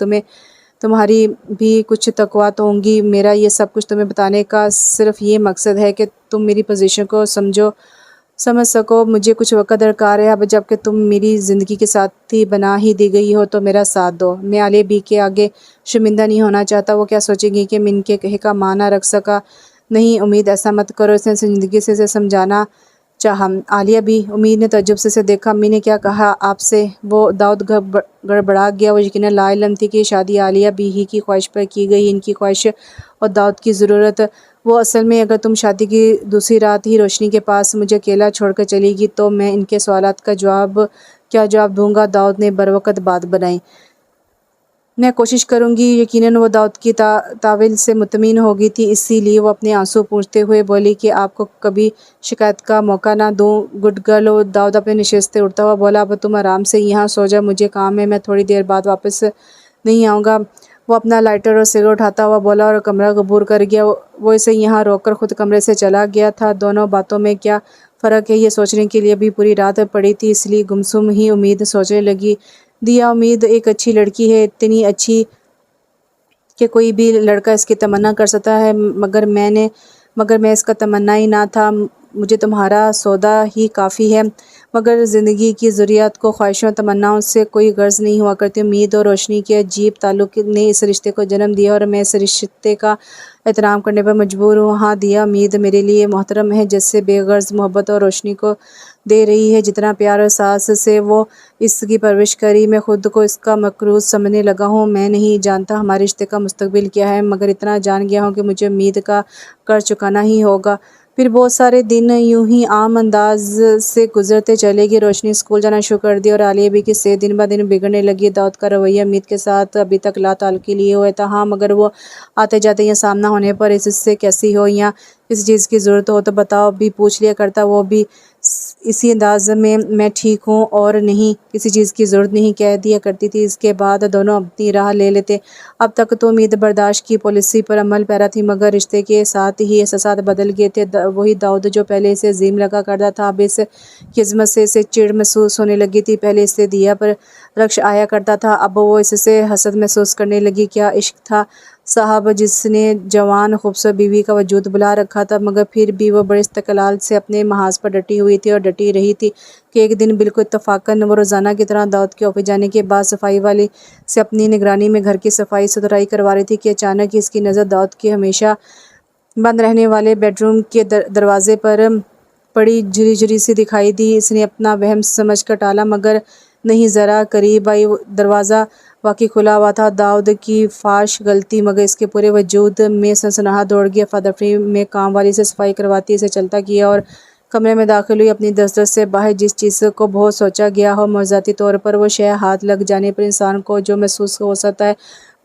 تمہاری بھی کچھ توقعات ہوں گی۔ میرا یہ سب کچھ تمہیں بتانے کا صرف یہ مقصد ہے کہ تم میری پوزیشن کو سمجھ سکو۔ مجھے کچھ وقت درکار ہے اب، جب کہ تم میری زندگی کے ساتھی بنا ہی دی گئی ہو تو میرا ساتھ دو۔ میں عالیہ بی کے آگے شرمندہ نہیں ہونا چاہتا، وہ کیا سوچے گی کہ میں ان کے کہے کا معنی رکھ سکا۔ نہیں امید، ایسا مت کرو، اس نے زندگی سے سمجھانا چاہا۔ عالیہ بی، امید نے تعجب سے دیکھا، امی نے کیا کہا آپ سے؟ وہ داؤد گڑبڑا گیا۔ وہ یقیناً لا علم تھی کہ یہ شادی عالیہ بی ہی کی خواہش پر کی گئی، ان کی خواہش اور داؤد کی ضرورت۔ وہ اصل میں اگر تم شادی کی دوسری رات ہی روشنی کے پاس مجھے اکیلا چھوڑ کر چلی گی تو میں ان کے سوالات کا کیا جواب دوں گا؟ داؤد نے بروقت بات بنائی۔ میں کوشش کروں گی۔ یقیناً وہ داؤد کی تعاون سے مطمئن ہو گئی تھی، اسی لیے وہ اپنے آنسو پوچھتے ہوئے بولی کہ آپ کو کبھی شکایت کا موقع نہ دوں۔ Good girl. داؤد اپنے نشست سے اٹھتا ہوا بولا، اب تم آرام سے یہاں سو جاؤ، مجھے کام ہے، میں تھوڑی دیر بعد واپس نہیں آؤں گا۔ وہ اپنا لائٹر اور سگریٹ اٹھاتا ہوا بولا اور کمرہ عبور کر گیا۔ وہ اسے یہاں روک کر خود کمرے سے چلا گیا تھا۔ دونوں باتوں میں کیا فرق ہے، یہ سوچنے کے لیے ابھی پوری رات پڑی تھی، اس لیے گمسم ہی امید سوچنے لگی، دیا امید ایک اچھی لڑکی ہے، اتنی اچھی کہ کوئی بھی لڑکا اس کی تمنا کر سکتا ہے، مگر میں اس کا تمنا ہی نہ تھا، مجھے تمہارا سودا ہی کافی ہے۔ مگر زندگی کی ضروریات کو خواہشوں تمناؤں سے کوئی غرض نہیں ہوا کرتی۔ امید اور روشنی کے عجیب تعلق نے اس رشتے کو جنم دیا اور میں اس رشتے کا احترام کرنے پر مجبور ہوں۔ ہاں دیا، امید میرے لیے محترم ہے، جیسے بے غرض محبت اور روشنی کو دے رہی ہے، جتنا پیار اور ساس سے وہ اس کی پرورش کری، میں خود کو اس کا مقروض سمجھنے لگا ہوں۔ میں نہیں جانتا ہمارے رشتے کا مستقبل کیا ہے، مگر اتنا جان گیا ہوں کہ مجھے امید کا قرض چکانا ہی ہوگا۔ پھر بہت سارے دن یوں ہی عام انداز سے گزرتے چلے گئے۔ روشنی اسکول جانا شروع کر دیا اور عالیہ بی کی صحت دن بہ دن بگڑنے لگی۔ داؤد کا رویہ امید کے ساتھ ابھی تک لا تعلقی لیے ہوئے تھا، ہاں مگر وہ آتے جاتے یا سامنا ہونے پر اس سے کیسی ہو یا کسی چیز کی ضرورت ہو تو بتاؤ بھی پوچھ لیا کرتا۔ وہ بھی اسی انداز میں ٹھیک ہوں اور نہیں کسی چیز کی ضرورت نہیں کہہ دیا کرتی تھی۔ اس کے بعد دونوں اپنی راہ لے لیتے۔ اب تک تو امید برداشت کی پالیسی پر عمل پیرا تھی، مگر رشتے کے ساتھ ہی احساسات بدل گئے تھے۔ وہی داؤد جو پہلے اسے عظیم لگا کرتا تھا، اب اس کی عظمت سے اسے چڑ محسوس ہونے لگی تھی۔ پہلے اسے دیا پر رشک آیا کرتا تھا، اب وہ اس سے حسد محسوس کرنے لگی۔ کیا عشق تھا صاحب جس نے جوان خوبصورت بیوی کا وجود بلا رکھا تھا، مگر پھر بھی وہ بڑے استقلال سے اپنے محاذ پر ڈٹی ہوئی تھی اور ڈٹی رہی تھی کہ ایک دن بالکل اتفاقاً وہ روزانہ کی طرح داؤد کے آفس جانے کے بعد صفائی والی سے اپنی نگرانی میں گھر کی صفائی ستھرائی کروا رہی تھی کہ اچانک اس کی نظر داؤد کے ہمیشہ بند رہنے والے بیڈ روم کے دروازے پر پڑی، جھری جھری سی دکھائی دی۔ اس نے اپنا وہم سمجھ کر ٹالا، مگر نہیں ذرا قریب آئی، دروازہ واقعی کھلا ہوا تھا۔ داؤد کی فاش غلطی، مگر اس کے پورے وجود میں سنسناہٹ دوڑ گئی۔ افراتفری میں کام والی سے صفائی کرواتی اسے چلتا کیا اور کمرے میں داخل ہوئی۔ اپنی دفتر سے باہر جس چیز کو بہت سوچا گیا ہو، معجزاتی طور پر وہ شے ہاتھ لگ جانے پر انسان کو جو محسوس ہو سکتا ہے،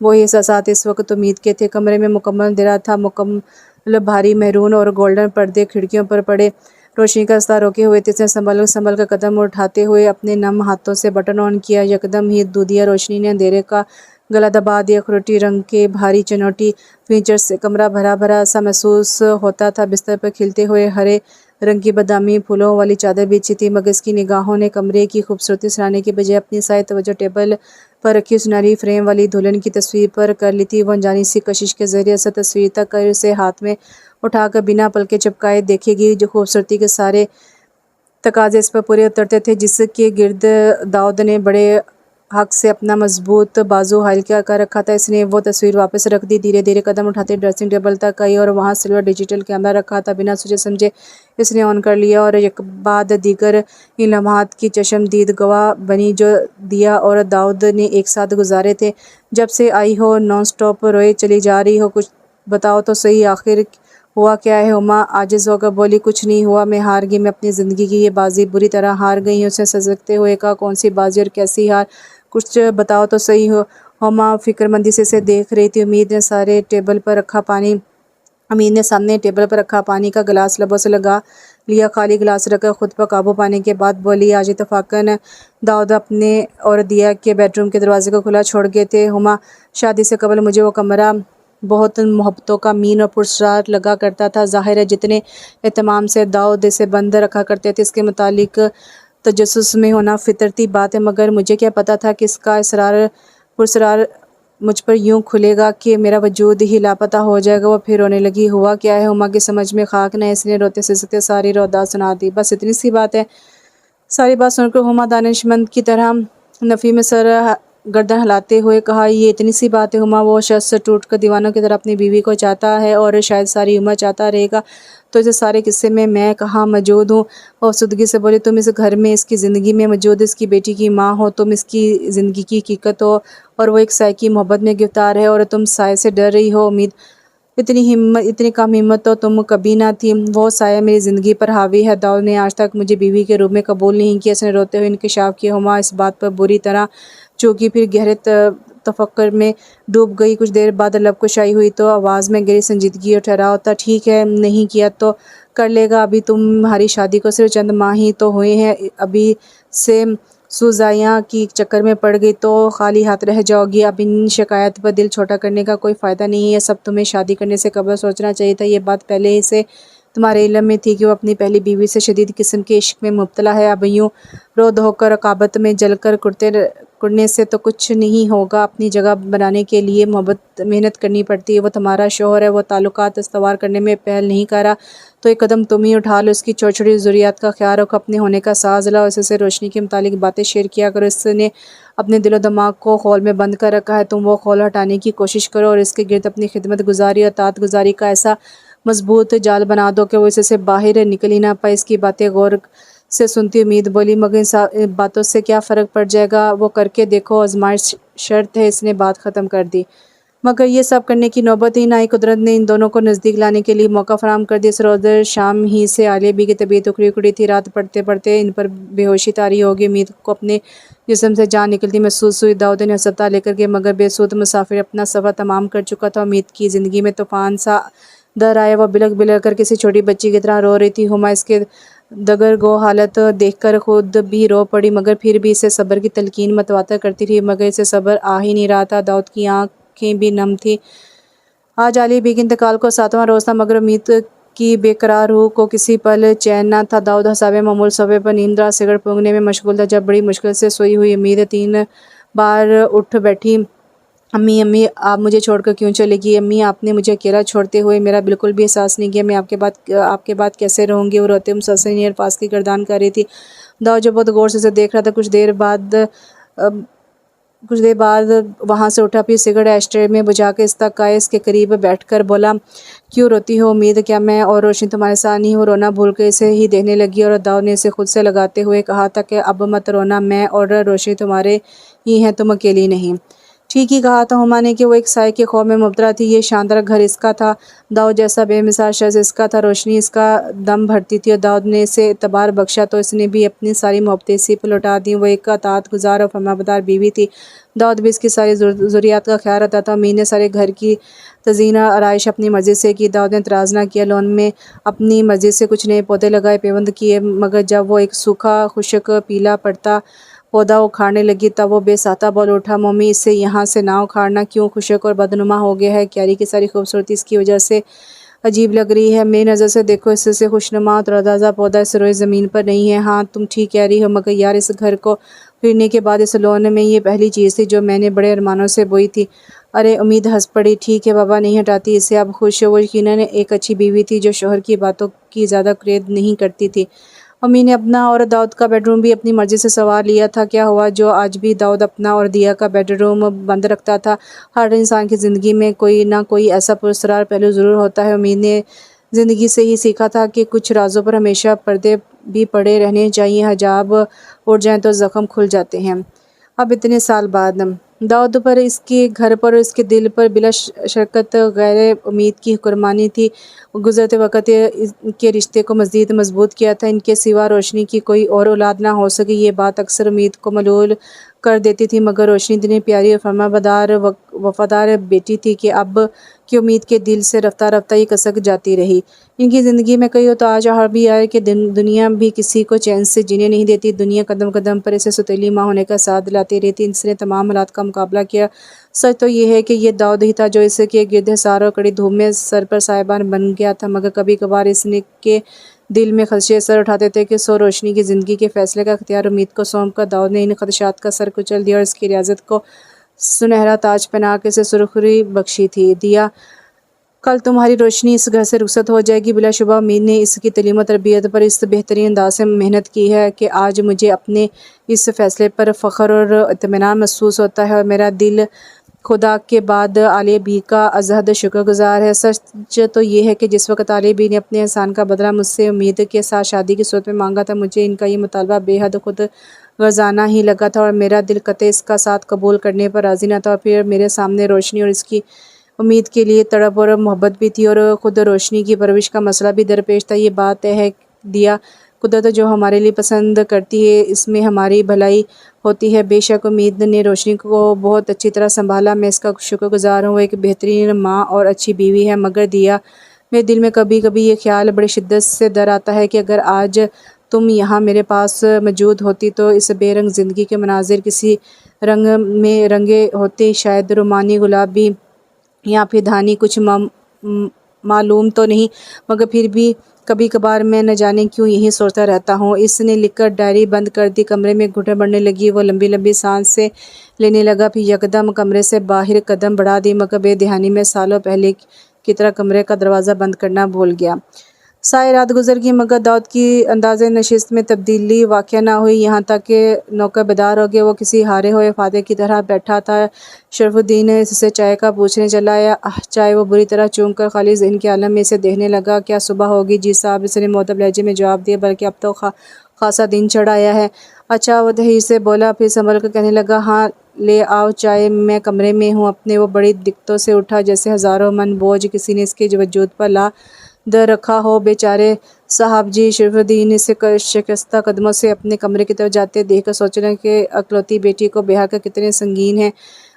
وہی احساسات اس وقت امید کے تھے۔ کمرے میں مکمل اندھیرا تھا، مکمل بھاری میرون اور گولڈن پردے کھڑکیوں پر پڑے روشنی کا راستہ روکے ہوئے تھے۔ اس نے سنبھل کر قدم اٹھاتے ہوئے اپنے نم ہاتھوں سے بٹن آن کیا۔ یکدم ہی دودھیا روشنی نے اندھیرے کا گلا دبا دیا۔ اخروٹی رنگ کے بھاری چنوٹی فرنیچر سے کمرہ بھرا بھرا سا محسوس ہوتا تھا۔ بستر پر کھلتے ہوئے ہرے رنگ کی بادامی پھولوں والی چادر بچھی تھی، مگر اس کی نگاہوں نے کمرے کی خوبصورتی سراہنے کے بجائے اپنی ساری توجہ ٹیبل پر رکھی سنہری فریم والی دلہن کی تصویر پر کر لی تھی۔ وہ انجانی سی کشش کے ذریعے اصل تصویر تک اسے ہاتھ میں اٹھا کر بنا پلکے جھپکائے دیکھے گی۔ جو خوبصورتی کے سارے تقاضے اس پر پورے اترتے تھے، جس کے گرد داؤد نے بڑے حق سے اپنا مضبوط بازو حائل کر رکھا تھا۔ اس نے وہ تصویر واپس رکھ دی، دھیرے دھیرے قدم اٹھاتے ڈریسنگ ٹیبل تک آئی اور وہاں سلور ڈیجیٹل کیمرہ رکھا تھا۔ بنا سوچے سمجھے اس نے آن کر لیا اور یک بعد دیگر ان لمحات کی چشمدید گواہ بنی جو دیا اور داؤد نے ایک ساتھ گزارے تھے۔ جب سے آئی ہو نان سٹاپ روئے چلی جا رہی ہو، کچھ بتاؤ تو صحیح، آخر ہوا کیا ہے؟ ہما عاجز ہو کر بولی، کچھ نہیں ہوا، میں ہار گئی، میں اپنی زندگی کی یہ بازی بری طرح ہار گئی ہوں۔ اس نے سسکتے ہوئے کہا، کون سی بازی اور کیسی ہار؟ کچھ بتاؤ تو صحیح ہو۔ ہما فکرمندی سے اسے دیکھ رہی تھی۔ امید نے سامنے ٹیبل پر رکھا پانی کا گلاس لبوں سے لگا لیا، خالی گلاس رکھ کر خود پر قابو پانے کے بعد بولی، آج اتفاقاً داؤد اپنے اور دیا کے بیڈ روم کے دروازے کو کھلا چھوڑ گئے تھے۔ ہما، شادی سے قبل مجھے وہ کمرہ بہت محبتوں کا مین اور پراسرار لگا کرتا تھا۔ ظاہر ہے جتنے اہتمام سے داؤد اسے بند رکھا کرتے تھے، اس کے متعلق تجسس میں ہونا فطرتی بات ہے، مگر مجھے کیا پتا تھا کہ اس کا پراسرار مجھ پر یوں کھلے گا کہ میرا وجود ہی لاپتہ ہو جائے گا۔ وہ پھر رونے لگی۔ ہوا کیا ہے؟ ہما کی سمجھ میں خاک نہ، اس نے روتے سسکتے ساری رودات سنا دی۔ بس اتنی سی بات ہے۔ ساری بات سن کر ہما دانشمند کی طرح نفی میں سر گردن ہلاتے ہوئے کہا، یہ اتنی سی بات ہے ہما؟ وہ شخص ٹوٹ کر دیوانوں کی طرح اپنی بیوی کو چاہتا ہے اور شاید ساری عمر چاہتا رہے گا، تو اس سارے قصے میں کہاں موجود ہوں؟ وہ افسردگی سے بولی، تم اس گھر میں، اس کی زندگی میں موجود، اس کی بیٹی کی ماں ہو، تم اس کی زندگی کی حقیقت ہو، اور وہ ایک سائے کی محبت میں گرفتار ہے اور تم سائے سے ڈر رہی ہو۔ امید، اتنی کم ہمت تو تم کبھی نہ تھی۔ وہ سایہ میری زندگی پر حاوی ہے۔ داؤد نے آج تک مجھے بیوی کے روپ میں قبول نہیں کیا، اس نے روتے ہوئے انکشاف کیا۔ ہما اس بات پر بری طرح چونکی، پھر گہرے تفکر میں ڈوب گئی۔ کچھ دیر بعد لب کشائی ہوئی تو آواز میں گہری سنجیدگی اور ٹھہراؤ تھا۔ ٹھیک ہے، نہیں کیا تو کر لے گا، ابھی تمہاری شادی کو صرف چند ماہ ہی تو ہوئے ہیں، ابھی سے سوزائیاں کی چکر میں پڑ گئی تو خالی ہاتھ رہ جاؤ گی۔ اب ان شکایات پر دل چھوٹا کرنے کا کوئی فائدہ نہیں ہے، سب تمہیں شادی کرنے سے قبل سوچنا چاہیے تھا۔ یہ بات پہلے ہی سے تمہارے علم میں تھی کہ وہ اپنی پہلی بیوی سے شدید قسم کے عشق میں مبتلا ہے۔ اب یوں رو دھو کر رقابت میں جل کر کڑنے سے تو کچھ نہیں ہوگا۔ اپنی جگہ بنانے کے لیے محنت کرنی پڑتی ہے۔ وہ تمہارا شوہر ہے، وہ تعلقات استوار کرنے میں پہل نہیں کر رہا، تو ایک قدم تم ہی اٹھا لو، اس کی چھوٹی چھوٹی ضروریات کا خیال رکھو، اپنے ہونے کا ساز لاؤ، اس سے روشنی کے متعلق باتیں شیئر کیا کرو۔ اس نے اپنے دل و دماغ کو خول میں بند کر رکھا ہے، تم وہ خول ہٹانے کی کوشش کرو اور اس کے گرد اپنی خدمت گزاری اور اطاعت گزاری کا ایسا مضبوط جال بنا دو کہ وہ اس سے باہر نکل ہی نہ پائے۔ اس کی باتیں غور سے سنتی امید بولی، مگر ان باتوں سے کیا فرق پڑ جائے گا؟ وہ کر کے دیکھو، آزمائش شرط ہے۔ اس نے بات ختم کر دی۔ مگر یہ سب کرنے کی نوبت ہی نہ آئی۔ قدرت نے ان دونوں کو نزدیک لانے کے لیے موقع فراہم کر دیا۔ اس روز شام ہی سے عالیہ بی کی طبیعت اکڑی تھی۔ رات پڑتے پڑتے ان پر بے ہوشی طاری ہوگی۔ امید کو اپنے جسم سے جان نکلتی محسوس ہوئی۔ داؤد نے ہسپتال لے کر گئے، مگر بے سود مسافر اپنا سفر تمام کر چکا تھا۔ امید کی زندگی میں طوفان سا در آیا، وہ بلک بلک کر کسی چھوٹی بچی کی طرح رو رہی تھی۔ ہما اس کے دگرگو حالت دیکھ کر خود بھی رو پڑی، مگر پھر بھی اسے صبر کی تلقین متواتر کرتی رہی، مگر اسے صبر آ ہی نہیں رہا تھا۔ داؤد کی آنکھیں بھی نم تھیں۔ آج عالیہ بی کے انتقال کو 7واں روز تھا، مگر امید کی بے قرار روح کو کسی پل چین نہ تھا۔ داؤد حساب معمول صوفے پر نیم دراز سگریٹ پھونکنے میں مشغول تھا جب بڑی مشکل سے سوئی ہوئی امید 3 بار اٹھ بیٹھی۔ امی، امی، آپ مجھے چھوڑ کر کیوں چلے گئی؟ امی، آپ نے مجھے اکیلا چھوڑتے ہوئے میرا بالکل بھی احساس نہیں کیا، میں آپ کے بعد کیسے رہوں گی؟ وہ روتے مسلسل الفاظ کی گردان کر رہی تھی۔ داؤد جو بہت غور سے اسے دیکھ رہا تھا، کچھ دیر بعد وہاں سے اٹھا، پھر سگریٹ ایش ٹرے میں بجھا کے اس تک آئے، اس کے قریب بیٹھ کر بولا، کیوں روتی ہو امید؟ کیا میں اور روشنی تمہارے ساتھ نہیں ہوں؟ رونا بھول کر اسے ہی دیکھنے لگی اور داؤد نے اسے خود سے لگاتے ہوئے کہا تھا کہ اب مت رونا، میں اور روشنی تمہارے ہی ہیں، تم اکیلی نہیں۔ ٹھیک ہی کہا تھا ہما نے کہ وہ ایک سائے کے خوف میں مبتلا تھی۔ یہ شاندار گھر اس کا تھا، داؤد جیسا بے مثال شخص اس کا تھا، روشنی اس کا دم بھرتی تھی، اور داؤد نے اسے اعتبار بخشا تو اس نے بھی اپنی ساری محبتیں اسی پر لوٹا دیں۔ وہ ایک اطاعت گزار اور فرمانبردار بیوی تھی، داؤد بھی اس کی ساری ضروریات کا خیال رکھتا تھا۔ امید نے سارے گھر کی تزئین و آرائش اپنی مرضی سے کی، داؤد نے اعتراض نہ کیا۔ لون میں اپنی مرضی سے کچھ نئے پودے لگائے، پیوند کیے، مگر جب وہ ایک سوکھا خشک پیلا پڑتا پودا اکھاڑنے لگی تب وہ بے ساختہ بول اٹھا، مومی، اسے یہاں سے نہ اکھاڑنا، کیوں خشک اور بدنما ہو گیا ہے؟ کیاری کی ساری خوبصورتی اس کی وجہ سے عجیب لگ رہی ہے، میری نظر سے دیکھو، اس سے خوشنما تروتازہ پودا اس روئے زمین پر نہیں ہے۔ ہاں تم ٹھیک کہہ رہی ہو، مگر یار اس گھر کو خریدنے کے بعد اس لون میں یہ پہلی چیز تھی جو میں نے بڑے ارمانوں سے بوئی تھی۔ ارے امید ہنس پڑی، ٹھیک ہے بابا، نہیں ہٹاتی اسے، اب خوش ہو۔ وہ یقیناً ایک اچھی بیوی تھی جو شوہر کی باتوں کی زیادہ قید نہیں کرتی تھی امی نے اپنا اور داؤد کا بیڈ روم بھی اپنی مرضی سے سنوار لیا تھا۔ کیا ہوا جو آج بھی داؤد اپنا اور دیا کا بیڈ روم بند رکھتا تھا؟ ہر انسان کی زندگی میں کوئی نہ کوئی ایسا پراسرار پہلو ضرور ہوتا ہے۔ امید نے زندگی سے ہی سیکھا تھا کہ کچھ رازوں پر ہمیشہ پردے بھی پڑے رہنے چاہیے، حجاب اڑ جائیں تو زخم کھل جاتے ہیں۔ اب اتنے سال بعد داؤد پر، اس کے گھر پر اور اس کے دل پر بلا شرکت غیر امید کی حکمرانی تھی۔ گزرتے وقت ان کے رشتے کو مزید مضبوط کیا تھا۔ ان کے سوا روشنی کی کوئی اور اولاد نہ ہو سکی، یہ بات اکثر امید کو ملول کر دیتی تھی، مگر روشنی اتنی پیاری اور فرمانبردار وفادار بیٹی تھی کہ اب کی امید کے دل سے رفتہ رفتہ یہ کسک جاتی رہی۔ ان کی زندگی میں کئی اتار بھی آئے کہ دنیا بھی کسی کو چین سے جینے نہیں دیتی۔ دنیا قدم قدم پر اسے ستیلی ماں ہونے کا احساس دلاتی رہتی۔ اس نے تمام حالات کا مقابلہ کیا۔ سچ تو یہ ہے کہ یہ داؤد ہی تھا جو اس کے گرد حصار اور کڑی دھوپ میں سر پر سایبان بن گیا تھا، مگر کبھی کبھار اس کے دل میں خدشے سر اٹھاتے تھے کہ سو روشنی کی زندگی کے فیصلے کا اختیار امید کو سونپ کر داؤد نے ان خدشات کا سر کچل دیا اور اس کی ریاضت کو سنہرا تاج پہنا کے اسے سرخری بخشی تھی۔ دیا، کل تمہاری روشنی اس گھر سے رخصت ہو جائے گی۔ بلا شبہ امید نے اس کی تعلیم و تربیت پر اس بہترین انداز سے محنت کی ہے کہ آج مجھے اپنے اس فیصلے پر فخر اور اطمینان محسوس ہوتا ہے، اور میرا دل خدا کے بعد عالیہ بی کا ازحد شکر گزار ہے۔ سچ تو یہ ہے کہ جس وقت عالیہ بی نے اپنے احسان کا بدلہ مجھ سے امید کے ساتھ شادی کی صورت میں مانگا تھا، مجھے ان کا یہ مطالبہ بے حد خود غرضانہ ہی لگا تھا، اور میرا دل قطعی اس کا ساتھ قبول کرنے پر راضی نہ تھا۔ اور پھر میرے سامنے روشنی اور اس کی امید کے لیے تڑپ اور محبت بھی تھی، اور خود روشنی کی پرورش کا مسئلہ بھی درپیش تھا۔ یہ بات طے ہے دیا، قدرت جو ہمارے لیے پسند کرتی ہے اس میں ہماری بھلائی ہوتی ہے۔ بے شک امید نے روشنی کو بہت اچھی طرح سنبھالا، میں اس کا شکر گزار ہوں۔ وہ ایک بہترین ماں اور اچھی بیوی ہے، مگر دیا، میرے دل میں کبھی کبھی یہ خیال بڑی شدت سے در آتا ہے کہ اگر آج تم یہاں میرے پاس موجود ہوتی تو اس بے رنگ زندگی کے مناظر کسی رنگ میں رنگے ہوتے، شاید رومانی، گلابی یا پھر دھانی، کچھ معلوم تو نہیں، مگر پھر بھی کبھی کبھار میں نہ جانے کیوں یہی سوچتا رہتا ہوں۔ اس نے لکھ کر ڈائری بند کر دی۔ کمرے میں گھٹن بڑھنے لگی، وہ لمبی لمبی سانسیں لینے لگا، پھر یکدم کمرے سے باہر قدم بڑھا دی، مگر بے دھیانی میں سالوں پہلے کی طرح کمرے کا دروازہ بند کرنا بھول گیا۔ ساری رات گزر گئی، مگر داؤد کی انداز نشست میں تبدیلی واقع نہ ہوئی، یہاں تک کہ نوکر بیدار ہو گئے۔ وہ کسی ہارے ہوئے فاتح کی طرح بیٹھا تھا۔ شرف الدین اس سے چائے کا پوچھنے چلا آیا۔ چائے؟ وہ بری طرح چونک کر خالی ذہن کے عالم میں اسے دیکھنے لگا۔ کیا صبح ہوگی؟ جی صاحب، اس نے مؤدب لہجے میں جواب دیا، بلکہ اب تو خاصا دن چڑھ آیا ہے۔ اچھا، وہ دہی سے بولا، پھر سنبھل کر کہنے لگا، ہاں لے آؤ چائے، میں کمرے میں ہوں۔ اپنے وہ بڑی دقتوں سے اٹھا جیسے ہزاروں من بوجھ کسی نے اس کے وجود پر لاد رکھا ہو۔ بیچارے صاحب جی! شرف الدین اسے شکستہ قدموں سے اپنے کمرے کی طرف جاتے دیکھ کر سوچ رہے کہ اکلوتی بیٹی کو بیاہ کر کتنے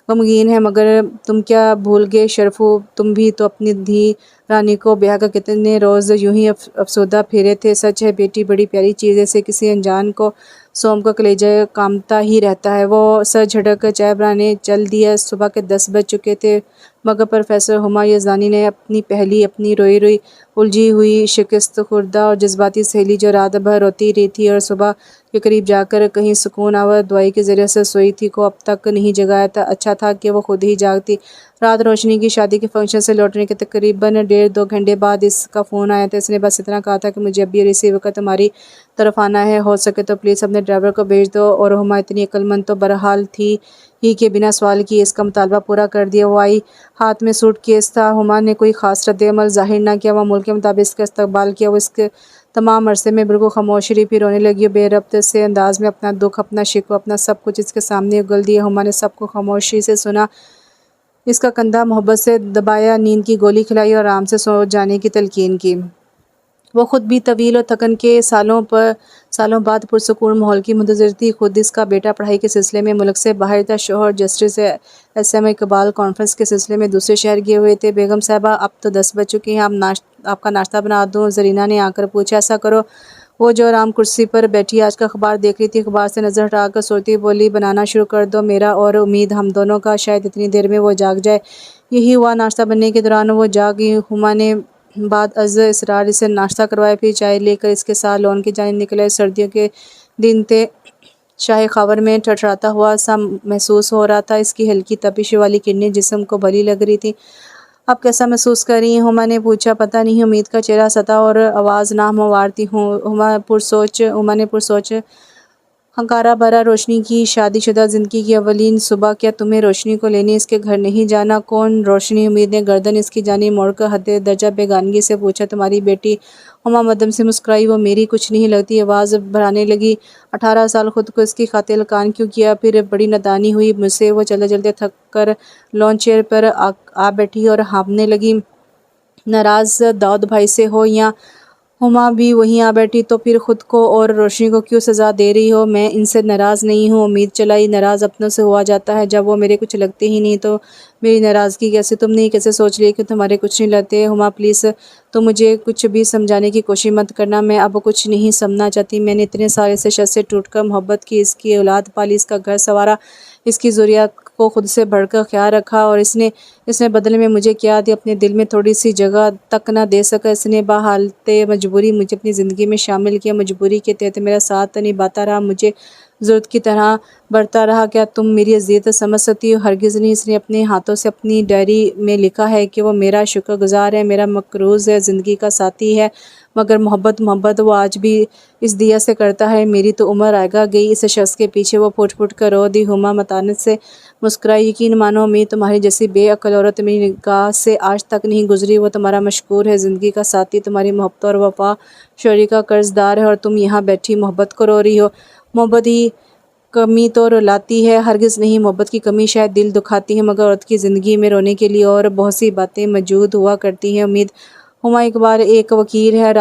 غمگین ہے، مگر تم کیا بھول گئے شرفو، تم بھی تو اپنی دھی رانی کو بیاہ کر کتنے روز یوں ہی افسردہ پھرے تھے۔ سچ ہے بیٹی بڑی پیاری چیز ہے، اسے کسی انجان کو سونپ کر کلیجہ کامتا ہی رہتا ہے۔ وہ سر جھٹک کر چائے بنانے چل دیا۔ صبح کے 10 بج چکے تھے، مگر پروفیسر ہما یزدانی نے اپنی روئی الجھی ہوئی شکست خوردہ اور جذباتی سہیلی جو رات بھر روتی رہی تھی اور صبح کے قریب جا کر کہیں سکون آور دوائی کے ذریعے سے سوئی تھی، کو اب تک نہیں جگایا تھا۔ اچھا تھا کہ وہ خود ہی جاگتی۔ رات روشنی کی شادی کے فنکشن سے لوٹنے کے تقریباً 1.5-2 گھنٹے بعد اس کا فون آیا تھا۔ اس نے بس اتنا کہا تھا کہ مجھے ابھی اور اسی وقت تمہاری طرف آنا ہے، ہو سکے تو پلیز اپنے ڈرائیور کو بھیج دو۔ اور ہما اتنی عقل مند تو بہرحال تھی ہی کہ بنا سوال کیے اس کا مطالبہ پورا کر دیا۔ وہ آئی، ہاتھ میں سوٹ کیس تھا۔ ہما نے کوئی خاص رد عمل ظاہر نہ کیا، وہ معمول کے مطابق اس کا استقبال کیا۔ وہ اس کے تمام عرصے میں بالکل خاموش رہی، پھر رونے لگی اور بے ربط سے انداز میں اپنا دکھ، اپنا شکوہ، اپنا سب کچھ اس کے سامنے اگل دیا۔ ہما نے سب کو خاموشی سے سنا، اس کا کندھا محبت سے دبایا، نیند کی گولی کھلائی اور آرام سے سو جانے کی تلقین کی۔ وہ خود بھی طویل اور تھکن کے سالوں بعد پرسکون ماحول کی منتظر تھی۔ خود اس کا بیٹا پڑھائی کے سلسلے میں ملک سے باہر تھا، شوہر جسٹس SM اقبال کانفرنس کے سلسلے میں دوسرے شہر گئے ہوئے تھے۔ بیگم صاحبہ، اب تو 10 بج چکے ہیں، آپ کا ناشتہ بنا دوں؟ زرینہ نے آ کر پوچھا۔ ایسا کرو۔ وہ جو آرام کرسی پر بیٹھی آج کا اخبار دیکھ رہی تھی، اخبار سے نظر ہٹا کر سوتی بولی، بنانا شروع کر دو، میرا اور امید ہم دونوں کا، شاید اتنی دیر میں وہ جاگ جائے۔ یہی ہوا، ناشتہ بننے کے دوران وہ جاگ گئی۔ ہما نے بعد از اصرار اسے ناشتہ کروایا، پھر چائے لے کر اس کے ساتھ لون کی جانب نکلے۔ سردیوں کے دن تھے، شاہ خاور میں ٹھٹھراتا ہوا سا محسوس ہو رہا تھا، اس کی ہلکی تپش والی کرنیں جسم کو بھلی لگ رہی تھیں۔ اب کیسا محسوس کر رہی ہیں؟ ہما نے پوچھا۔ پتہ نہیں، امید کا چہرہ سطح اور آواز ناہموار تھی۔ ہما نے پرسوچ ہنکارا بھرا، روشنی کی شادی شدہ زندگی کی اولین صبح، کیا تمہیں روشنی کو لینے اس کے گھر نہیں جانا؟ کون روشنی؟ امید نے گردن اس کی جانب موڑ کر حد درجہ بیگانگی سے پوچھا۔ تمہاری بیٹی۔ ہما مدھم سے مسکرائی۔ وہ میری کچھ نہیں لگتی۔ آواز بڑھانے لگی۔ 18 سال خود کو اس کی خاطر لقان کیوں کیا؟ پھر بڑی نادانی ہوئی مجھ سے۔ وہ چلتے چلتے تھک کر لون چیئر پر آ بیٹھی اور ہانپنے لگی۔ ناراض داؤد بھائی سے ہو یا؟ ہما بھی وہیں آ بیٹھی۔ تو پھر خود کو اور روشنی کو کیوں سزا دے رہی ہو؟ میں ان سے ناراض نہیں ہوں۔ امید چلائی۔ ناراض اپنوں سے ہوا جاتا ہے جب وہ میرے کچھ لگتے ہی نہیں تو میری ناراضگی کیسے؟ تم نے کیسے سوچ لیا کہ تمہارے کچھ نہیں لگتے؟ ہما پلیز تم مجھے کچھ بھی سمجھانے کی کوشش مت کرنا۔ میں اب کچھ نہیں سمجھنا چاہتی۔ میں نے اتنے سال اس شخص سے ٹوٹ کر محبت کی، اس کی اولاد پالی، اس کا گھر سنوارا، اس کی ضروریات کو خود سے بڑھ کر خیال رکھا، اور اس نے بدلے میں مجھے کیا دیا؟ اپنے دل میں تھوڑی سی جگہ تک نہ دے سکا۔ اس نے بحالت مجبوری مجھے اپنی زندگی میں شامل کیا، مجبوری کے تحت میرا ساتھ نبھاتا رہا، مجھے ضرورت کی طرح برتا رہا۔ کیا تم میری اذیت سمجھ سکتی ہو؟ ہرگز نہیں۔ اس نے اپنے ہاتھوں سے اپنی ڈائری میں لکھا ہے کہ وہ میرا شکر گزار ہے، میرا مقروض ہے، زندگی کا ساتھی ہے، مگر محبت وہ آج بھی اس دیا سے کرتا ہے۔ میری تو عمر آگے گئی اس شخص کے پیچھے۔ وہ پھٹ پھٹ کر رو دی۔ ہما متانت سے مسکرائی۔ یقین مانو امید، تمہاری جیسی بے عقل عورت میری نگاہ سے آج تک نہیں گزری۔ وہ تمہارا مشکور ہے، زندگی کا ساتھی، تمہاری محبت اور وفا شعوری کا قرض دار ہے، اور تم یہاں بیٹھی محبت کو رو رہی ہو۔ محبت ہی کمی تو رلاتی ہے؟ ہرگز نہیں۔ محبت کی کمی شاید دل دکھاتی ہے، مگر عورت کی زندگی میں رونے کے لیے اور بہت سی باتیں موجود ہوا کرتی ہیں۔ امید، ہما ایک وکیل ہے،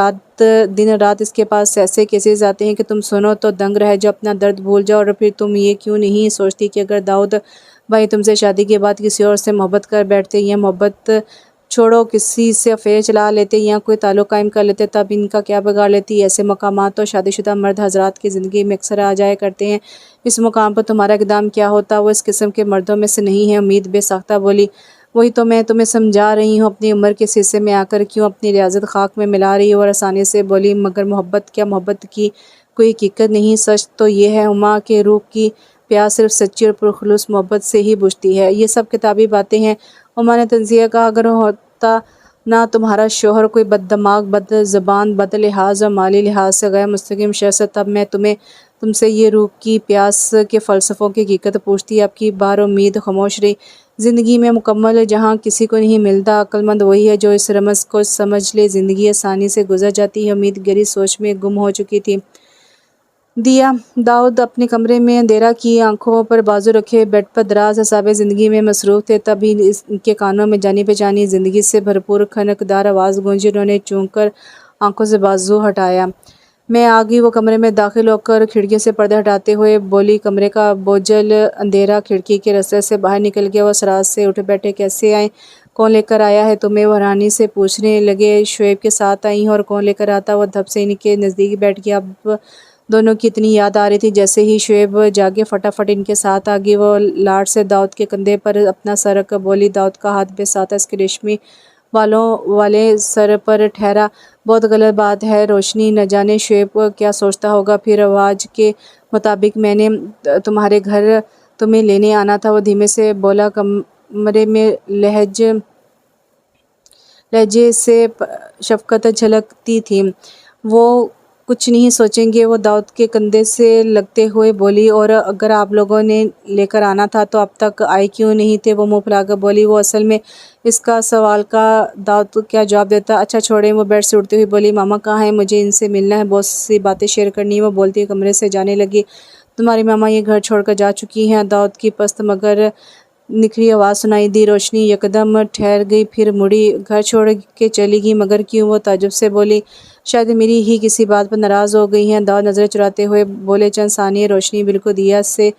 دن رات اس کے پاس ایسے کیسز آتے ہیں کہ تم سنو تو دنگ رہ جاؤ، اپنا درد بھول جاؤ۔ اور پھر تم یہ کیوں نہیں سوچتی کہ اگر داؤد بھائی تم سے شادی کے بعد کسی اور سے محبت کر بیٹھتے، یا محبت چھوڑو کسی سے افیئر چلا لیتے یا کوئی تعلق قائم کر لیتے، تب ان کا کیا بگاڑ لیتی؟ ایسے مقامات تو شادی شدہ مرد حضرات کی زندگی میں اکثر آ جایا کرتے ہیں۔ اس مقام پر تمہارا اقدام کیا ہوتا؟ وہ اس قسم کے مردوں میں سے نہیں ہے۔ امید بے ساختہ بولی۔ وہی تو میں تمہیں سمجھا رہی ہوں، اپنی عمر کے حصے میں آ کر کیوں اپنی ریاضت خاک میں ملا رہی ہو؟ اور آسانی سے بولی۔ مگر محبت کیا؟ محبت کی کوئی حقیقت نہیں؟ سچ تو یہ ہے ہما کہ روح کی پیاس صرف سچی اور پرخلوص محبت سے ہی بجھتی ہے۔ یہ سب کتابی باتیں ہیں، ہما نے تنزیہ کہا۔ اگر ہوتا نہ تمہارا شوہر کوئی بد دماغ، بد زبان، بد لحاظ اور مالی لحاظ سے غیر مستقیم شخص، تب میں تم سے یہ روح کی پیاس کے فلسفوں کی حقیقت پوچھتی۔ اب کی بار امید خاموش رہی۔ زندگی میں مکمل جہاں کسی کو نہیں ملتا، عقل مند وہی ہے جو اس رمز کو سمجھ لے۔ زندگی آسانی سے گزر جاتی ہے۔ امید گہری سوچ میں گم ہو چکی تھی۔ داؤد اپنے کمرے میں اندھیرا کی آنکھوں پر بازو رکھے بیڈ پر دراز اعصاب زندگی میں مصروف تھے۔ تب ہی ان کے کانوں میں جانی پہچانی زندگی سے بھرپور کھنکدار آواز گونجی۔ انہوں نے چونک کر آنکھوں سے بازو ہٹایا۔ میں آ گئی۔ وہ کمرے میں داخل ہو کر کھڑکی سے پردے ہٹاتے ہوئے بولی۔ کمرے کا بوجھل اندھیرا کھڑکی کے رستے سے باہر نکل گیا۔ وہ سراج سے اٹھ بیٹھے۔ کیسے آئیں؟ کون لے کر آیا ہے تمہیں؟ وہ حیرانی سے پوچھنے لگے۔ شعیب کے ساتھ آئی ہوں۔ اور کون لے کر آتا؟ وہ دھپ سے ان کے نزدیک بیٹھ گیا۔ اب دونوں کی اتنی یاد آ رہی تھی۔ جیسے ہی شعیب جاگے فٹافٹ ان کے ساتھ آ گئی۔ وہ لاڈ سے داؤد کے کندھے پر اپنا سر رکھ کر بولی۔ داؤد کا ہاتھ بے ساتھ اس کے ریشمی بالوں والے سر پر ٹھہرا۔ بہت غلط بات ہے روشنی، نہ جانے شعیب کیا سوچتا ہوگا۔ پھر رواج کے مطابق میں نے تمہارے گھر تمہیں لینے آنا تھا، وہ دھیمے سے بولا۔ کمرے میں لہجے سے شفقت جھلکتی تھی۔ وہ کچھ نہیں سوچیں گے؟ وہ داؤد کے کندھے سے لگتے ہوئے بولی۔ اور اگر آپ لوگوں نے لے کر آنا تھا تو اب تک آئے کیوں نہیں تھے؟ وہ منہ پھیلا کر بولی۔ وہ اصل میں اس کا سوال کا داؤد کیا جواب دیتا؟ اچھا چھوڑیں۔ وہ بیڈ سے اٹھتے ہوئے بولی۔ ماما کہاں ہیں؟ مجھے ان سے ملنا ہے، بہت سی باتیں شیئر کرنی ہے۔ وہ بولتی ہوئی کمرے سے جانے لگی۔ تمہاری ماما یہ گھر چھوڑ کر جا چکی ہیں؟ داؤد کی پست مگر نکھری آواز سنائی دی۔ روشنی یکدم ٹھہر گئی، پھر مڑی۔ گھر چھوڑ کے چلی گئی؟ مگر کیوں؟ وہ تعجب سے بولی۔ شاید میری ہی کسی بات پر ناراض ہو گئی ہیں۔ داؤد نظریں چراتے ہوئے بولے۔ چند ثانیے روشنی بالکل دیا سے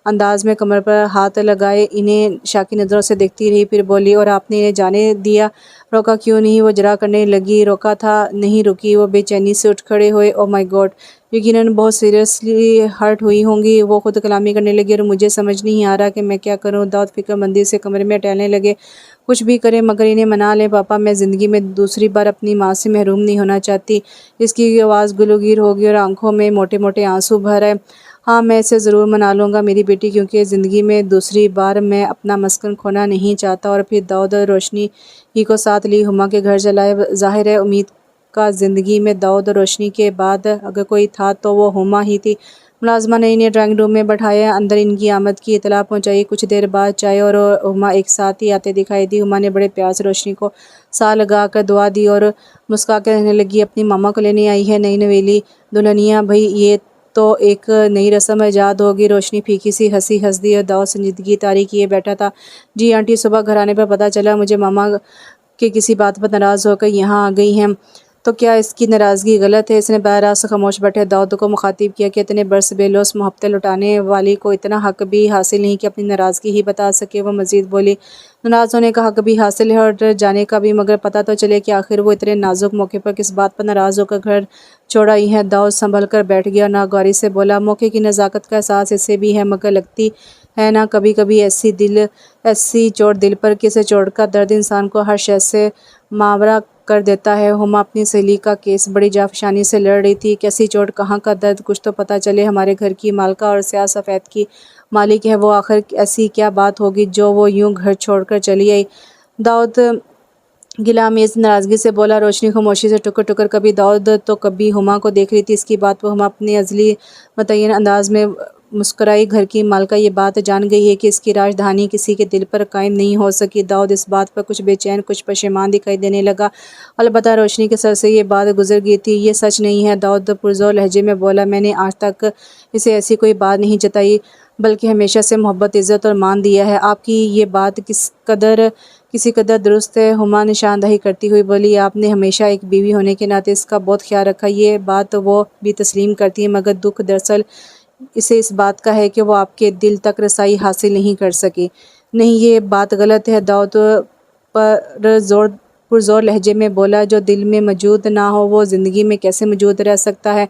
انداز میں کمر پر ہاتھ لگائے انہیں شاکی نظروں سے دیکھتی رہی، پھر بولی۔ اور آپ نے انہیں جانے دیا؟ روکا کیوں نہیں؟ وہ جرا کرنے لگی۔ روکا تھا، نہیں رکی۔ وہ بے چینی سے اٹھ کھڑے ہوئے۔ او مائی گاڈ! یقیناً بہت سیریسلی ہرٹ ہوئی ہوں گی۔ وہ خود کلامی کرنے لگی۔ اور مجھے سمجھ نہیں آ رہا کہ میں کیا کروں۔ داؤد فکر مندی سے کمرے میں ٹہلنے لگے۔ کچھ بھی کریں مگر انہیں منا لیں پاپا، میں زندگی میں دوسری بار اپنی ماں سے محروم نہیں ہونا چاہتی۔ اس کی آواز گلوگیر ہو گئی اور آنکھوں میں موٹے موٹے آنسو بھر آئے۔ ہاں میں اسے ضرور منا لوں گا میری بیٹی، کیونکہ زندگی میں دوسری بار میں اپنا مسکن کھونا نہیں چاہتا۔ اور پھر داؤد اور روشنی ہی کو ساتھ لی ہما کے گھر چلائے۔ ظاہر ہے امید کا زندگی میں داؤد اور روشنی کے بعد اگر کوئی تھا تو وہ ہما ہی تھی۔ ملازمہ نے انہیں ڈرائنگ روم میں بٹھایا، اندر ان کی آمد کی اطلاع پہنچائی۔ کچھ دیر بعد چائے اور ہما ایک ساتھ ہی آتے دکھائی دی۔ ہما نے بڑے پیار سے روشنی کو سا لگا کر دعا دی اور مسکرا کر کہنے لگی، اپنی ماما کو لینے آئی ہے نئی نویلی دلہنیا؟ بھئی یہ تو ایک نئی رسم ایجاد ہوگی۔ روشنی پھیکی سی ہنسی ہنس دی اور داؤد سنجیدگی طاری کیے بیٹھا تھا۔ جی آنٹی، صبح گھر آنے پر پتہ چلا مجھے ماما کے کسی بات پر ناراض ہو کر یہاں آ گئی ہیں۔ تو کیا اس کی ناراضگی غلط ہے؟ اس نے براہ راست خاموش بیٹھے داؤد کو مخاطب کیا کہ اتنے برس بے لوث محبتیں لٹانے والی کو اتنا حق بھی حاصل نہیں کہ اپنی ناراضگی ہی بتا سکے۔ وہ مزید بولی، ناراض ہونے کا حق بھی حاصل ہے اور جانے کا بھی، مگر پتہ تو چلے کہ آخر وہ اتنے نازک موقع پر کس بات پر ناراض ہو کر گھر چھوڑ آئی ہیں۔ داؤد سنبھل کر بیٹھ گیا اور ناگواری سے بولا، موقع کی نزاکت کا احساس اسے بھی ہے، مگر لگتی ہے نا کبھی کبھی ایسی چوٹ دل پر، کسی چوٹ کا درد انسان کو ہر شے سے ماورا کر دیتا ہے۔ ہما اپنی سہیلی کا کیس بڑی جافشانی سے لڑ رہی تھی۔ کیسی چوٹ، کہاں کا درد، کچھ تو پتہ چلے۔ ہمارے گھر کی مالکہ اور سیاہ سفید کی مالک ہے وہ، آخر ایسی کیا بات ہوگی جو وہ یوں گھر چھوڑ کر چلی آئی؟ داؤد گلہ آمیز ناراضگی سے بولا۔ روشنی خاموشی سے ٹکر ٹکر کبھی داؤد تو کبھی ہما کو دیکھ رہی تھی۔ اس کی بات پر ہما اپنے ازلی متعین انداز میں مسکرائی۔ گھر کی مالکہ یہ بات جان گئی ہے کہ اس کی راجدھانی کسی کے دل پر قائم نہیں ہو سکی۔ داؤد اس بات پر کچھ بے چین، کچھ پشیمان دکھائی دینے لگا۔ البتہ روشنی کے سر سے یہ بات گزر گئی تھی۔ یہ سچ نہیں ہے، داؤد پرزور لہجے میں بولا، میں نے آج تک اسے ایسی کوئی بات نہیں جتائی، بلکہ ہمیشہ سے محبت، عزت اور مان دیا ہے۔ آپ کی یہ بات کسی قدر درست ہے، ہما نشاندہی کرتی ہوئی بولی، آپ نے ہمیشہ ایک بیوی ہونے کے ناطے اس کا بہت خیال رکھا۔ یہ بات وہ بھی تسلیم کرتی ہے، مگر دکھ دراصل اسے اس بات کا ہے کہ وہ آپ کے دل تک رسائی حاصل نہیں کر سکی۔ نہیں، یہ بات غلط ہے، داؤد پرزور لہجے میں بولا، جو دل میں موجود نہ ہو وہ زندگی میں کیسے موجود رہ سکتا ہے؟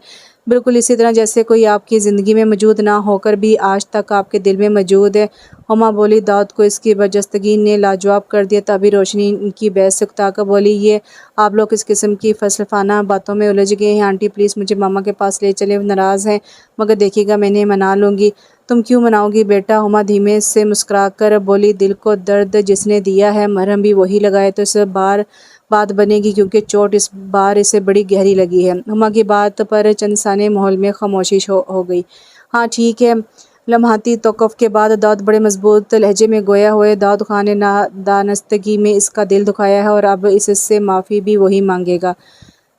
بالکل اسی طرح جیسے کوئی آپ کی زندگی میں موجود نہ ہو کر بھی آج تک آپ کے دل میں موجود ہے۔ ہما بولی۔ داؤد کو اس کی برجستگی نے لاجواب کر دیا۔ تبھی روشنی ان کی بحث سے اکتا کر بولی، یہ آپ لوگ کس قسم کی فلسفانہ باتوں میں الجھ گئے ہیں؟ آنٹی پلیز مجھے ماما کے پاس لے چلیں، وہ ناراض ہیں، مگر دیکھیے گا میں انہیں منا لوں گی۔ تم کیوں مناؤ گی بیٹا؟ ہما دھیمے سے مسکرا کر بولی، دل کو درد جس نے دیا ہے، مرہم بھی وہی لگائے تو اس بات بنے گی، کیونکہ چوٹ اس بار اسے بڑی گہری لگی ہے۔ ہما کی بات پر چند ثانیے ماحول میں خاموشی ہو گئی۔ ہاں ٹھیک ہے۔ لمحاتی توقف کے بعد داؤد بڑے مضبوط لہجے میں گویا ہوئے، داؤد خان نے نادانستگی میں اس کا دل دکھایا ہے اور اب اس سے معافی بھی وہی مانگے گا۔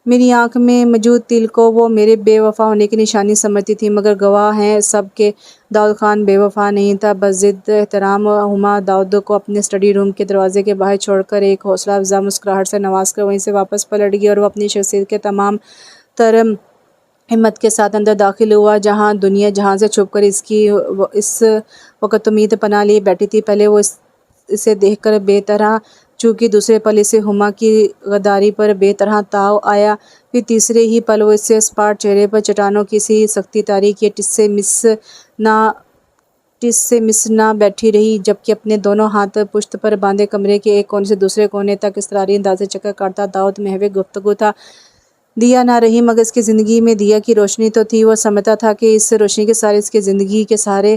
میری آنکھ میں موجود تل کو وہ میرے بے وفا ہونے کی نشانی سمجھتی تھی، مگر گواہ ہیں سب کہ داؤد خان بے وفا نہیں تھا۔ بضد احترام ہما داؤد کو اپنے اسٹڈی روم کے دروازے کے باہر چھوڑ کر ایک حوصلہ افزا مسکراہٹ سے نواز کر وہیں سے واپس پلٹ گئی اور وہ اپنی شخصیت کے تمام تر ہمت کے ساتھ اندر داخل ہوا، جہاں دنیا جہاں سے چھپ کر اس وقت امید پناہ لیے بیٹھی تھی۔ پہلے وہ اسے دیکھ کر بے طرح چونکی، دوسرے پل اسے ہما کی غداری پر بے طرح تاؤ آیا، پھر تیسرے ہی پل وہ اس سے اسپاٹ چہرے پر چٹانوں کی سی سختی طاری کیے ٹس سے مس نہ بیٹھی رہی، جبکہ اپنے دونوں ہاتھ پشت پر باندھے کمرے کے ایک کونے سے دوسرے کونے تک اضطراری انداز سے چکر کاٹتا داؤد محو گفتگو تھا۔ دیا نہ رہی، مگر اس کی زندگی میں دیا کی روشنی تو تھی۔ وہ سمجھتا تھا کہ اس روشنی کے سہارے اس کی زندگی کے سارے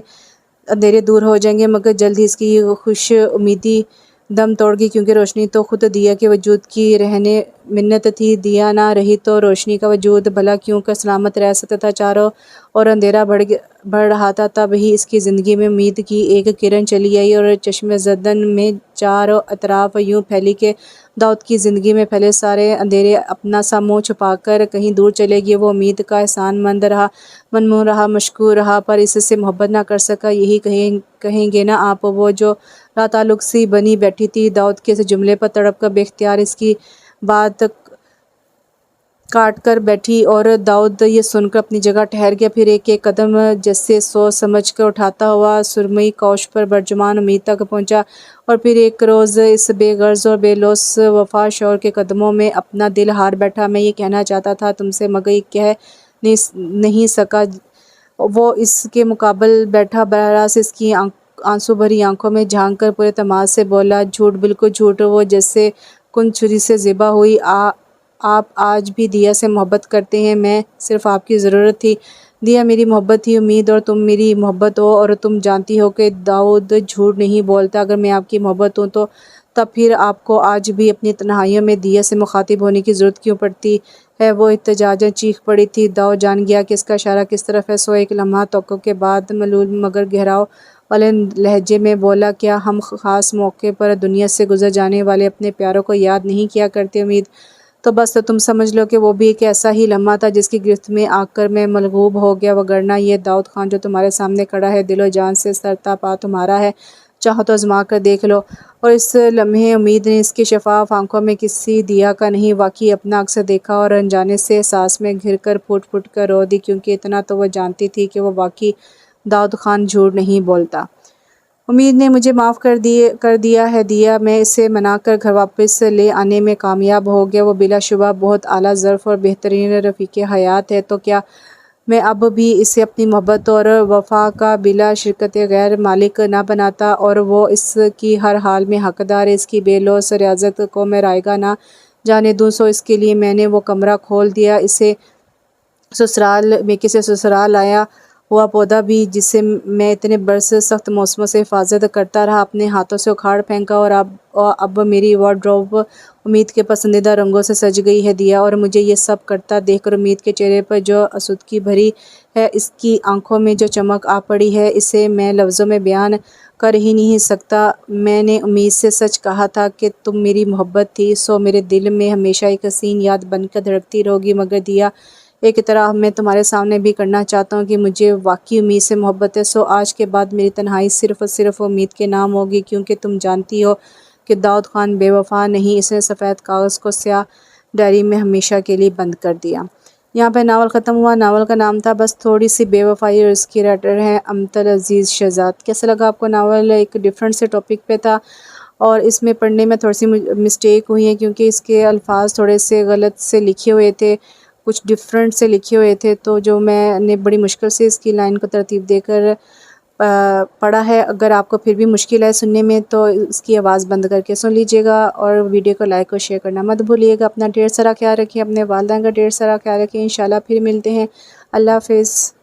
اندھیرے دور ہو جائیں گے، مگر جلد ہی اس کی یہ خوش امیدی دم توڑ گئی، کیونکہ روشنی تو خود دیا کے وجود کی رہن منت تھی۔ دیا نہ رہی تو روشنی کا وجود بھلا کیوں کر سلامت رہ سکتا تھا؟ چاروں اور اندھیرا بڑھ رہا تھا، تب ہی اس کی زندگی میں امید کی ایک کرن چلی آئی اور چشم زدن میں چاروں اطراف یوں پھیلی کہ داؤد کی زندگی میں پھیلے سارے اندھیرے اپنا سا منہ چھپا کر کہیں دور چلے گئے۔ وہ امید کا احسان مند رہا، ممنون رہا، مشکور رہا، پر اس سے محبت نہ کر سکا۔ یہی کہیں گے نا آپ، وہ جو لاتعلق سی بنی بیٹھی تھی داؤد کے اس جملے پر تڑپ کر بے اختیار اس کی بات کاٹ کر بیٹھی، اور داؤد یہ سن کر اپنی جگہ ٹھہر گیا، پھر ایک ایک قدم جسے سوچ سمجھ کر اٹھاتا ہوا سرمئی کوش پر برجمان امید تک پہنچا، اور پھر ایک روز اس بے غرض اور بے لوث وفا شور کے قدموں میں اپنا دل ہار بیٹھا۔ میں یہ کہنا چاہتا تھا تم سے، مگر یہ کہہ نہیں سکا۔ وہ اس کے مقابل بیٹھا، براہ راست اس کی آنسو بھری آنکھوں میں جھانک کر پورے تماز سے بولا، جھوٹ، بالکل جھوٹ۔ وہ جیسے کن چھری سے ذبح ہوئی۔ آپ آج بھی دیا سے محبت کرتے ہیں؟ میں صرف آپ کی ضرورت تھی۔ دیا میری محبت تھی امید اور تم میری محبت ہو، اور تم جانتی ہو کہ داؤد جھوٹ نہیں بولتا۔ اگر میں آپ کی محبت ہوں تو تب پھر آپ کو آج بھی اپنی تنہائیوں میں دیا سے مخاطب ہونے کی ضرورت کیوں پڑتی ہے؟ وہ احتجاجاً چیخ پڑی تھی۔ داؤد جان گیا کہ اس کا اشارہ کس طرف ہے، سو ایک لمحہ توقع کے بعد ملول مگر گہراؤ والے لہجے میں بولا، کیا ہم خاص موقع پر دنیا سے گزر جانے والے اپنے پیاروں کو یاد نہیں کیا کرتے؟ امید تو بس تو تم سمجھ لو کہ وہ بھی ایک ایسا ہی لمحہ تھا جس کی گرفت میں آ کر میں مغلوب ہو گیا، وگرنہ یہ داؤد خان جو تمہارے سامنے کھڑا ہے دل و جان سے سرتا پا تمہارا ہے، چاہو تو آزما کر دیکھ لو۔ اور اس لمحے امید نے اس کی شفاف آنکھوں میں کسی دیا کا نہیں واقعی اپنا عکس دیکھا اور انجانے سے احساس میں گھر کر پھوٹ پھوٹ کر رو دی، کیونکہ اتنا تو وہ جانتی تھی کہ وہ واقعی داؤد خان جھوٹ نہیں بولتا۔ امید نے مجھے معاف کر دیا ہے دیا، میں اسے منا کر گھر واپس لے آنے میں کامیاب ہو گیا۔ وہ بلا شبہ بہت اعلیٰ ظرف اور بہترین رفیق حیات ہے، تو کیا میں اب بھی اسے اپنی محبت اور وفا کا بلا شرکت غیر مالک نہ بناتا، اور وہ اس کی ہر حال میں حقدار ہے؟ اس کی بے لوث ریاضت کو میں رائگاں نہ جانے دوں، سو اس کے لیے میں نے وہ کمرہ کھول دیا، کسی سسرال آیا ہوا پودا بھی جسے میں اتنے برس سخت موسموں سے حفاظت کرتا رہا اپنے ہاتھوں سے اکھاڑ پھینکا، اور اب میری وارڈروب امید کے پسندیدہ رنگوں سے سج گئی ہے دیا۔ اور مجھے یہ سب کرتا دیکھ کر امید کے چہرے پر جو آسودگی بھری ہے، اس کی آنکھوں میں جو چمک آ پڑی ہے، اسے میں لفظوں میں بیان کر ہی نہیں سکتا۔ میں نے امید سے سچ کہا تھا کہ تم میری محبت تھی، سو میرے دل میں ہمیشہ ایک حسین یاد بن کر دھڑکتی رہو گی۔ مگر دیا، ایک اعتراف میں تمہارے سامنے بھی کرنا چاہتا ہوں کہ مجھے واقعی امید سے محبت ہے، سو آج کے بعد میری تنہائی صرف اور صرف امید کے نام ہوگی، کیونکہ تم جانتی ہو کہ داؤد خان بے وفا نہیں۔ اس نے سفید کاغذ کو سیاہ ڈائری میں ہمیشہ کے لیے بند کر دیا۔ یہاں پہ ناول ختم ہوا۔ ناول کا نام تھا بس تھوڑی سی بے وفائی، اور اس کی رائٹر ہے امطل عزیز شہزاد۔ کیسا لگا آپ کو ناول؟ ایک ڈیفرنٹ سے ٹاپک پہ تھا، اور اس میں پڑھنے میں تھوڑی سی مسٹیک ہوئی ہے، کیونکہ اس کے الفاظ تھوڑے سے غلط سے لکھے ہوئے تھے، کچھ ڈیفرنٹ سے لکھے ہوئے تھے، تو جو میں نے بڑی مشکل سے اس کی لائن کو ترتیب دے کر پڑھا ہے۔ اگر آپ کو پھر بھی مشکل ہے سننے میں تو اس کی آواز بند کر کے سن لیجیے گا، اور ویڈیو کو لائک اور شیئر کرنا مت بھولیے گا۔ اپنا ڈھیر سارا خیال رکھیں، اپنے والدین کا ڈھیر سارا خیال رکھیں۔ انشاءاللہ پھر ملتے ہیں۔ اللہ حافظ۔